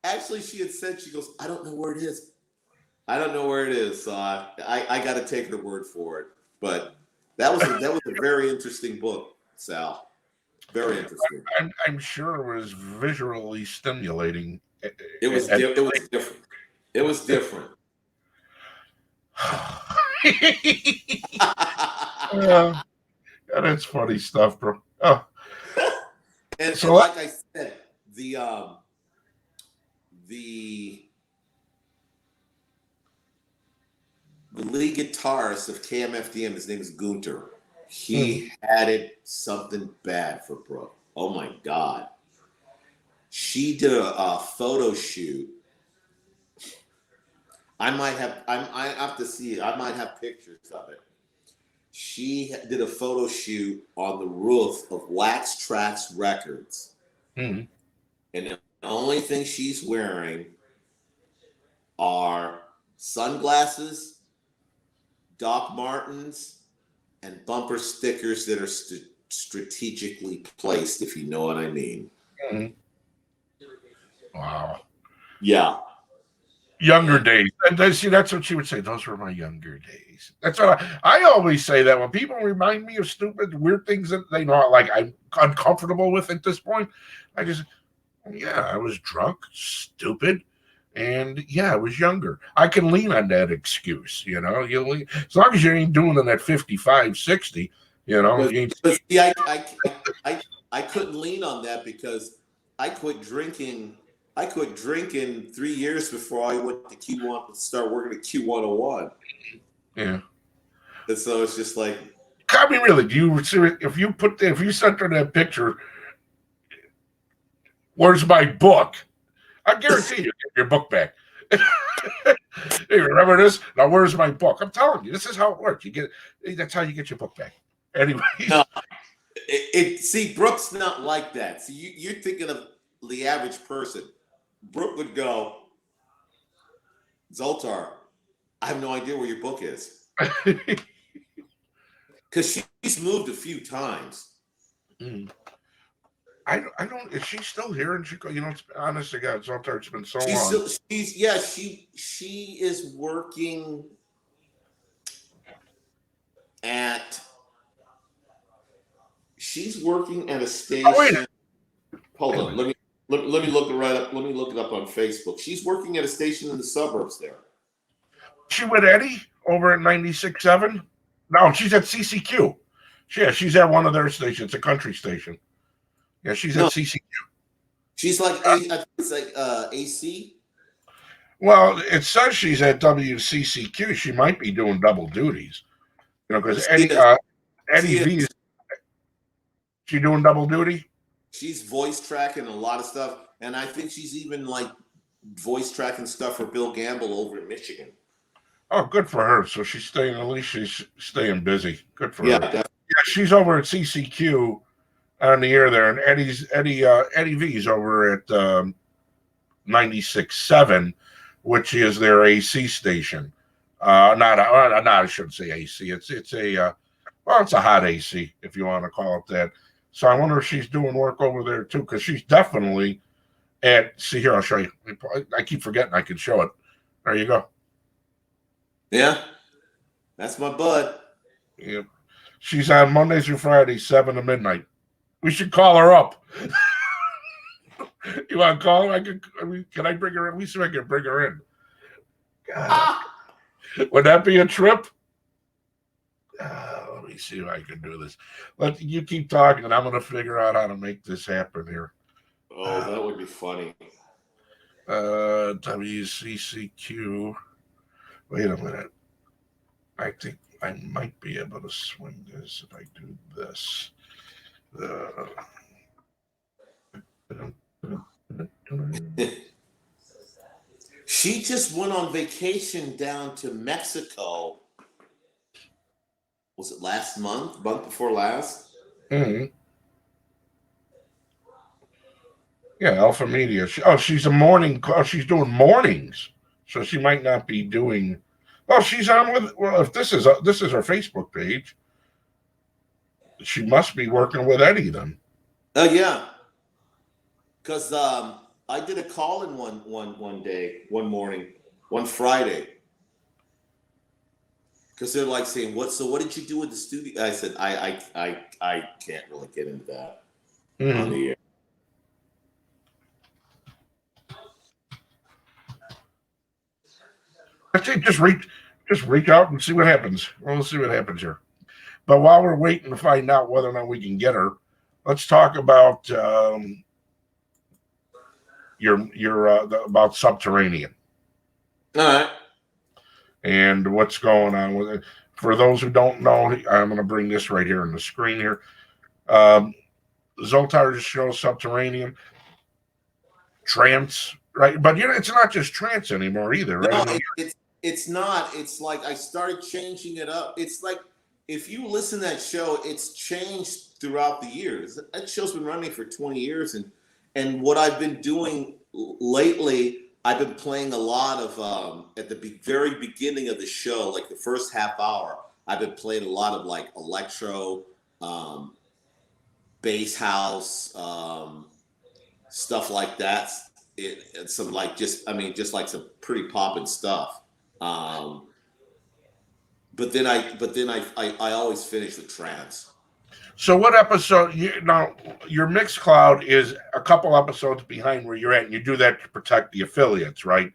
Actually, she had said, she goes, "I don't know where it is. I don't know where it is." So I got to take her word for it. But that was a very interesting book, Sal. Very interesting. I'm sure it was visually stimulating. It was different. It was different. Yeah, that's funny stuff, bro. Oh. And So like I said, the lead guitarist of KMFDM, his name is Gunter. He had it something bad for Brooke. Oh my God. She did a photo shoot. I have to see it. I might have pictures of it. She did a photo shoot on the roof of Wax Trax Records. And the only thing she's wearing are sunglasses, Doc Martens, and bumper stickers that are strategically placed, if you know what I mean. Wow. Yeah. Younger days. And see, that's what she would say. Those were my younger days. That's what I always say that when people remind me of stupid, weird things that they know, like I'm uncomfortable with at this point. I just, yeah, I was drunk, stupid, and yeah, I was younger. I can lean on that excuse, you know. As long as you ain't doing it at 55, 60, you know. But see, I couldn't lean on that because I quit drinking. I quit drinking 3 years before I went to Q1 to start working at Q101. Yeah. And so it's just like, I mean, really, if you sent her that picture, where's my book? I guarantee you get your book back. Hey, remember this? Now where's my book? I'm telling you, this is how it works. That's how you get your book back. Anyway. No, see, Brooke's not like that. See, you're thinking of the average person. Brooke would go, "Zoltar, I have no idea where your book is." Because she's moved a few times. I don't. Is she still here in Chicago? You know, honest to God, Zoltar, it's been so long. She is working at. She's working at a station. Oh, hold on, let me look it right up. Let me look it up on Facebook. She's working at a station in the suburbs there. She with Eddie over at 96.7? No, she's at CCQ. Yeah, she's at one of their stations, a country station. Yeah, she's at CCQ. She's like I think it's like AC. Well, it says she's at WCCQ. She might be doing double duties. Because Eddie V is she doing double duty? She's voice tracking a lot of stuff, and I think she's even like voice tracking stuff for Bill Gamble over in Michigan. Oh, good for her. So she's staying, at least she's staying busy. Good for her. Definitely. Yeah, she's over at CCQ on the air there, and Eddie V's over at 96.7, which is their AC station. I shouldn't say AC. It's a hot AC, if you want to call it that. So I wonder if she's doing work over there too, because she's definitely at. See here, I'll show you. I keep forgetting I can show it. There you go. Yeah, that's my bud. Yep. She's on Mondays through Fridays, 7 to midnight. We should call her up. You want to call her? Can I bring her in? Let me see if I can bring her in. God. Would that be a trip? Let me see if I can do this. You keep talking, and I'm going to figure out how to make this happen here. Oh, that would be funny. WCCQ. Wait a minute. I think I might be able to swing this if I do this. She just went on vacation down to Mexico. Was it last month? Month before last? Mm-hmm. Yeah, Alpha Media. She's a morning. She's doing mornings, so she might not be doing. Well, she's on with. Well, if this is her Facebook page, she must be working with Eddie then. Oh yeah, because I did a call in one day, one morning, one Friday. Because they're like saying, what did you do with the studio? I said, I can't really get into that on the air. I think just reach out and see what happens. We'll see what happens here. But while we're waiting to find out whether or not we can get her, let's talk about about Subterranean. All right. And what's going on with it. For those who don't know, I'm going to bring this right here on the screen here. Zoltar just shows Subterranean. Trance, right? But it's not just trance anymore either, right? No, it's not. It's like I started changing it up. It's like if you listen to that show, it's changed throughout the years. That show's been running for 20 years. And what I've been doing lately, I've been playing a lot of, at the very beginning of the show, like the first half hour, I've been playing a lot of like electro, bass house, stuff like that. It's some like just like some pretty poppin' stuff. But then I always finish with trance. So what episode? Now your Mixcloud is a couple episodes behind where you're at, and you do that to protect the affiliates, right?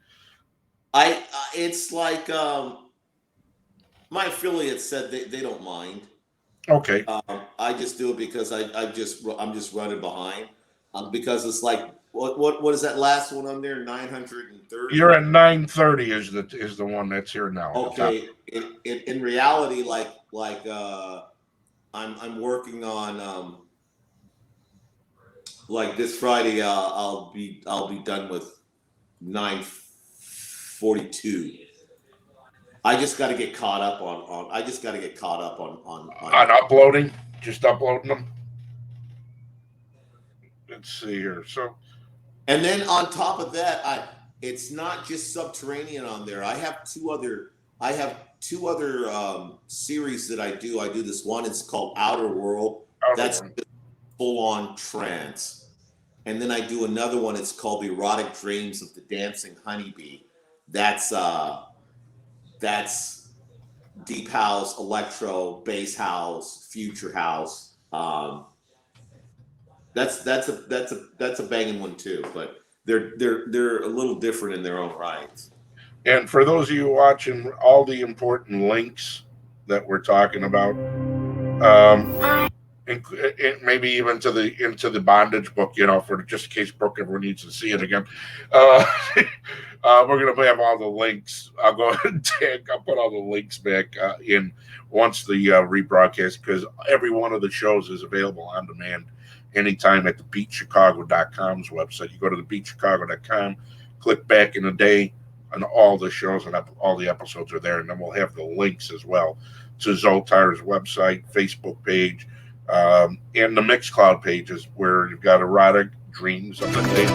It's like my affiliates said they don't mind. Okay. I just do it because I'm just running behind. Because it's like what is that last one on there? 930. You're at 930 is the one that's here now. Okay. In reality, like I'm working on like this Friday. I'll be done with 942. I just got to get caught up on. I just got to get caught up on uploading. Just uploading them. Let's see here. So, and then on top of that, it's not just Subterranean on there. I have two other series that I do. I do this one. It's called Outer World. That's full on trance. And then I do another one. It's called The Erotic Dreams of the Dancing Honeybee. That's deep house, electro, bass house, future house. That's a banging one too. But they're a little different in their own rights. And for those of you watching, all the important links that we're talking about, maybe even into the bondage book, for just in case Brooke ever needs to see it again. We're gonna have all the links. I'll go ahead and I'll put all the links back in once the rebroadcast, because every one of the shows is available on demand anytime at the beatchicago.com's website. You go to the beatchicago.com, click back in the day, and all the shows and all the episodes are there, and then we'll have the links as well to Zoltar's website, Facebook page, and the Mixcloud pages where you've got erotic dreams of the day.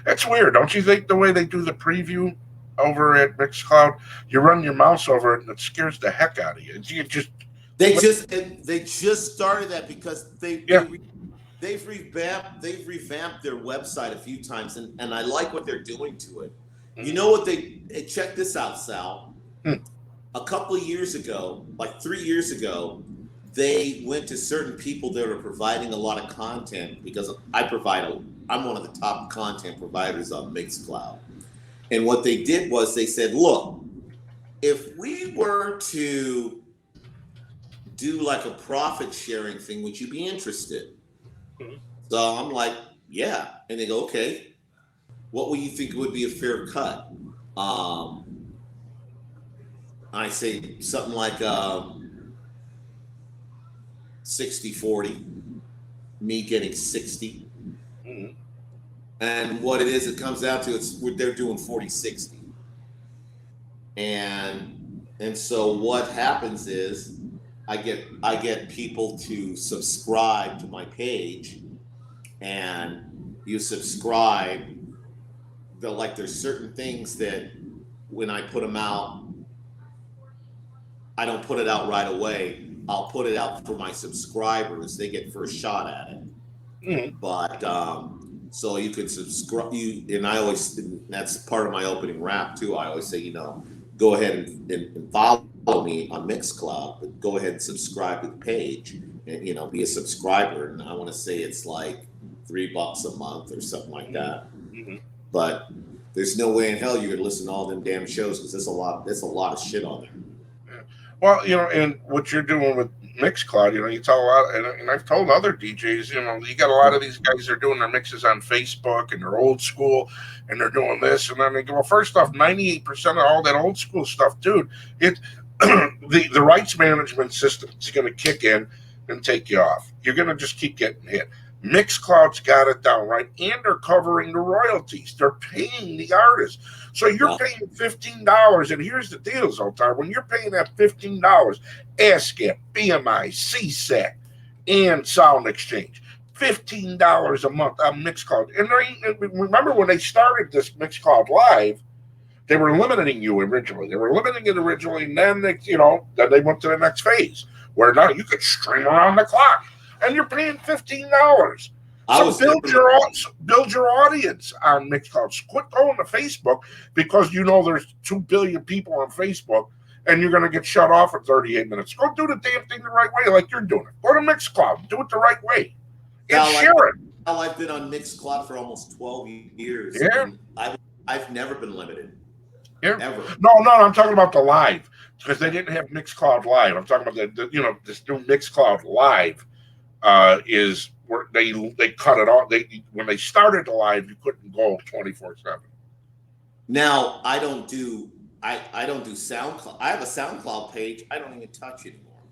That's weird, don't you think? The way they do the preview over at Mixcloud, you run your mouse over it and it scares the heck out of you. They just started that because they've revamped their website a few times, and I like what they're doing to it. You know what check this out, Sal. A couple of years ago, like 3 years ago, they went to certain people that are providing a lot of content, because I'm one of the top content providers on Mixcloud. And what they did was they said, look, if we were to do like a profit sharing thing, would you be interested? So I'm like, yeah. And they go, okay, what would you think would be a fair cut? I say something like 60-40, me getting 60. And what it comes down to, they're doing 40-60. And so what happens is I get people to subscribe to my page, and you subscribe. There's certain things that when I put them out, I don't put it out right away. I'll put it out for my subscribers. They get first shot at it. But so you can subscribe. That's part of my opening rap too. I always say, go ahead and follow me on Mixcloud, but go ahead and subscribe to the page and be a subscriber. And I want to say it's like $3 a month or something like that. But there's no way in hell you're gonna listen to all them damn shows, because there's a lot of shit on there. Well, and what you're doing with Mixcloud, you tell a lot, and I've told other DJs, you got a lot of these guys that are doing their mixes on Facebook, and they're old school, and they're doing this, and then they go, well, first off, 98% of all that old school stuff, dude, the rights management system is going to kick in and take you off. You're going to just keep getting hit. Mixcloud's got it down right, and they're covering the royalties. They're paying the artists. So you're paying $15, and here's the deal, Zoltar. When you're paying that $15, ASCAP, BMI, CSAC, and Sound Exchange, $15 a month on Mixcloud. And remember when they started this Mixcloud Live, they were limiting you originally. They were limiting it originally, and then then they went to the next phase, where now you could stream around the clock. And you're paying $15. So build your audience on Mixcloud. Quit going to Facebook, because there's 2 billion people on Facebook, and you're going to get shut off in 38 minutes. Go do the damn thing the right way, like you're doing it. Go to Mixcloud, do it the right way, and share it. I've been on Mixcloud for almost 12 years. Yeah, I've never been limited. Yeah. Ever. No, I'm talking about the live, because they didn't have Mixcloud Live. I'm talking about this new Mixcloud Live. Is where they cut it off. When they started the live, you couldn't go 24/7. Now I don't do SoundCloud. I have a SoundCloud page. I don't even touch it anymore.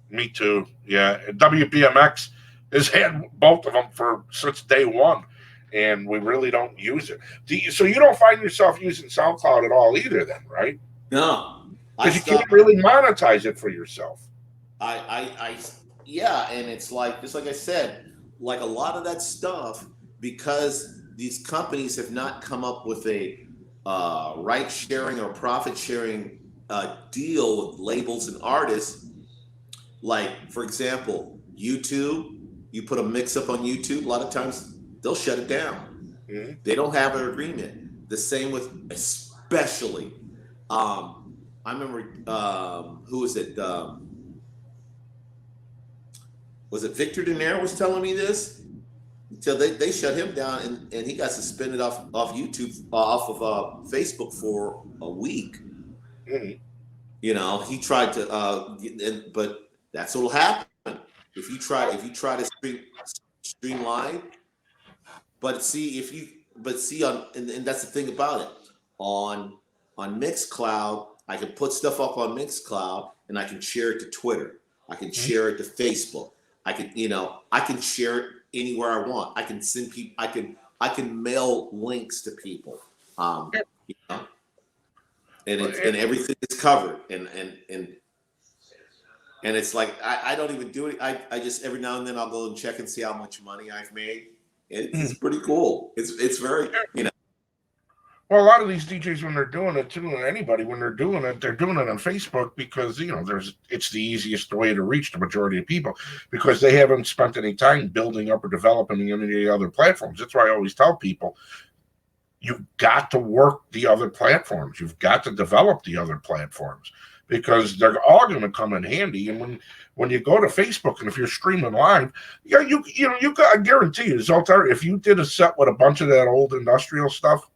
Me too. Yeah, and WBMX has had both of them since day one, and we really don't use it. So you don't find yourself using SoundCloud at all either, then, right? No, because you can't really monetize it for yourself. Yeah, and it's like, just like I said, like a lot of that stuff, because these companies have not come up with a right sharing or profit sharing deal with labels and artists. Like, for example, YouTube, you put a mix up on YouTube, a lot of times they'll shut it down. Mm-hmm. They don't have an agreement. The same with, especially, I remember, who was it? Was it Victor Daenerys was telling me this? So they shut him down, and he got suspended off YouTube, off of Facebook for a week. Mhm. You know, he tried to, but that's what'll happen if you try to stream live. But see, and that's the thing about it. On Mixcloud, I can put stuff up on Mixcloud, and I can share it to Twitter. I can share it to Facebook. I can share it anywhere I want. I can send people. I can mail links to people. You know, and everything is covered. And it's like I don't even do it. I just every now and then I'll go and check and see how much money I've made. It's pretty cool. It's very, you know. Well, a lot of these DJs, when they're doing it too, and anybody when they're doing it on Facebook because it's the easiest way to reach the majority of people because they haven't spent any time building up or developing any other platforms. That's why I always tell people, you've got to work the other platforms. You've got to develop the other platforms because they're all going to come in handy. And when you go to Facebook and if you're streaming live, I guarantee you, Zoltar, if you did a set with a bunch of that old industrial stuff,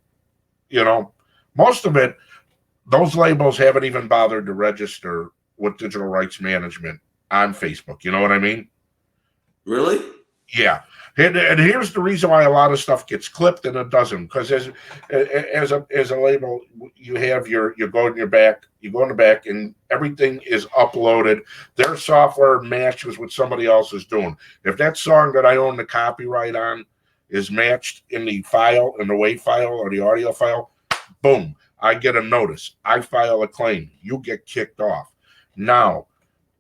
most of it, those labels haven't even bothered to register with digital rights management on Facebook. You know what I mean? Really? Yeah. And here's the reason why a lot of stuff gets clipped and it doesn't. Because as a label, you go in the back and everything is uploaded. Their software matches what somebody else is doing. If that song that I own the copyright on is matched in the file, in the WAV file or the audio file, boom, I get a notice. I file a claim. You get kicked off. Now,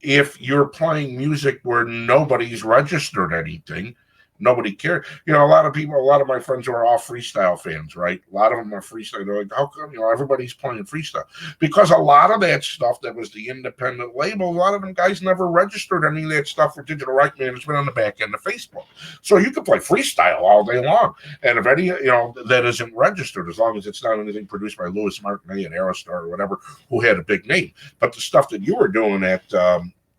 if you're playing music where nobody's registered anything, nobody cares. A lot of my friends who are all freestyle fans, right? A lot of them are freestyle. They're like, how come, everybody's playing freestyle? Because a lot of that stuff that was the independent label, a lot of them guys never registered any of that stuff for digital rights management on the back end of Facebook. So you can play freestyle all day long. And if any, that isn't registered, as long as it's not anything produced by Louis Martinet and Aerostar or whatever, who had a big name. But the stuff that you were doing at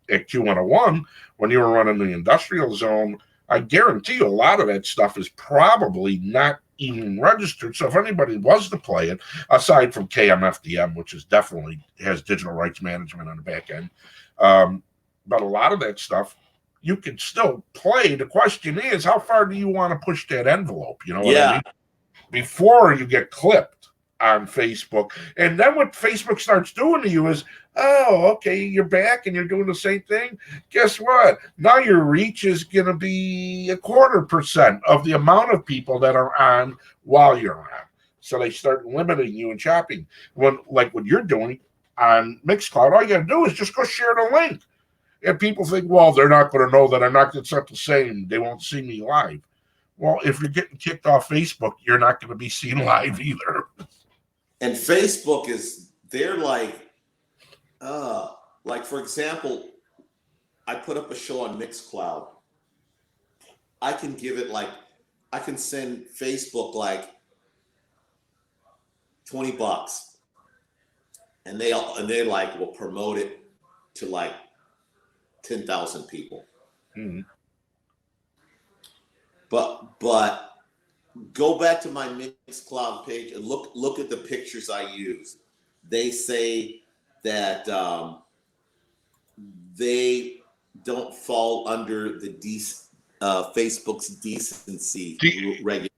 Q101, when you were running the industrial zone, I guarantee you a lot of that stuff is probably not even registered. So if anybody was to play it, aside from KMFDM, which is definitely has digital rights management on the back end, but a lot of that stuff you can still play. The question is, how far do you want to push that envelope? You know what I mean? Before you get clipped on Facebook. And then what Facebook starts doing to you is, oh, okay, you're back and you're doing the same thing. Guess what? Now your reach is going to be 0.25% of the amount of people that are on while you're on. So they start limiting you and chopping. Like what you're doing on Mixcloud, all you got to do is just go share the link. And people think, well, they're not going to know that I'm not going to set the same. They won't see me live. Well, if you're getting kicked off Facebook, you're not going to be seen live either. And Facebook they're like for example, I put up a show on Mixcloud. I can send Facebook like $20, and they will promote it to like 10,000 people. Mm-hmm. But go back to my Mixcloud page and look at the pictures I use. They say that they don't fall under the Facebook's decency regulation.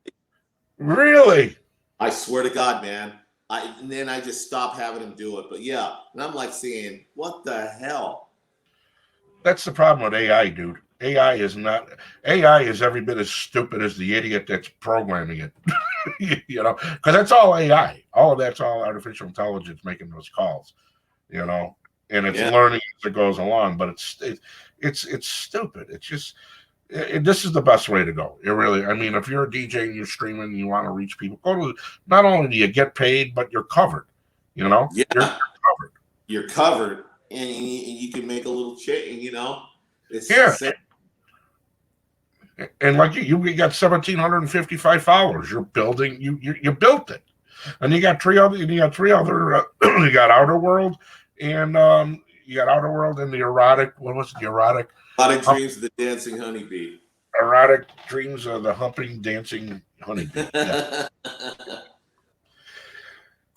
Really? I swear to God, man. And then I just stopped having them do it. But yeah, and I'm like saying, what the hell? That's the problem with AI, dude. AI is every bit as stupid as the idiot that's programming it. Because that's all AI. All of that's all artificial intelligence making those calls. And it's learning as it goes along. But it's stupid. It's just this is the best way to go. It really. I mean, if you're a DJ and you're streaming and you want to reach people, not only do you get paid, but you're covered. You're covered. You're covered, and you can make a little change. It's And like you got 1,755 followers. You're building. You built it, and you got three other. You got Outer World, and the erotic. What was it? The erotic. Dreams of the Dancing Honeybee. erotic dreams of the humping, dancing honeybee. Yeah.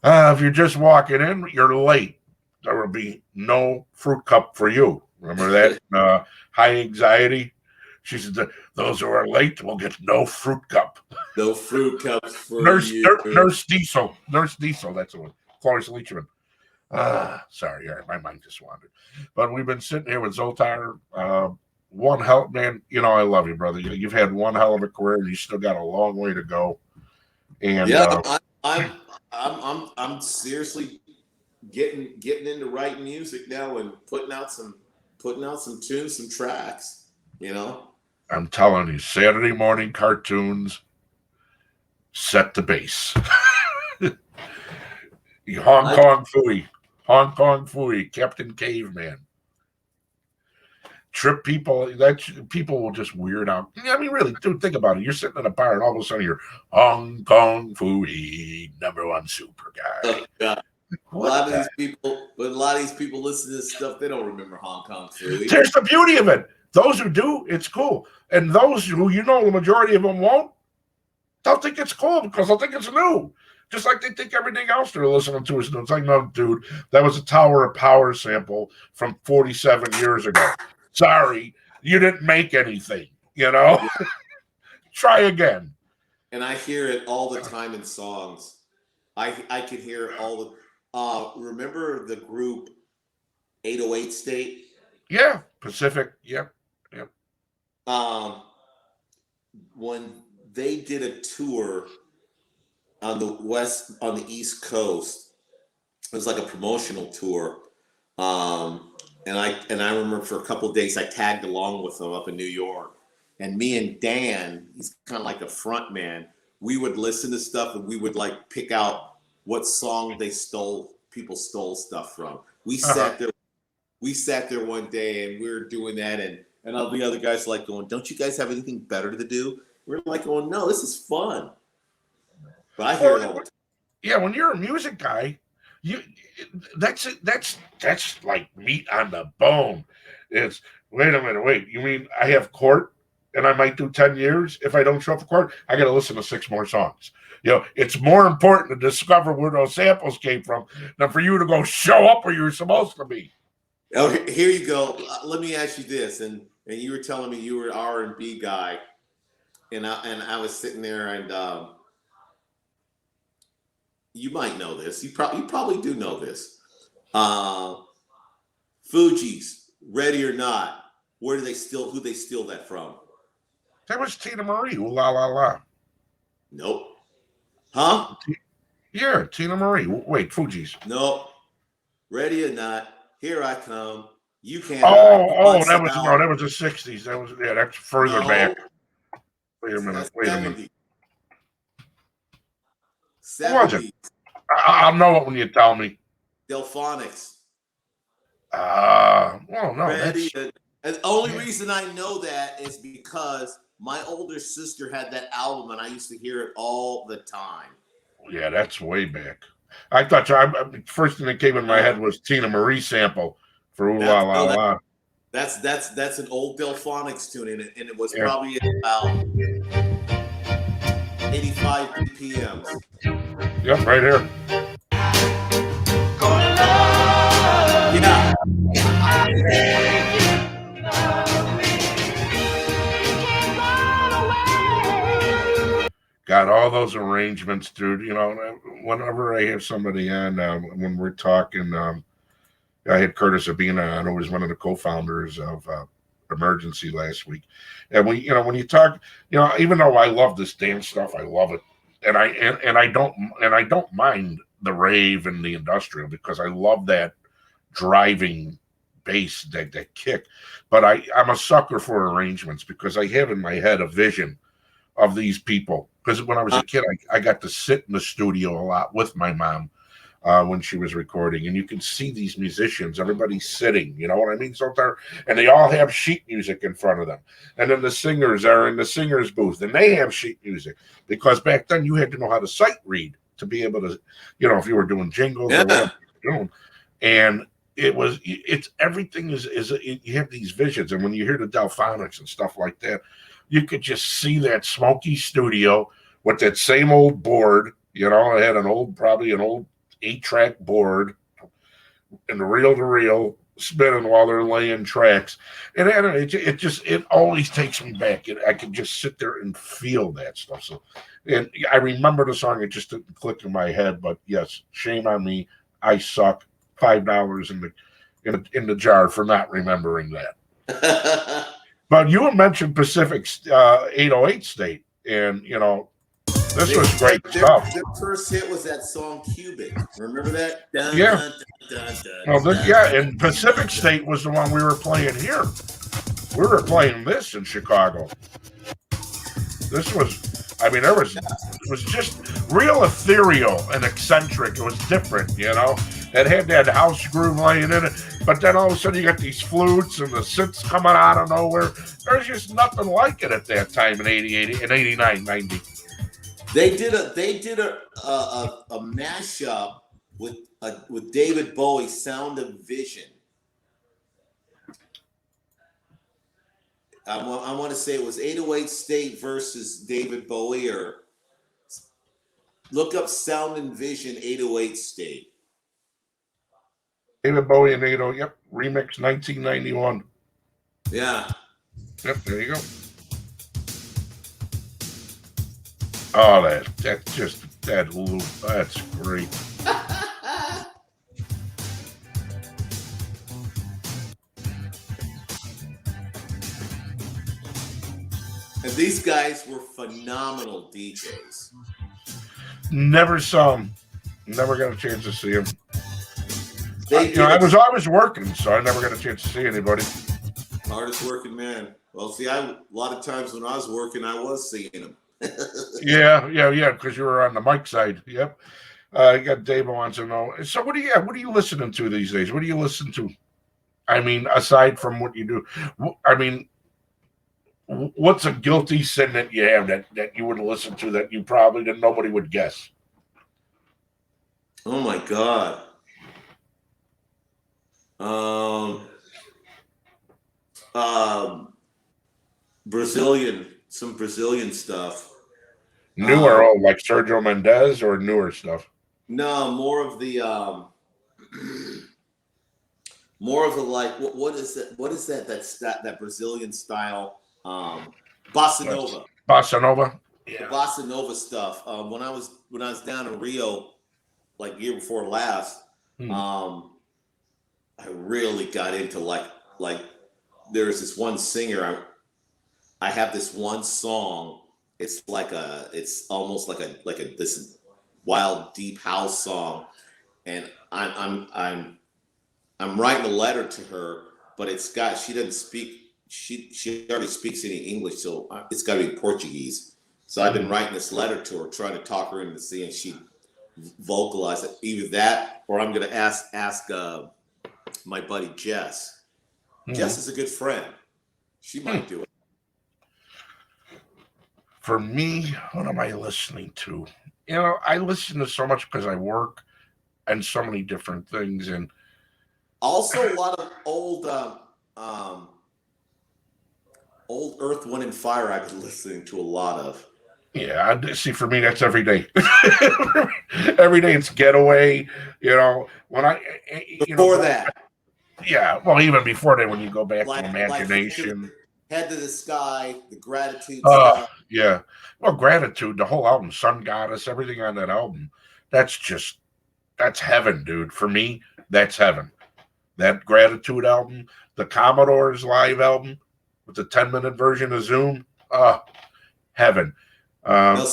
If you're just walking in, you're late. There will be no fruit cup for you. Remember that? High anxiety. She said, those who are late will get no fruit cup. No fruit cups for Nurse you. Nurse Diesel, that's the one. Cloris Leachman. Sorry, my mind just wandered. But we've been sitting here with Zoltar. One hell, man, I love you, brother. You've had one hell of a career, and you still got a long way to go. And yeah, I'm seriously getting into writing music now and putting out some tunes, some tracks. I'm telling you, Saturday morning cartoons set the base. Hong Kong Fooey, Captain Caveman. Trip people, people will just weird out. I mean, really, dude, think about it. You're sitting in a bar and all of a sudden you're Hong Kong Fooey, #1 super guy. Oh, God. A lot of these people listen to this stuff, they don't remember Hong Kong Fooey. There's the beauty of it. Those who do, it's cool. And those who, the majority of them won't, they'll think it's cool because they'll think it's new. Just like they think everything else they're listening to is new. It's like, no, dude, that was a Tower of Power sample from 47 years ago. Sorry, you didn't make anything, Try again. And I hear it all the time in songs. I can hear it all the remember the group 808 State? Yeah, Pacific. Yep. When they did a tour on the East Coast, it was like a promotional tour. And I remember for a couple of days I tagged along with them up in New York. And me and Dan, he's kind of like a front man, we would listen to stuff and we would like pick out what song people stole stuff from. We sat there one day and we were doing that, and all the other guys like going, don't you guys have anything better to do? We're like going, no, this is fun. But I hear it all the time. Yeah, when you're a music guy, that's like meat on the bone. It's wait a minute, you mean I have court and I might do 10 years if I don't show up for court? I got to listen to 6 more songs. It's more important to discover where those samples came from than for you to go show up where you're supposed to be. Oh, here you go. Let me ask you this, and you were telling me you were an R&B guy, and I was sitting there, and you might know this. You probably do know this. Fugees, Ready or Not. Who they steal that from? That was Tina Marie. Ooh la la la. Nope. Huh? Yeah, Tina Marie. Wait, Fugees. Nope. Ready or Not. Here I come. You can't. That was the 60s. That's further back. Wait a minute. 70s. I'll know it when you tell me. Delphonics. No. And the only reason I know that is because my older sister had that album, and I used to hear it all the time. Yeah, that's way back. I thought first thing that came in my head was Tina Marie sample for Ooh La La La. That's an old Delphonics tune, and it was probably about 85 BPMs. Yep, right here. Yeah. Got all those arrangements, dude. Whenever I have somebody on, when we're talking, I had Curtis Abina on, who was one of the co-founders of Emergency last week. And when you talk, even though I love this dance stuff, I love it, and I don't mind the rave and the industrial because I love that driving bass, that kick. But I'm a sucker for arrangements because I have in my head a vision of these people. Because when I was a kid, I got to sit in the studio a lot with my mom when she was recording, and you can see these musicians, everybody's sitting, you know what I mean, Zoltar? And they all have sheet music in front of them. And then the singers are in the singer's booth, and they have sheet music. Because back then, you had to know how to sight read to be able to, if you were doing jingles or whatever you were doing. And it's everything is you have these visions, and when you hear the Delphonics and stuff like that, you could just see that smoky studio with that same old board. You know, it had probably an old 8-track board and reel to reel spinning while they're laying tracks, and it always takes me back. I can just sit there and feel that stuff. So, and I remember the song. It just didn't click in my head. But yes, shame on me. I suck. $5 in the jar for not remembering that. But you mentioned Pacific 808 State, and this was great stuff. Their first hit was that song "Cubic." Remember that? Dun, Yeah. Dun, dun, dun, dun, Yeah, and Pacific State was the one we were playing here. We were playing this in Chicago. This was, I mean, it was just real ethereal and eccentric. It was different, It had that house groove laying in it, but then all of a sudden you got these flutes and the synths coming out of nowhere. There's just nothing like it at that time in 88 and 89, 90. They did a mashup with David Bowie, Sound of Vision. I want to say it was 808 State versus David Bowie, or look up Sound and Vision 808 State. David Bowie and 80, yep, remix 1991. Yeah. Yep, there you go. Oh, that loop, that's great. And these guys were phenomenal DJs. Never saw them. Never got a chance to see them. I was always working, so I never got a chance to see anybody. Hardest working man. Well, see, a lot of times when I was working, I was seeing them. Yeah, because you were on the mic side. Yep. You got Dave wants to know. So what are you listening to these days? What do you listen to? I mean, aside from what you do, I mean, what's a guilty sin that you have that you would listen to that you probably nobody would guess? Oh my God. Some Brazilian stuff. New or old, like Sergio Mendes, or newer stuff? No, more of the like what is it? What is that Brazilian style? Bossa Nova. Bossa Nova. Yeah. The Bossa Nova stuff. When I was down in Rio, like year before last, I really got into like there's this one singer. I have this one song. It's almost like a this wild deep house song, and I'm writing a letter to her, but she doesn't speak. She already speaks any English, so it's got to be Portuguese. So I've been writing this letter to her, trying to talk her into seeing she vocalize it. Either that, or I'm going to ask my buddy Jess. Jess is a good friend. She might do it. For me, what am I listening to? I listen to so much because I work and so many different things, and also a lot of old Earth, Wind, and Fire. I've been listening to a lot of. Yeah, see, for me, that's every day. Every day it's Getaway. When before that. Yeah, well, even before that, when you go back to Imagination. Head to the Sky, the Gratitude stuff. Yeah. Well, Gratitude, the whole album, Sun Goddess, everything on that album, that's heaven, dude. For me, that's heaven. That Gratitude album, the Commodores live album with the 10-minute version of Zoom, heaven. I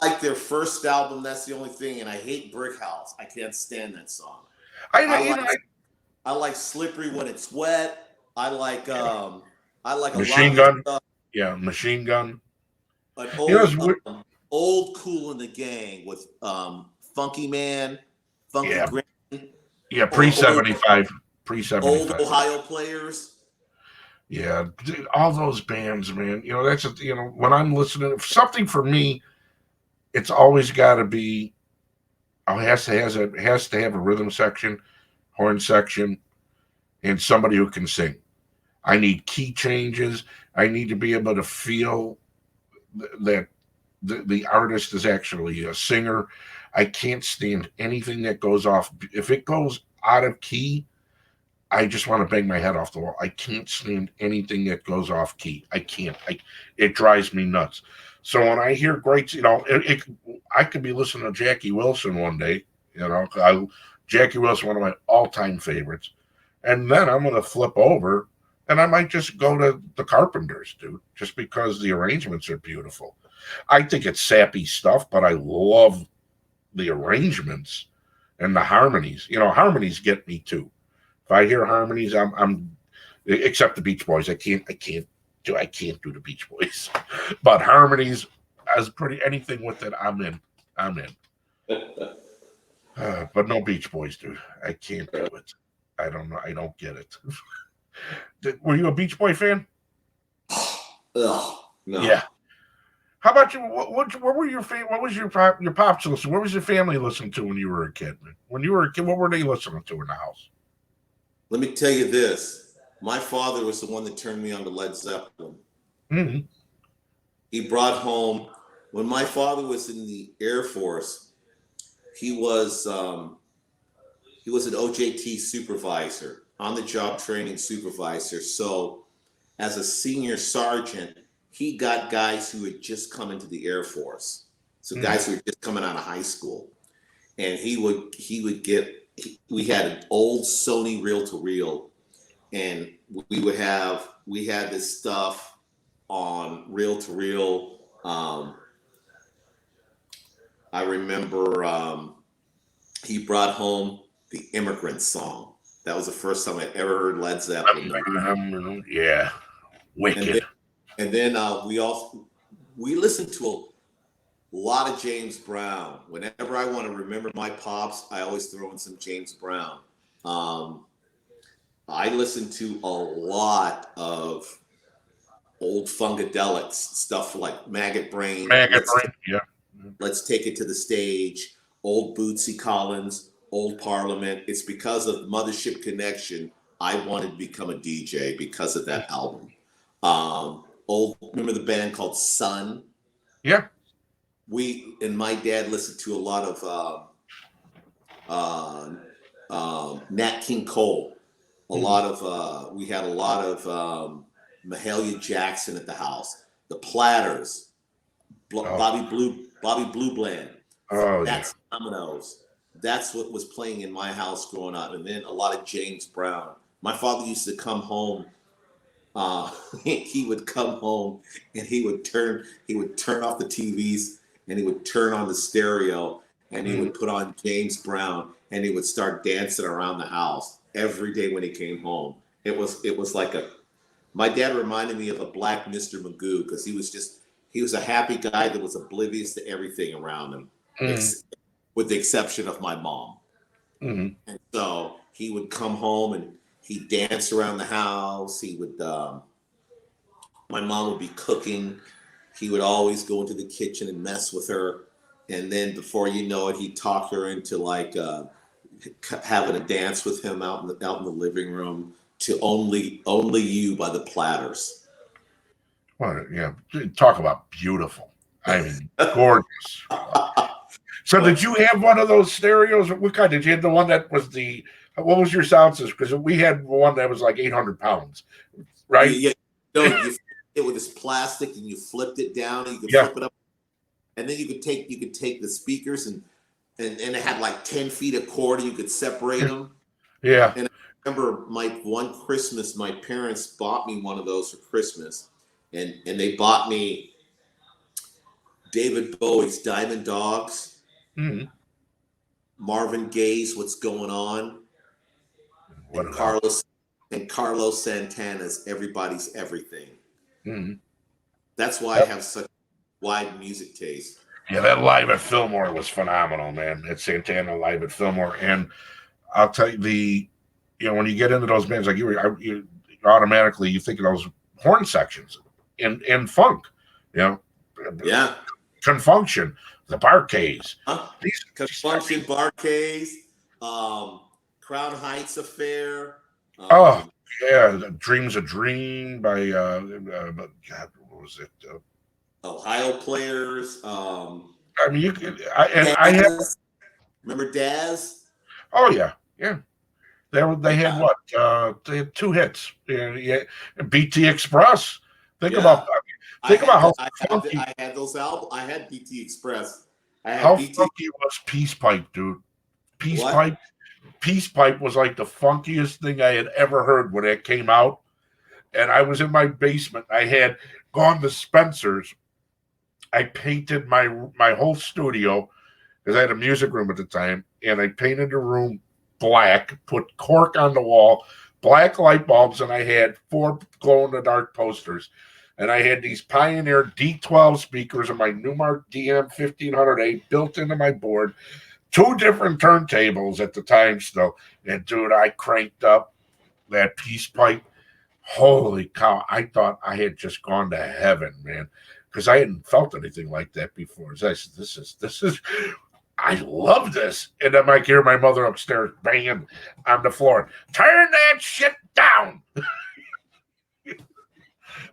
like their first album, that's the only thing, and I hate Brick House. I can't stand that song. I like Slippery When It's Wet. I like Machine Gun. Yeah, Machine Gun. An old Cool in the Gang with Funky Man, Funky Granny. Yeah, pre-75. Pre-75. Old Ohio Players. Yeah, all those bands, man. That's when I'm listening, something for me, it's always got to be. It has to have a rhythm section, horn section, and somebody who can sing. I need key changes. I need to be able to feel that the artist is actually a singer. I can't stand anything that goes off. If it goes out of key, I just want to bang my head off the wall. I can't stand anything that goes off key. I can't. It drives me nuts. So when I hear great, I could be listening to Jackie Wilson one day. Jackie Wilson, one of my all-time favorites, and then I'm going to flip over, and I might just go to the Carpenters, dude, just because the arrangements are beautiful. I think it's sappy stuff, but I love the arrangements and the harmonies. Harmonies get me too. If I hear harmonies, I'm except the Beach Boys. I can't do the Beach Boys, but harmonies as pretty anything with it, I'm in. But no Beach Boys, dude. I can't do it. I don't know. I don't get it. Were you a Beach Boy fan? Ugh, no. Yeah. How about you? What were your what was your pops listen? What was your family listening to when you were a kid? Man? When you were a kid, what were they listening to in the house? Let me tell you this. My father was the one that turned me on to Led Zeppelin. Mm-hmm. He brought home, when my father was in the Air Force, he was an OJT supervisor, on the job training supervisor. So as a senior sergeant, he got guys who had just come into the Air Force. So guys who were just coming out of high school. And we had an old Sony reel-to-reel, and we had this stuff on reel-to-reel. I remember he brought home the Immigrant Song. That was the first time I ever heard Led Zeppelin. Yeah, wicked. And then we listened to a lot of James Brown. Whenever I want to remember my pops, I always throw in some James Brown. I listened to a lot of old Funkadelics, stuff like Maggot Brain. Yeah. Let's Take It to the Stage, old Bootsy Collins, old Parliament. It's because of Mothership Connection I wanted to become a DJ because of that album. Remember the band called Sun? Yeah. We and my dad listened to a lot of Nat King Cole. We had a lot of Mahalia Jackson at the house. The Platters, Bobby Blue Bland. That's Dominoes. That's what was playing in my house growing up, and then a lot of James Brown. My father used to come home. He would come home and he would turn off the TVs and he would turn on the stereo and he would put on James Brown and he would start dancing around the house every day when he came home. It was like my dad reminded me of a black Mr. Magoo because he was a happy guy that was oblivious to everything around him, with the exception of my mom. And so he would come home and he'd dance around the house. He would, my mom would be cooking. He would always go into the kitchen and mess with her. And then before you know it, he'd talk her into like having a dance with him out in the living room to Only You by the Platters. Well, yeah. Talk about beautiful. I mean, gorgeous. So did you have one of those stereos? What kind? Did you have the one that was what was your sound system? Because we had one that was like 800 pounds, right? Yeah. No, you flipped it with this plastic and you flipped it down and you could flip it up. And then you could take the speakers and it had like 10 feet of cord and you could separate them. Yeah. And I remember one Christmas, my parents bought me one of those for Christmas. And they bought me David Bowie's Diamond Dogs. Marvin Gaye's What's Going On, and Carlos Santana's Everybody's Everything. That's why I have such wide music taste. Yeah, that live at Fillmore was phenomenal, man. That Santana live at Fillmore, and I'll tell you when you get into those bands, like you automatically you think of those horn sections and funk, Yeah. Confunction. The Barcays. Confunction, Barcays, Crown Heights Affair. Oh yeah, Dream's a Dream by God, what was it? Ohio Players. I mean, you could. I have. Remember Daz? Oh yeah, yeah. They had Yeah. what? They had 2 hits. Yeah, BT Express. Think Yeah. about. Think about how funky. I had those albums. I had BT Express. I had How BT. funky was Peace Pipe, dude? Peace What? Pipe. Peace Pipe was like the funkiest thing I had ever heard when it came out. And I was in my basement. I had gone to Spencer's. I painted my whole studio because I had a music room at the time, and I painted the room black, put cork on the wall, black light bulbs, and I had 4 glow-in-the-dark posters. And I had these Pioneer D12 speakers and my Newmark DM 1500A built into my board, 2 different turntables at the time still. And dude, I cranked up that Peace Pipe. Holy cow, I thought I had just gone to heaven, man, because I hadn't felt anything like that before. So I said, this is, I love this. And then I hear my mother upstairs banging on the floor, turn that shit down.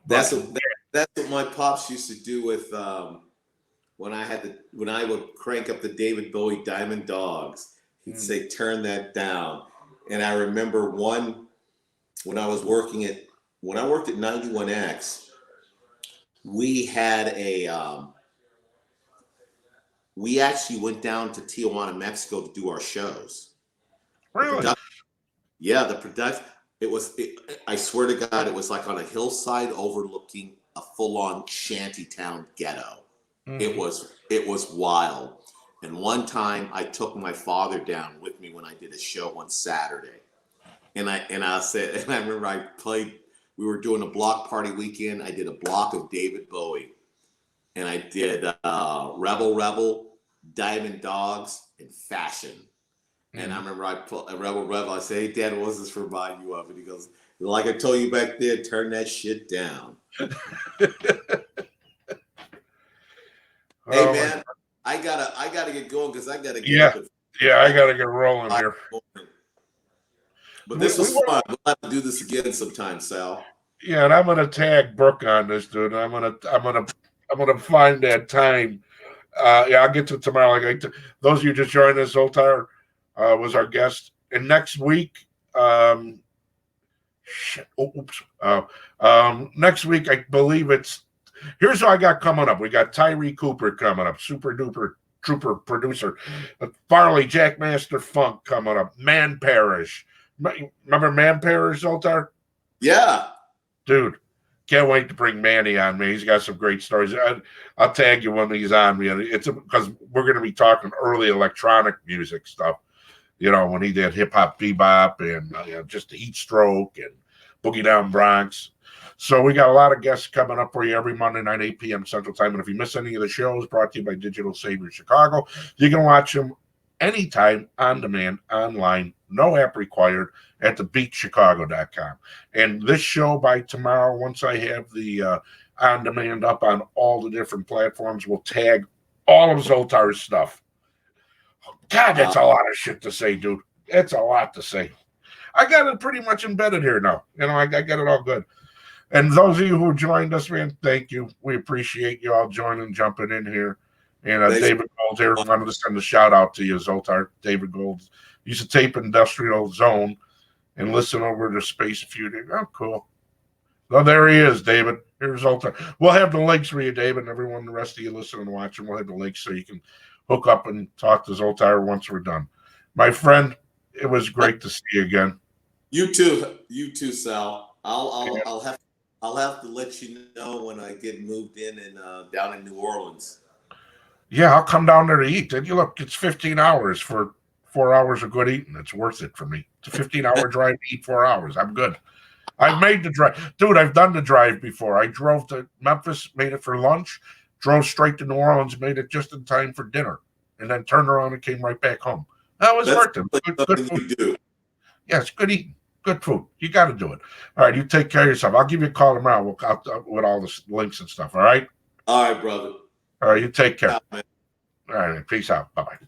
That's what my pops used to do with when I would crank up the David Bowie Diamond Dogs. He'd say, turn that down. And I remember when I worked at 91X, we had we actually went down to Tijuana, Mexico to do our shows. Really? The production. I swear to God, it was like on a hillside overlooking a full-on shantytown ghetto. Mm-hmm. It was wild. And one time I took my father down with me when I did a show on Saturday. And I remember we were doing a block party weekend. I did a block of David Bowie. And I did Rebel Rebel, Diamond Dogs, and Fashion. And I remember I put a Rebel. I say, hey, Dad, what was this remind you of? And he goes, like I told you back then, turn that shit down. Hey, man, I gotta get going because I gotta get up. I gotta get rolling here. But this was fun. We'll have to do this again sometime, Sal. Yeah, and I'm gonna tag Brooke on this, dude. I'm gonna find that time. I'll get to it tomorrow. Those of you just joined us, Zoltar was our guest, and next week, next week I believe it's. Here's what I got coming up. We got Tyree Cooper coming up, super duper trooper producer. Farley Jackmaster Funk coming up. Man Parish. Remember Man Parish, Zoltar? Yeah. Dude, can't wait to bring Manny on me. He's got some great stories. I'll tag you when he's on me. It's because we're going to be talking early electronic music stuff. You know, when he did hip hop bebop and just the Heat Stroke and Boogie Down Bronx. So we got a lot of guests coming up for you every Monday night, 8 p.m. Central Time. And if you miss any of the shows brought to you by Digital Savior Chicago, you can watch them anytime on demand, online, no app required at thebeatchicago.com. And this show by tomorrow, once I have the on demand up on all the different platforms, will tag all of Zoltar's stuff. God, that's a lot of shit to say, dude. That's a lot to say. I got it pretty much embedded here now. You know, I got it all good. And those of you who joined us, man, thank you. We appreciate you all joining, jumping in here. And David Gold here wanted to send a shout out to you, Zoltar. David Gold used to tape Industrial Zone and listen over to Space a few days. Oh, cool. Well, there he is, David. Here's Zoltar. We'll have the links for you, David, and everyone, the rest of you listening and watching. We'll have the links so you can hook up and talk to Zoltar once we're done. My friend, it was great to see you again. You too, Sal. I'll have to let you know when I get moved in and down in New Orleans. Yeah, I'll come down there to eat. And you look, it's 15 hours for 4 hours of good eating. It's worth it for me. It's a 15-hour drive to eat 4 hours. I'm good. I've made the drive. Dude, I've done the drive before. I drove to Memphis, made it for lunch, drove straight to New Orleans, made it just in time for dinner, and then turned around and came right back home. That was worth it. Good food. You do. Yeah, it's good eating. Good food. You got to do it. All right, you take care of yourself. I'll give you a call tomorrow with all the links and stuff, all right? All right, brother. All right, you take care. Yeah, all right, peace out. Bye-bye.